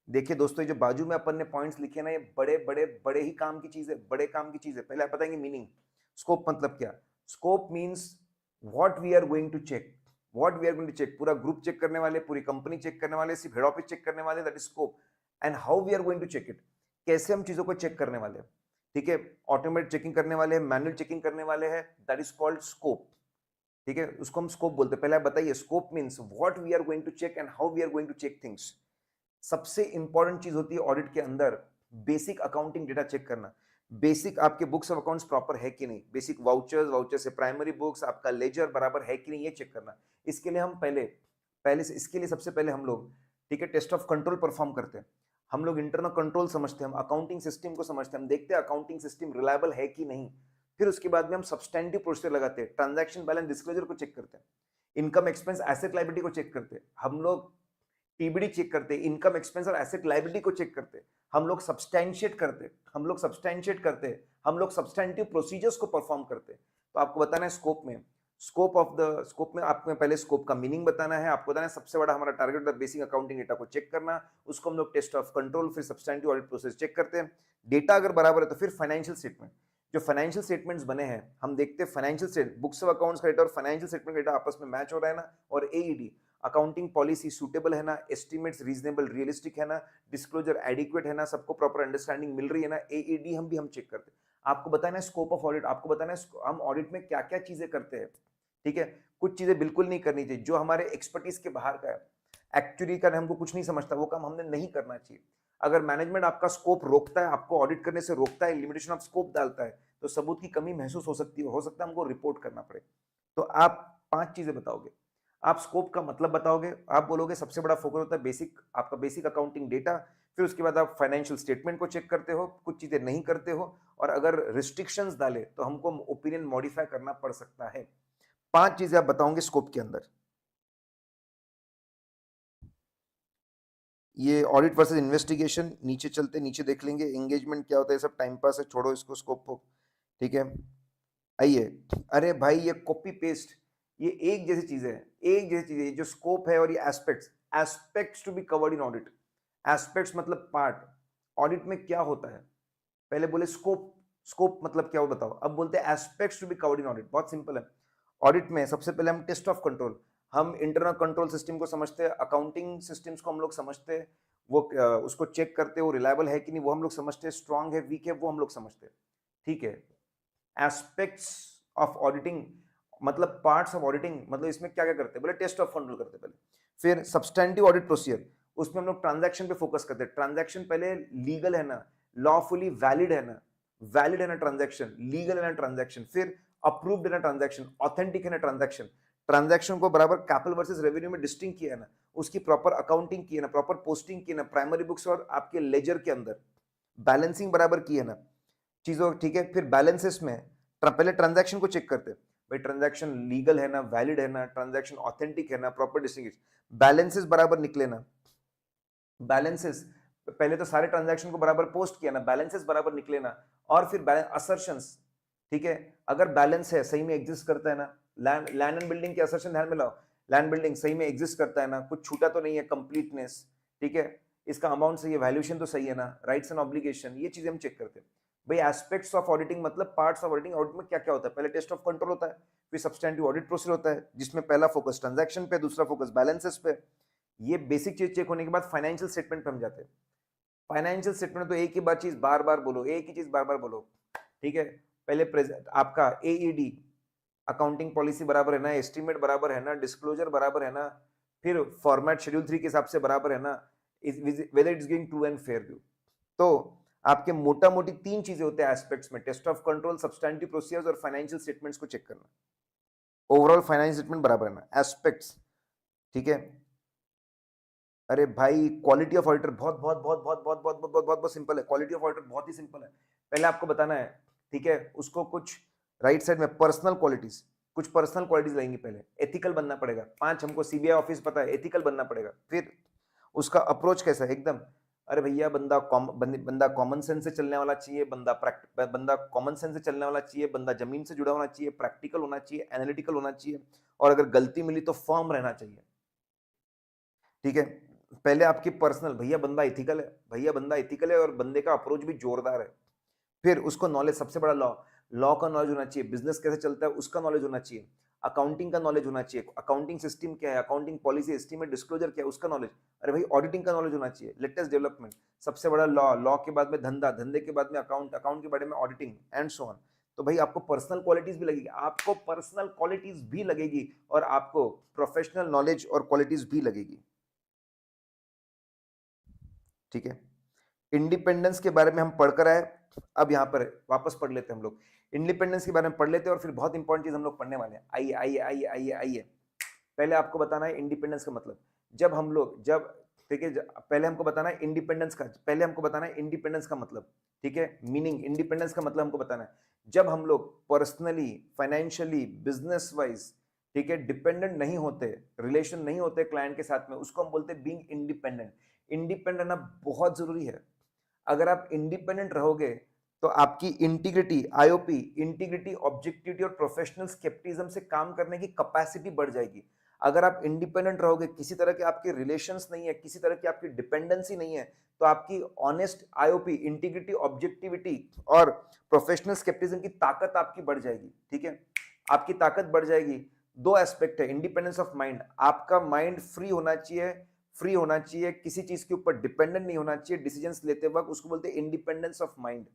देखिए दोस्तों, ये जो बाजू में अपन ने पॉइंट्स लिखे ना, ये बड़े बड़े बड़े ही काम की चीज है, बड़े काम की चीज है। पहले आप बताएंगे मीनिंग। स्कोप मतलब क्या? Scope means what we are going to check. What we are going to check, पूरा ग्रुप चेक करने वाले, पूरी कंपनी चेक करने वाले, सिर्फ हेड ऑफिस चेक करने वाले, that is scope. And how we are going to check it, कैसे हम चीजों को चेक करने वाले हैं। ठीक है, ऑटोमेट चेकिंग करने वाले हैं, मैनुअल चेकिंग करने वाले हैं, दैट इज कॉल्ड स्कोप। ठीक है, उसको हम स्कोप बोलते हैं। पहले आप बताइए, scope means what we are going to check and how we are going to check things. सबसे इंपॉर्टेंट चीज होती है ऑडिट के अंदर बेसिक अकाउंटिंग डेटा चेक करना। बेसिक आपके बुक्स ऑफ अकाउंट्स प्रॉपर है कि नहीं, बेसिक वाउचर से प्राइमरी बुक्स, आपका लेजर बराबर है कि नहीं, ये चेक करना। इसके लिए हम पहले पहले से इसके लिए सबसे पहले हम लोग, ठीक है, टेस्ट ऑफ कंट्रोल परफॉर्म करते हैं। हम लोग इंटरनल कंट्रोल समझते हैं, हम अकाउंटिंग सिस्टम को समझते हैं, हम देखते हैं अकाउंटिंग सिस्टम रिलायबल है कि नहीं। फिर उसके बाद में हम सब्सटेंटिव प्रोसीजर लगाते हैं, ट्रांजैक्शन बैलेंस डिस्क्लोजर को चेक करते हैं, इनकम एक्सपेंस एसेट लायबिलिटी को चेक करते हैं, हम लोग टीबीडी चेक करते हैं, इनकम एक्सपेंस और एसेट लायबिलिटी को चेक करते हैं, हम लोग सब्सटैंशिएट करते हैं, हम लोग सब्सटेंटिव प्रोसीजर्स को परफॉर्म करते हैं। तो आपको बताना है स्कोप में, स्कोप में आपको पहले स्कोप का मीनिंग बताना है। आपको बताना है सबसे बड़ा हमारा टारगेट होता है बेसिक अकाउंटिंग डेटा को चेक करना, उसको हम लोग टेस्ट ऑफ कंट्रोल, फिर सब्सटेंटिव ऑडिट प्रोसेस चेक करते हैं। डेटा अगर बराबर है तो फिर फाइनेंशियल स्टेटमेंट, जो फाइनेंशियल स्टेटमेंट्स बने हैं हम देखते हैं financial state, books of accounts का डेटा और फाइनेंशियल स्टेटमेंट डेटा आपस में मैच हो रहा है ना, और एईडी अकाउंटिंग पॉलिसी सूटेबल है ना, एस्टिमेट्स रीजनेबल रियलिस्टिक है ना, डिस्क्लोजर एडिक्वेट है ना, सबको प्रॉपर अंडरस्टैंडिंग मिल रही है ना, एईडी हम चेक करते हैं। आपको बताना है स्कोप ऑफ ऑडिट, आपको बताना है हम ऑडिट में क्या क्या चीजें करते हैं। ठीक है, कुछ चीजें बिल्कुल नहीं करनी चाहिए जो हमारे एक्सपर्टीज के बाहर का है। एक्चुअली का हमको कुछ नहीं समझता, वो काम हमने नहीं करना चाहिए। अगर मैनेजमेंट आपका स्कोप रोकता है, आपको ऑडिट करने से रोकता है, लिमिटेशन ऑफ स्कोप डालता है, तो सबूत की कमी महसूस हो सकती है, हो सकता है हमको रिपोर्ट करना पड़े। तो आप 5 चीजें बताओगे। आप स्कोप का मतलब बताओगे, आप बोलोगे सबसे बड़ा फोकस होता है बेसिक, आपका बेसिक अकाउंटिंग डेटा। फिर उसके बाद आप फाइनेंशियल स्टेटमेंट को चेक करते हो, कुछ चीजें नहीं करते हो, और अगर रिस्ट्रिक्शंस डाले तो हमको ओपिनियन मॉडिफाई करना पड़ सकता है। 5 चीजें आप बताओगे स्कोप के अंदर। ये ऑडिट वर्सेस इन्वेस्टिगेशन, नीचे चलते नीचे देख लेंगे। एंगेजमेंट क्या होता है, सब टाइम पास है, छोड़ो इसको, स्कोप को। ठीक है, आइए। अरे भाई ये कॉपी पेस्ट, ये एक जैसी चीज है, एक जैसी चीज है। जो स्कोप है और ये aspects to be covered in audit. Aspects मतलब पार्ट। ऑडिट में क्या होता है, पहले बोले स्कोप, स्कोप मतलब क्या वो बताओ, अब बोलते हैं aspects to be covered in audit. बहुत सिंपल है। ऑडिट में सबसे पहले हम टेस्ट ऑफ कंट्रोल, हम इंटरनल कंट्रोल सिस्टम को समझते हैं, अकाउंटिंग सिस्टम्स को हम लोग समझते हैं, वो उसको चेक करते हैं वो रिलायबल है कि नहीं, वो हम लोग समझते हैं, स्ट्रांग है वीक है वो हम लोग समझते हैं। ठीक है, एस्पेक्ट्स ऑफ ऑडिटिंग मतलब पार्ट्स ऑफ ऑडिटिंग, मतलब इसमें क्या क्या करते हैं, बोले टेस्ट ऑफ कंट्रोल करते हैं पहले। फिर सब्सटेंटिव ऑडिट प्रोसीजर, उसमें हम लोग ट्रांजैक्शन पे फोकस करते हैं। ट्रांजैक्शन पहले लीगल है ना, लॉफुली वैलिड है ना, वैलिड है ना ट्रांजैक्शन, लीगल है ना ट्रांजैक्शन, फिर अप्रूव्ड है ना ट्रांजैक्शन, ऑथेंटिक है ना ट्रांजैक्शन, ट्रांजैक्शन को बराबर कैपिटल वर्सेस रेवेन्यू में डिस्टिंक्ट किया है ना, उसकी प्रॉपर अकाउंटिंग की है ना, प्रॉपर पोस्टिंग की है ना, प्राइमरी बुक्स और आपके लेजर के अंदर बैलेंसिंग बराबर की है ना चीजों, ठीक है। फिर बैलेंसेस में पहले ट्रांजैक्शन को चेक करते हैं, भाई ट्रांजैक्शन लीगल है ना, वैलिड है ना, ट्रांजैक्शन ऑथेंटिक है ना, प्रॉपर डिस्टिंग्विश, बैलेंसेस बराबर निकले ना, बैलेंसेस पहले तो सारे ट्रांजैक्शन को बराबर पोस्ट किया ना, बैलेंसेस बराबर निकले ना, और फिर असर्शंस, ठीक है। अगर बैलेंस है, सही में एग्जिस्ट करता है ना, लैंड एंड बिल्डिंग के असर्शन ध्यान में लाओ, लैंड बिल्डिंग सही में एग्जिस्ट करता है ना, कुछ छूटा तो नहीं है, कंप्लीटनेस, ठीक है, इसका अमाउंट सही है, वैल्यूएशन तो सही है ना, राइट्स एंड ऑब्लिगेशन, ये चीजें हम चेक करते हैं। भाई एस्पेक्ट्स ऑफ ऑडिटिंग मतलब पार्ट्स ऑफ ऑडिटिंग, ऑडिट में क्या क्या होता है, पहले टेस्ट ऑफ कंट्रोल होता है, फिर सब्सटैंटिव ऑडिट प्रोसीजर होता है, जिसमें पहला फोकस ट्रांजैक्शन पे, दूसरा फोकस बैलेंसेस पे। ये बेसिक चीज चेक होने के बाद फाइनेंशियल स्टेटमेंट पे हम जाते हैं। फाइनेंशियल स्टेटमेंट तो एक ही बात चीज बार बार बोलो, एक ही चीज बार बार बोलो, ठीक है। पहले आपका एईडी अकाउंटिंग पॉलिसी बराबर है ना, एस्टीमेट बराबर है ना, डिस्क्लोजर बराबर है ना, फिर फॉर्मेट शेड्यूल 3 के हिसाब से बराबर है ना, whether it's giving true and fair view. तो आपके मोटा मोटी 3 चीजें होते हैं एस्पेक्ट्स में, test of control, substantive procedures और फाइनेंशियल स्टेटमेंट्स को चेक करना। ओवरऑल फाइनेंशियल स्टेटमेंट बराबर है ना, एस्पेक्ट्स, ठीक है। अरे भाई क्वालिटी ऑफ ऑडिटर बहुत बहुत बहुत बहुत बहुत बहुत बहुत बहुत बहुत सिंपल है, क्वालिटी ऑफ ऑडिटर बहुत ही सिंपल है। पहले आपको बताना है, ठीक है, उसको कुछ राइट साइड में पर्सनल क्वालिटीज, कुछ पर्सनल क्वालिटीज लगेंगी। पहले एथिकल बनना पड़ेगा, 5 हमको सीबीआई ऑफिस पता है, एथिकल बनना पड़ेगा। फिर उसका अप्रोच कैसा है, एकदम अरे भैया बंदा कॉमन सेंस से चलने वाला चाहिए, बंदा कॉमन सेंस से चलने वाला चाहिए, बंदा जमीन से जुड़ा होना चाहिए, प्रैक्टिकल होना चाहिए, एनालिटिकल होना चाहिए, और अगर गलती मिली तो फर्म रहना चाहिए, ठीक है। पहले आपकी पर्सनल, भैया बंदा एथिकल है, भैया बंदा एथिकल है और बंदे का अप्रोच भी जोरदार है। फिर उसको नॉलेज, सबसे बड़ा लॉ, लॉ का नॉलेज होना चाहिए, बिजनेस कैसे चलता है उसका नॉलेज होना चाहिए, अकाउंटिंग का नॉलेज होना चाहिए, अकाउंटिंग सिस्टम क्या है, अकाउंटिंग पॉलिसी, एस्टीमेट, डिस्क्लोजर क्या है उसका नॉलेज, अरे भाई ऑडिटिंग का नॉलेज होना चाहिए, लेटेस्ट डेवलपमेंट, सबसे बड़ा लॉ, लॉ के बाद में धंधा, धंधे के बाद में अकाउंट, अकाउंट के बारे में ऑडिटिंग एंड सो ऑन। तो भाई आपको पर्सनल क्वालिटीज भी लगेगी, आपको पर्सनल क्वालिटीज भी लगेगी और आपको प्रोफेशनल नॉलेज और क्वालिटीज भी लगेगी, ठीक है। इंडिपेंडेंस के बारे में हम पढ़कर आए, अब यहाँ पर वापस पढ़ लेते हैं हम लोग, इंडिपेंडेंस के बारे में पढ़ लेते हैं और फिर बहुत इंपॉर्टेंट चीज हम लोग पढ़ने वाले हैं। आइए आइए आइए आइए आइए, पहले आपको बताना है इंडिपेंडेंस का मतलब, जब हम लोग जब ठीक है, पहले हमको बताना है इंडिपेंडेंस का, पहले हमको बताना है इंडिपेंडेंस का मतलब, ठीक है, मीनिंग इंडिपेंडेंस का मतलब हमको बताना है, जब हम लोग पर्सनली, फाइनेंशियली, बिजनेस वाइज, ठीक है, डिपेंडेंट नहीं होते, रिलेशन नहीं होते क्लाइंट के साथ में, उसको हम बोलते हैं बीइंग इंडिपेंडेंट। इंडिपेंडेंट रहना बहुत जरूरी है। अगर आप इंडिपेंडेंट रहोगे तो आपकी इंटीग्रिटी, आईओपी, इंटीग्रिटी, ऑब्जेक्टिविटी और प्रोफेशनल स्केप्टिज्म से काम करने की कैपेसिटी बढ़ जाएगी। अगर आप इंडिपेंडेंट रहोगे, किसी तरह के आपके रिलेशंस नहीं है, किसी तरह की आपकी डिपेंडेंसी नहीं है, तो आपकी ऑनेस्ट आईओपी, इंटीग्रिटी, ऑब्जेक्टिविटी और प्रोफेशनल स्केप्टिज्म की ताकत आपकी बढ़ जाएगी, ठीक है, आपकी ताकत बढ़ जाएगी। दो एस्पेक्ट है इंडिपेंडेंस ऑफ माइंड, आपका माइंड फ्री होना चाहिए, फ्री होना चाहिए, किसी चीज के ऊपर डिपेंडेंट नहीं होना चाहिए डिसीजंस लेते वक्त, उसको बोलते हैं इंडिपेंडेंस ऑफ माइंड।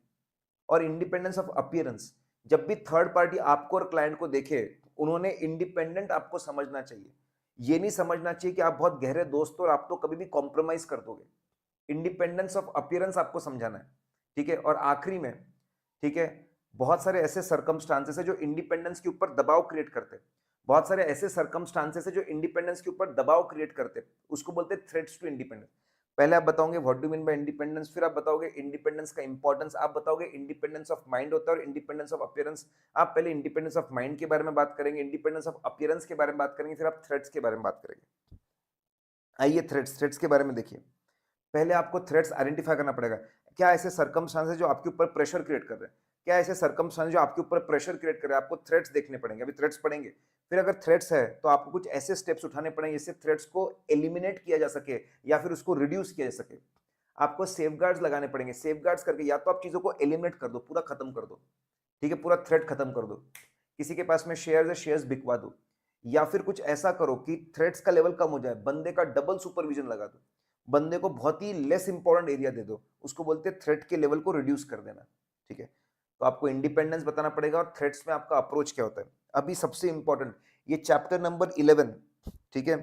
और इंडिपेंडेंस ऑफ अपीयरेंस, जब भी थर्ड पार्टी आपको और क्लाइंट को देखे, उन्होंने इंडिपेंडेंट आपको समझना चाहिए, ये नहीं समझना चाहिए कि आप बहुत गहरे दोस्त हो और आप तो कभी भी कॉम्प्रोमाइज कर दोगे। इंडिपेंडेंस ऑफ अपीयरेंस आपको समझाना है, ठीक है। और आखिरी में, ठीक है, बहुत सारे ऐसे सर्कमस्टांसेस है जो इंडिपेंडेंस के ऊपर दबाव क्रिएट करते हैं, बहुत सारे ऐसे सर्कमस्टांसेस है जो इंडिपेंडेंस के ऊपर दबाव क्रिएट करते हैं, उसको बोलते हैं थ्रेट्स टू इंडिपेंडेंस। पहले आप बताओगे what do mean by independence, फिर आप बताओगे इंडिपेंडेंस का इंपॉर्टेंस, आप बताओगे इंडिपेंडेंस ऑफ माइंड होता है और इंडिपेंडेंस ऑफ अपीयरेंस। आप पहले इंडिपेंडेंस ऑफ माइंड के बारे में बात करेंगे, इंडिपेंडेंस ऑफ अपीयरेंस के बारे में बात करेंगे, फिर आप थ्रेट्स के बारे में बात करेंगे। आइए थ्रेट्स के बारे में देखिए। पहले आपको थ्रेट्स आइडेंटिफाई करना पड़ेगा, क्या ऐसे सर्कमस्टांसेस जो आपके ऊपर प्रेशर क्रिएट कर रहे हैं, क्या ऐसे सर्कमस्टांसेस जो आपके ऊपर प्रेशर क्रिएट कर रहे हैं, आपको थ्रेट्स देखने पड़ेंगे, अभी थ्रेट्स पढ़ेंगे। फिर अगर थ्रेट्स है तो आपको कुछ ऐसे स्टेप्स उठाने पड़ेंगे जिससे थ्रेट्स को एलिमिनेट किया जा सके या फिर उसको रिड्यूस किया जा सके। आपको सेफगार्ड्स लगाने पड़ेंगे, सेफगार्ड्स करके या तो आप चीजों को एलिमिनेट कर दो, पूरा खत्म कर दो, ठीक है, पूरा थ्रेट खत्म कर दो, किसी के पास में शेयर्स है, शेयर्स बिकवा दो, या फिर कुछ ऐसा करो कि थ्रेट्स का लेवल कम हो जाए, बंदे का डबल सुपरविजन लगा दो, बंदे को बहुत ही लेस इंपॉर्टेंट एरिया दे दो, उसको बोलते हैं थ्रेट के लेवल को रिड्यूस कर देना, ठीक है। तो आपको इंडिपेंडेंस बताना पड़ेगा और थ्रेट्स में आपका अप्रोच क्या होता है। अभी सबसे इंपॉर्टेंट ये चैप्टर नंबर 11, ठीक है,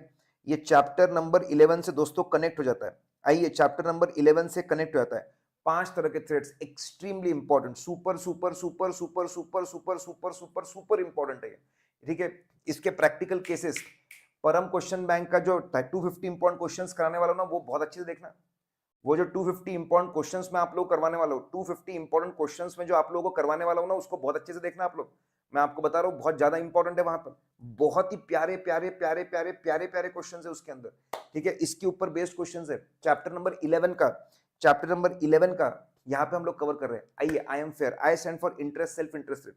ये चैप्टर नंबर 11 से दोस्तों कनेक्ट हो जाता है। आइए चैप्टर नंबर 11 से कनेक्ट हो जाता है। 5 तरह के threads extremely important, super super super super super super super super super important है, ठीक है। इसके प्रैक्टिकल केसेस, परम क्वेश्चन बैंक का जो 250 इंपॉर्टेंट क्वेश्चंस कराने वाला ना, वो बहुत अच्छे से देखना। वो जो 250 इंपॉर्टेंट क्वेश्चंस में आप लोग करवाने वाला हूँ, 250 इंपॉर्टेंट क्वेश्चंस में जो आप लोगों को करवाने वाला हूँ ना, उसको बहुत अच्छे से देखना आप लोग। मैं आपको बता रहा हूँ, बहुत ज्यादा इंपॉर्टेंट है वहां पर। बहुत ही प्यारे प्यारे प्यारे प्यारे प्यारे प्यारे क्वेश्चन है उसके अंदर, ठीक है। इसके ऊपर बेस्ड क्वेश्चन है। चैप्टर नंबर 11 का, चैप्टर नंबर 11 का यहाँ पे हम लोग कवर कर रहे हैं। आइए, I am fair, I stand for interest, self interested.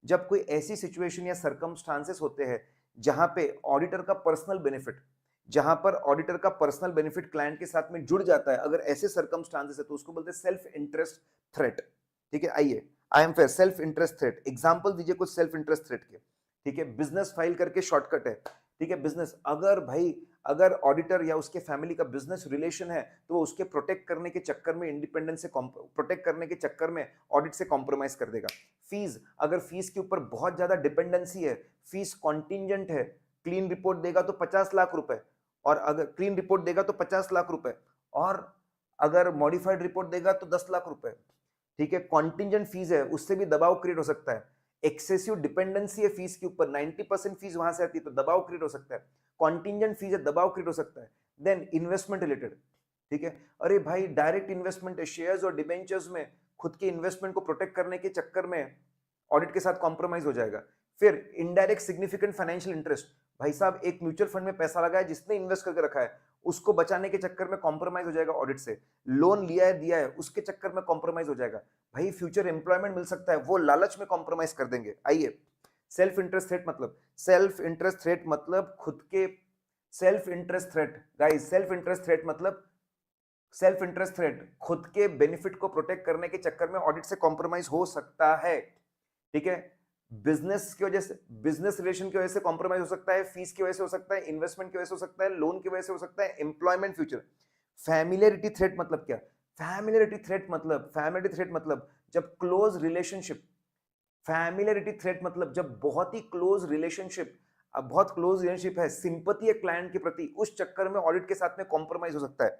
जब कोई ऐसी सिचुएशन या सर्कमस्टांसेस होते हैं जहां पे ऑडिटर का पर्सनल बेनिफिट, जहां पर ऑडिटर का पर्सनल बेनिफिट क्लाइंट के साथ में जुड़ जाता है, अगर ऐसे सर्कमस्टांसेस है तो उसको बोलते हैं सेल्फ इंटरेस्ट थ्रेट, ठीक है। आइए, I am fair, self interest threat, example दीजिए कुछ सेल्फ इंटरेस्ट थ्रेट के, ठीक है। बिजनेस फाइल करके शॉर्टकट है, ठीक है। बिजनेस, अगर भाई, अगर ऑडिटर या उसके फैमिली का बिजनेस रिलेशन है तो वो उसके प्रोटेक्ट करने के चक्कर में, इंडिपेंडेंस से प्रोटेक्ट करने के चक्कर में ऑडिट से कॉम्प्रोमाइज कर देगा। फीस, अगर फीस के ऊपर बहुत ज्यादा डिपेंडेंसी है, फीस कॉन्टिंजेंट है, क्लीन रिपोर्ट देगा तो 50 लाख रुपए, और अगर क्लीन रिपोर्ट देगा तो 50 लाख रुपए, और अगर मॉडिफाइड रिपोर्ट देगा तो 10 लाख रुपए, ठीक है। कॉन्टिंजेंट फीस है, उससे भी दबाव क्रिएट हो सकता है। एक्सेसिव डिपेंडेंसी है फीस के ऊपर, 90% फीस वहां से आती है तो दबाव क्रिएट हो सकता है। कॉन्टिंजेंट फीस है, दबाव क्रिएट हो सकता है। देन इन्वेस्टमेंट रिलेटेड, ठीक है। अरे भाई, डायरेक्ट इन्वेस्टमेंट है, शेयर्स और डिबेंचर्स में खुद के इन्वेस्टमेंट को प्रोटेक्ट करने के चक्कर में ऑडिट के साथ कॉम्प्रोमाइज हो जाएगा। फिर इनडायरेक्ट सिग्निफिकेंट फाइनेंशियल इंटरेस्ट, भाई साहब एक म्यूचुअल फंड में पैसा लगाया, जिसने इन्वेस्ट करके रखा है, उसको बचाने के चक्कर में कॉम्प्रोमाइज हो जाएगा ऑडिट से। लोन लिया है, दिया है, उसके चक्कर में कॉम्प्रोमाइज हो जाएगा। भाई फ्यूचर एम्प्लॉयमेंट मिल सकता है, वो लालच में कॉम्प्रोमाइज कर देंगे। आइए, सेल्फ इंटरेस्ट थ्रेट मतलब, सेल्फ इंटरेस्ट थ्रेट मतलब खुद के, self interest threat guys, self interest threat मतलब, सेल्फ इंटरेस्ट थ्रेट खुद के बेनिफिट को प्रोटेक्ट करने के चक्कर में ऑडिट से कॉम्प्रोमाइज हो सकता है, ठीक है। बिजनेस की वजह से, बिजनेस रिलेशन की वजह से कॉम्प्रोमाइज हो सकता है, फीस की वजह से हो सकता है, इन्वेस्टमेंट की वजह से हो सकता है, लोन की वजह से हो सकता है, एम्प्लॉयमेंट फ्यूचर। फैमिलियरिटी थ्रेट मतलब क्या? फैमिलियरिटी थ्रेट मतलब, फैमिलियरिटी थ्रेट मतलब जब क्लोज रिलेशनशिप, फैमिलियरिटी थ्रेट मतलब जब बहुत ही क्लोज रिलेशनशिप, अब बहुत क्लोज रिलेशनशिप है, सिंपैथी है क्लाइंट के प्रति, उस चक्कर में ऑडिट के साथ में कॉम्प्रोमाइज हो सकता है।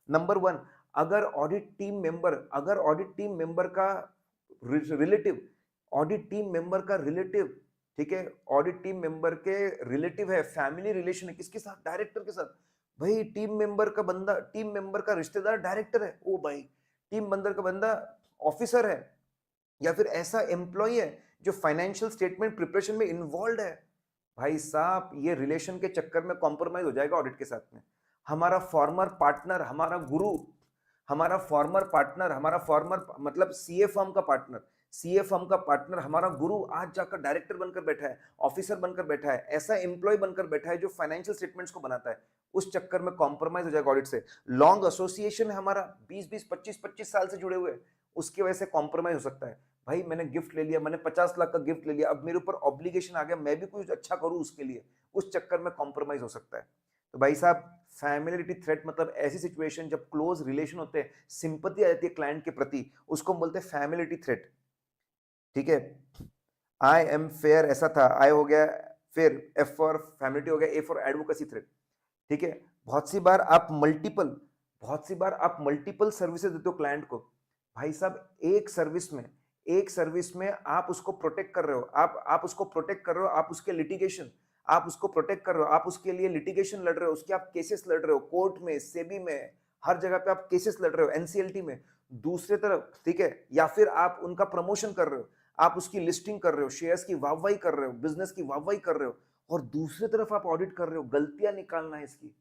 नंबर 1, अगर ऑडिट टीम मेंबर, अगर ऑडिट टीम मेंबर का रिलेटिव, ऑडिट टीम मेंबर का रिलेटिव, ठीक है, ऑडिट टीम मेंबर के रिलेटिव है, फैमिली रिलेशन है, किसके साथ? डायरेक्टर के साथ। भाई टीम मेंबर का बंदा, टीम मेंबर का रिश्तेदार डायरेक्टर है, ओ भाई, टीम मेंबर का बंदा ऑफिसर है, या फिर ऐसा एम्प्लॉय है जो फाइनेंशियल स्टेटमेंट प्रिपरेशन में इन्वॉल्व है, भाई साहब ये रिलेशन के चक्कर में कॉम्प्रोमाइज हो जाएगा ऑडिट के साथ में। हमारा फॉर्मर पार्टनर, हमारा गुरु, हमारा फॉर्मर पार्टनर, हमारा फॉर्मर मतलब सीए फर्म का पार्टनर, सीए फर्म का पार्टनर, हमारा गुरु आज जाकर डायरेक्टर बनकर बैठा है, ऑफिसर बनकर बैठा है, ऐसा एम्प्लॉय बनकर बैठा है जो फाइनेंशियल स्टेटमेंट्स को बनाता है, उस चक्कर में कॉम्प्रोमाइज हो जाएगा ऑडिट से। लॉन्ग एसोसिएशन है हमारा, 20-20 25-25 साल से जुड़े हुए, उसकी वजह से कॉम्प्रोमाइज हो सकता है। भाई मैंने गिफ्ट ले लिया, मैंने 50 लाख का गिफ्ट ले लिया, अब मेरे ऊपर ऑब्लिगेशन आ गया, मैं भी कुछ अच्छा करूं उसके लिए, उस चक्कर में कॉम्प्रोमाइज हो सकता है। तो भाई साहब, फैमिलियरिटी थ्रेट मतलब ऐसी सिचुएशन जब क्लोज रिलेशन होते हैं, सिंपैथी आ जाती है क्लाइंट के प्रति, उसको हम बोलते हैं फैमिलियरिटी थ्रेट, ठीक है। आई एम फेयर ऐसा था, आई हो गया, फिर एफ फॉर फैमिलिटी हो गया, ए फॉर एडवोकेसी थ्रेट, ठीक है। बहुत सी बार आप मल्टीपल, बहुत सी बार आप मल्टीपल सर्विसेज देते हो क्लाइंट को, भाई साहब एक सर्विस में, एक सर्विस में आप उसको प्रोटेक्ट कर रहे हो, आप उसको प्रोटेक्ट कर रहे हो, आप उसके लिटिगेशन, आप उसको प्रोटेक्ट कर रहे हो, आप उसके लिए लिटिगेशन लड़ रहे हो, उसके आप केसेस लड़ रहे हो कोर्ट में, सेबी में, हर जगह पे आप केसेस लड़ रहे हो, एनसीएलटी में। दूसरे तरफ, ठीक है, या फिर आप उनका प्रमोशन कर रहे हो, आप उसकी लिस्टिंग कर रहे हो, शेयर्स की वाहवाही कर रहे हो, बिजनेस की वाहवाही कर रहे हो, और दूसरी तरफ आप ऑडिट कर रहे हो, गलतियां निकालना है इसकी,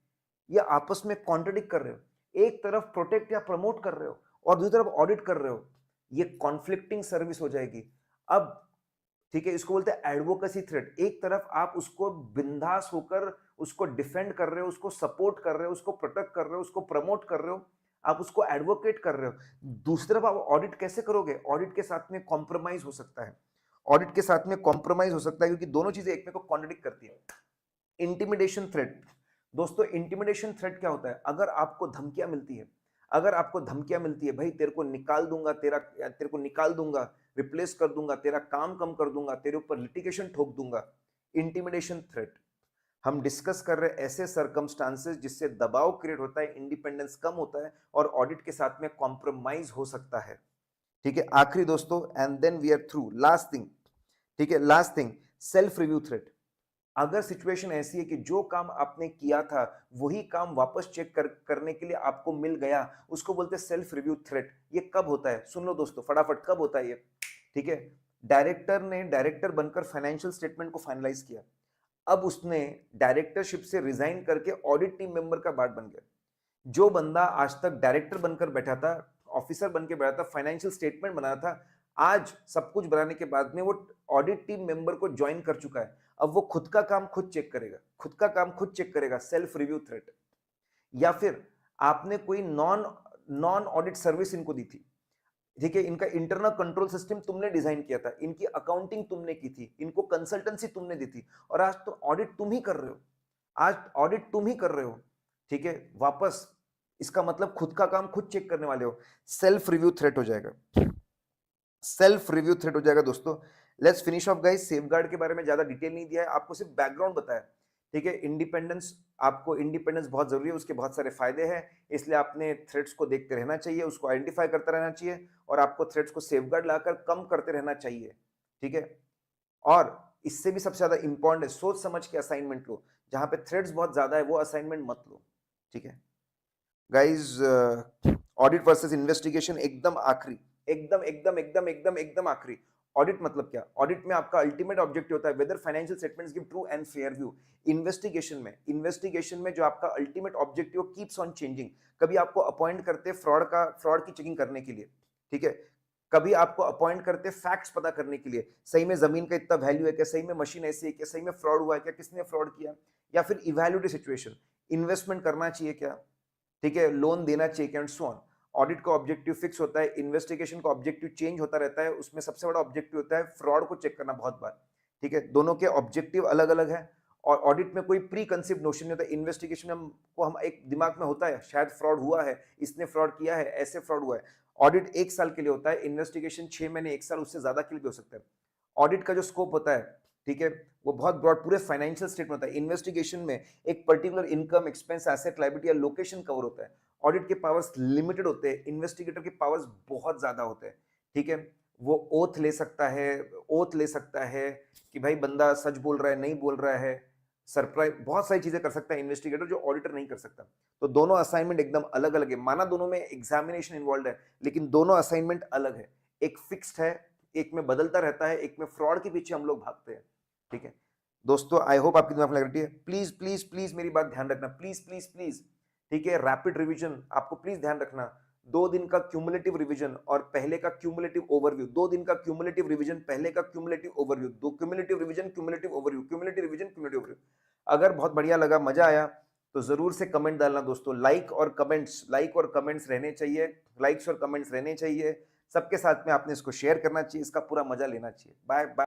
या आपस में कॉन्ट्रडिक्ट कर रहे हो, एक तरफ प्रोटेक्ट या प्रमोट कर रहे हो और दूसरी तरफ ऑडिट कर रहे हो, ये कॉन्फ्लिक्टिंग सर्विस हो जाएगी। अब ठीक है, इसको बोलते हैं एडवोकेसी थ्रेट। एक तरफ आप उसको बिंदास होकर उसको डिफेंड कर रहे हो, उसको सपोर्ट कर रहे हो, उसको प्रोटेक्ट कर रहे हो, उसको प्रमोट कर रहे हो, आप उसको एडवोकेट कर रहे हो। दूसरी तरफ आप ऑडिट कैसे करोगे? ऑडिट के साथ में कॉम्प्रोमाइज हो सकता है, ऑडिट के साथ में कॉम्प्रोमाइज हो सकता है, क्योंकि दोनों चीजें एक में को कॉन्ट्रडिक्ट करती है। इंटिमिडेशन थ्रेट, दोस्तों इंटिमिडेशन थ्रेट क्या होता है? अगर आपको धमकियां मिलती है, अगर आपको धमकियां मिलती है, भाई तेरे को निकाल दूंगा, तेरे को निकाल दूंगा, रिप्लेस कर दूंगा, तेरा काम कम कर दूंगा, तेरे ऊपर लिटिगेशन ठोक दूंगा, इंटिमिडेशन थ्रेट। हम डिस्कस कर रहे हैं ऐसे सर्कमस्टांसेस जिससे दबाव क्रिएट होता है, इंडिपेंडेंस कम होता है और ऑडिट के साथ में कॉम्प्रोमाइज हो सकता है। ठीक है, आखिरी दोस्तों, and then we are through. Last thing, ठीक है, last thing, self review threat. अगर सिचुएशन ऐसी है कि जो काम आपने किया था वही काम वापस चेक करने के लिए आपको मिल गया, उसको बोलते हैं सेल्फ रिव्यू थ्रेट। ये कब होता है? सुन लो दोस्तों फटाफट, कब होता है ये? ठीक है, डायरेक्टर ने डायरेक्टर बनकर फाइनेंशियल स्टेटमेंट को फाइनलाइज किया, अब उसने डायरेक्टरशिप से रिजाइन करके ऑडिट टीम मेंबर का पार्ट बन गया। जो बंदा आज तक डायरेक्टर बनकर बैठा था, ऑफिसर बन के बैठा था, फाइनेंशियल स्टेटमेंट बना था, आज सब कुछ बनाने के बाद में वो ऑडिट टीम मेंबर को ज्वाइन कर चुका है। अब वो खुद का काम खुद चेक करेगा, खुद का काम खुद चेक करेगा, सेल्फ रिव्यू थ्रेट। या फिर आपने कोई नॉन नॉन ऑडिट सर्विस इनको दी थी, ठीक है, इनका इंटरनल कंट्रोल सिस्टम तुमने डिजाइन किया था, इनकी अकाउंटिंग तुमने की थी, इनको कंसल्टेंसी तुमने दी थी, और आज तो ऑडिट तुम ही कर रहे हो, आज ऑडिट तुम ही कर रहे हो। ठीक है, वापस इसका मतलब खुद का काम खुद चेक करने वाले हो, सेल्फ रिव्यू थ्रेट हो जाएगा, सेल्फ रिव्यू थ्रेट हो जाएगा दोस्तों। Let's finish off guys. Safeguard के बारे में ज्यादा डिटेल नहीं दिया है, आपको सिर्फ बैकग्राउंड बताया। ठीक है, इंडिपेंडेंस, आपको इंडिपेंडेंस बहुत जरूरी है, उसके बहुत सारे फायदे हैं, इसलिए आपने थ्रेट्स को देखते रहना चाहिए, उसको आइडेंटिफाई करता रहना चाहिए, और आपको थ्रेट्स को सेफगार्ड लाकर कम करते रहना चाहिए। ठीक है, और इससे भी सबसे ज्यादा इंपॉर्टेंट है, सोच समझ के असाइनमेंट लो, जहां पे थ्रेड्स बहुत ज्यादा है वो असाइनमेंट मत लो। ठीक है गाइज, ऑडिट वर्सेस इन्वेस्टिगेशन एकदम आखिरी, एकदम एकदम एकदम एकदम एकदम आखिरी। ऑडिट मतलब क्या? ऑडिट में आपका अल्टीमेट ऑब्जेक्टिव होता है weather financial statements give true and fair view. Investigation में जो आपका ultimate objective keeps on changing. कभी आपको अपॉइंट करते फ्रॉड की चेकिंग करने के लिए, ठीक है, कभी आपको अपॉइंट करते फैक्ट्स पता करने के लिए, सही में जमीन का इतना वैल्यू है क्या, सही में मशीन ऐसी है क्या, सही में फ्रॉड हुआ है क्या, किसने फ्रॉड किया, या फिर इवैल्यूएट सिचुएशन, इन्वेस्टमेंट करना चाहिए क्या, ठीक है, लोन देना चाहिए क्या, एंड सो ऑन। ऑडिट का ऑब्जेक्टिव फिक्स होता है, इन्वेस्टिगेशन का ऑब्जेक्टिव चेंज होता रहता है, उसमें सबसे बड़ा ऑब्जेक्टिव होता है फ्रॉड को चेक करना बहुत बार। ठीक है, दोनों के ऑब्जेक्टिव अलग अलग है, और ऑडिट में कोई प्री कंसीव्ड नोशन नहीं होता। इन्वेस्टिगेशन में हम एक दिमाग में होता है शायद फ्रॉड हुआ है, इसने फ्रॉड किया है, ऐसे फ्रॉड हुआ है। ऑडिट 1 साल के लिए होता है, इन्वेस्टिगेशन 6 महीने 1 साल उससे ज्यादा के लिए भी हो सकता है। ऑडिट का जो स्कोप होता है, ठीक है, वो बहुत ब्रॉड, पूरे फाइनेंशियल स्टेटमेंट होता है। इन्वेस्टिगेशन में एक particular income, expense, asset, liability या लोकेशन कवर होता है। ऑडिट के पावर्स लिमिटेड होते हैं, इन्वेस्टिगेटर के पावर्स बहुत ज्यादा होते हैं। ठीक है, वो ओथ ले सकता है, ओथ ले सकता है कि भाई बंदा सच बोल रहा है, नहीं बोल रहा है, सरप्राइज, बहुत सारी चीजें कर सकता है इन्वेस्टिगेटर जो ऑडिटर नहीं कर सकता। तो दोनों असाइनमेंट एकदम अलग अलग है, माना दोनों में एग्जामिनेशन इन्वॉल्व है, लेकिन दोनों असाइनमेंट अलग है। एक फिक्स्ड है, एक में बदलता रहता है, एक में फ्रॉड के पीछे हम लोग भागते हैं। ठीक है दोस्तों, आई होप आपकी दिमाग में क्लैरिटी है। प्लीज प्लीज प्लीज मेरी बात ध्यान रखना, प्लीज प्लीज प्लीज। ठीक है, रैपिड रिवीजन आपको प्लीज ध्यान रखना, 2 दिन का क्यूमुलेटिव रिवीजन और पहले का क्यूमुलेटिव ओवरव्यू, 2 दिन का क्यूमुलेटिव रिवीजन, पहले का क्यूमुलेटिव ओवरव्यू, दो cumulative revision, cumulative overview, cumulative revision, cumulative overview. अगर बहुत बढ़िया लगा, मजा आया, तो जरूर से कमेंट डालना दोस्तों। लाइक और कमेंट्स रहने चाहिए, लाइक्स और कमेंट्स रहने चाहिए सबके साथ में। आपने इसको शेयर करना चाहिए, इसका पूरा मजा लेना चाहिए। Bye bye.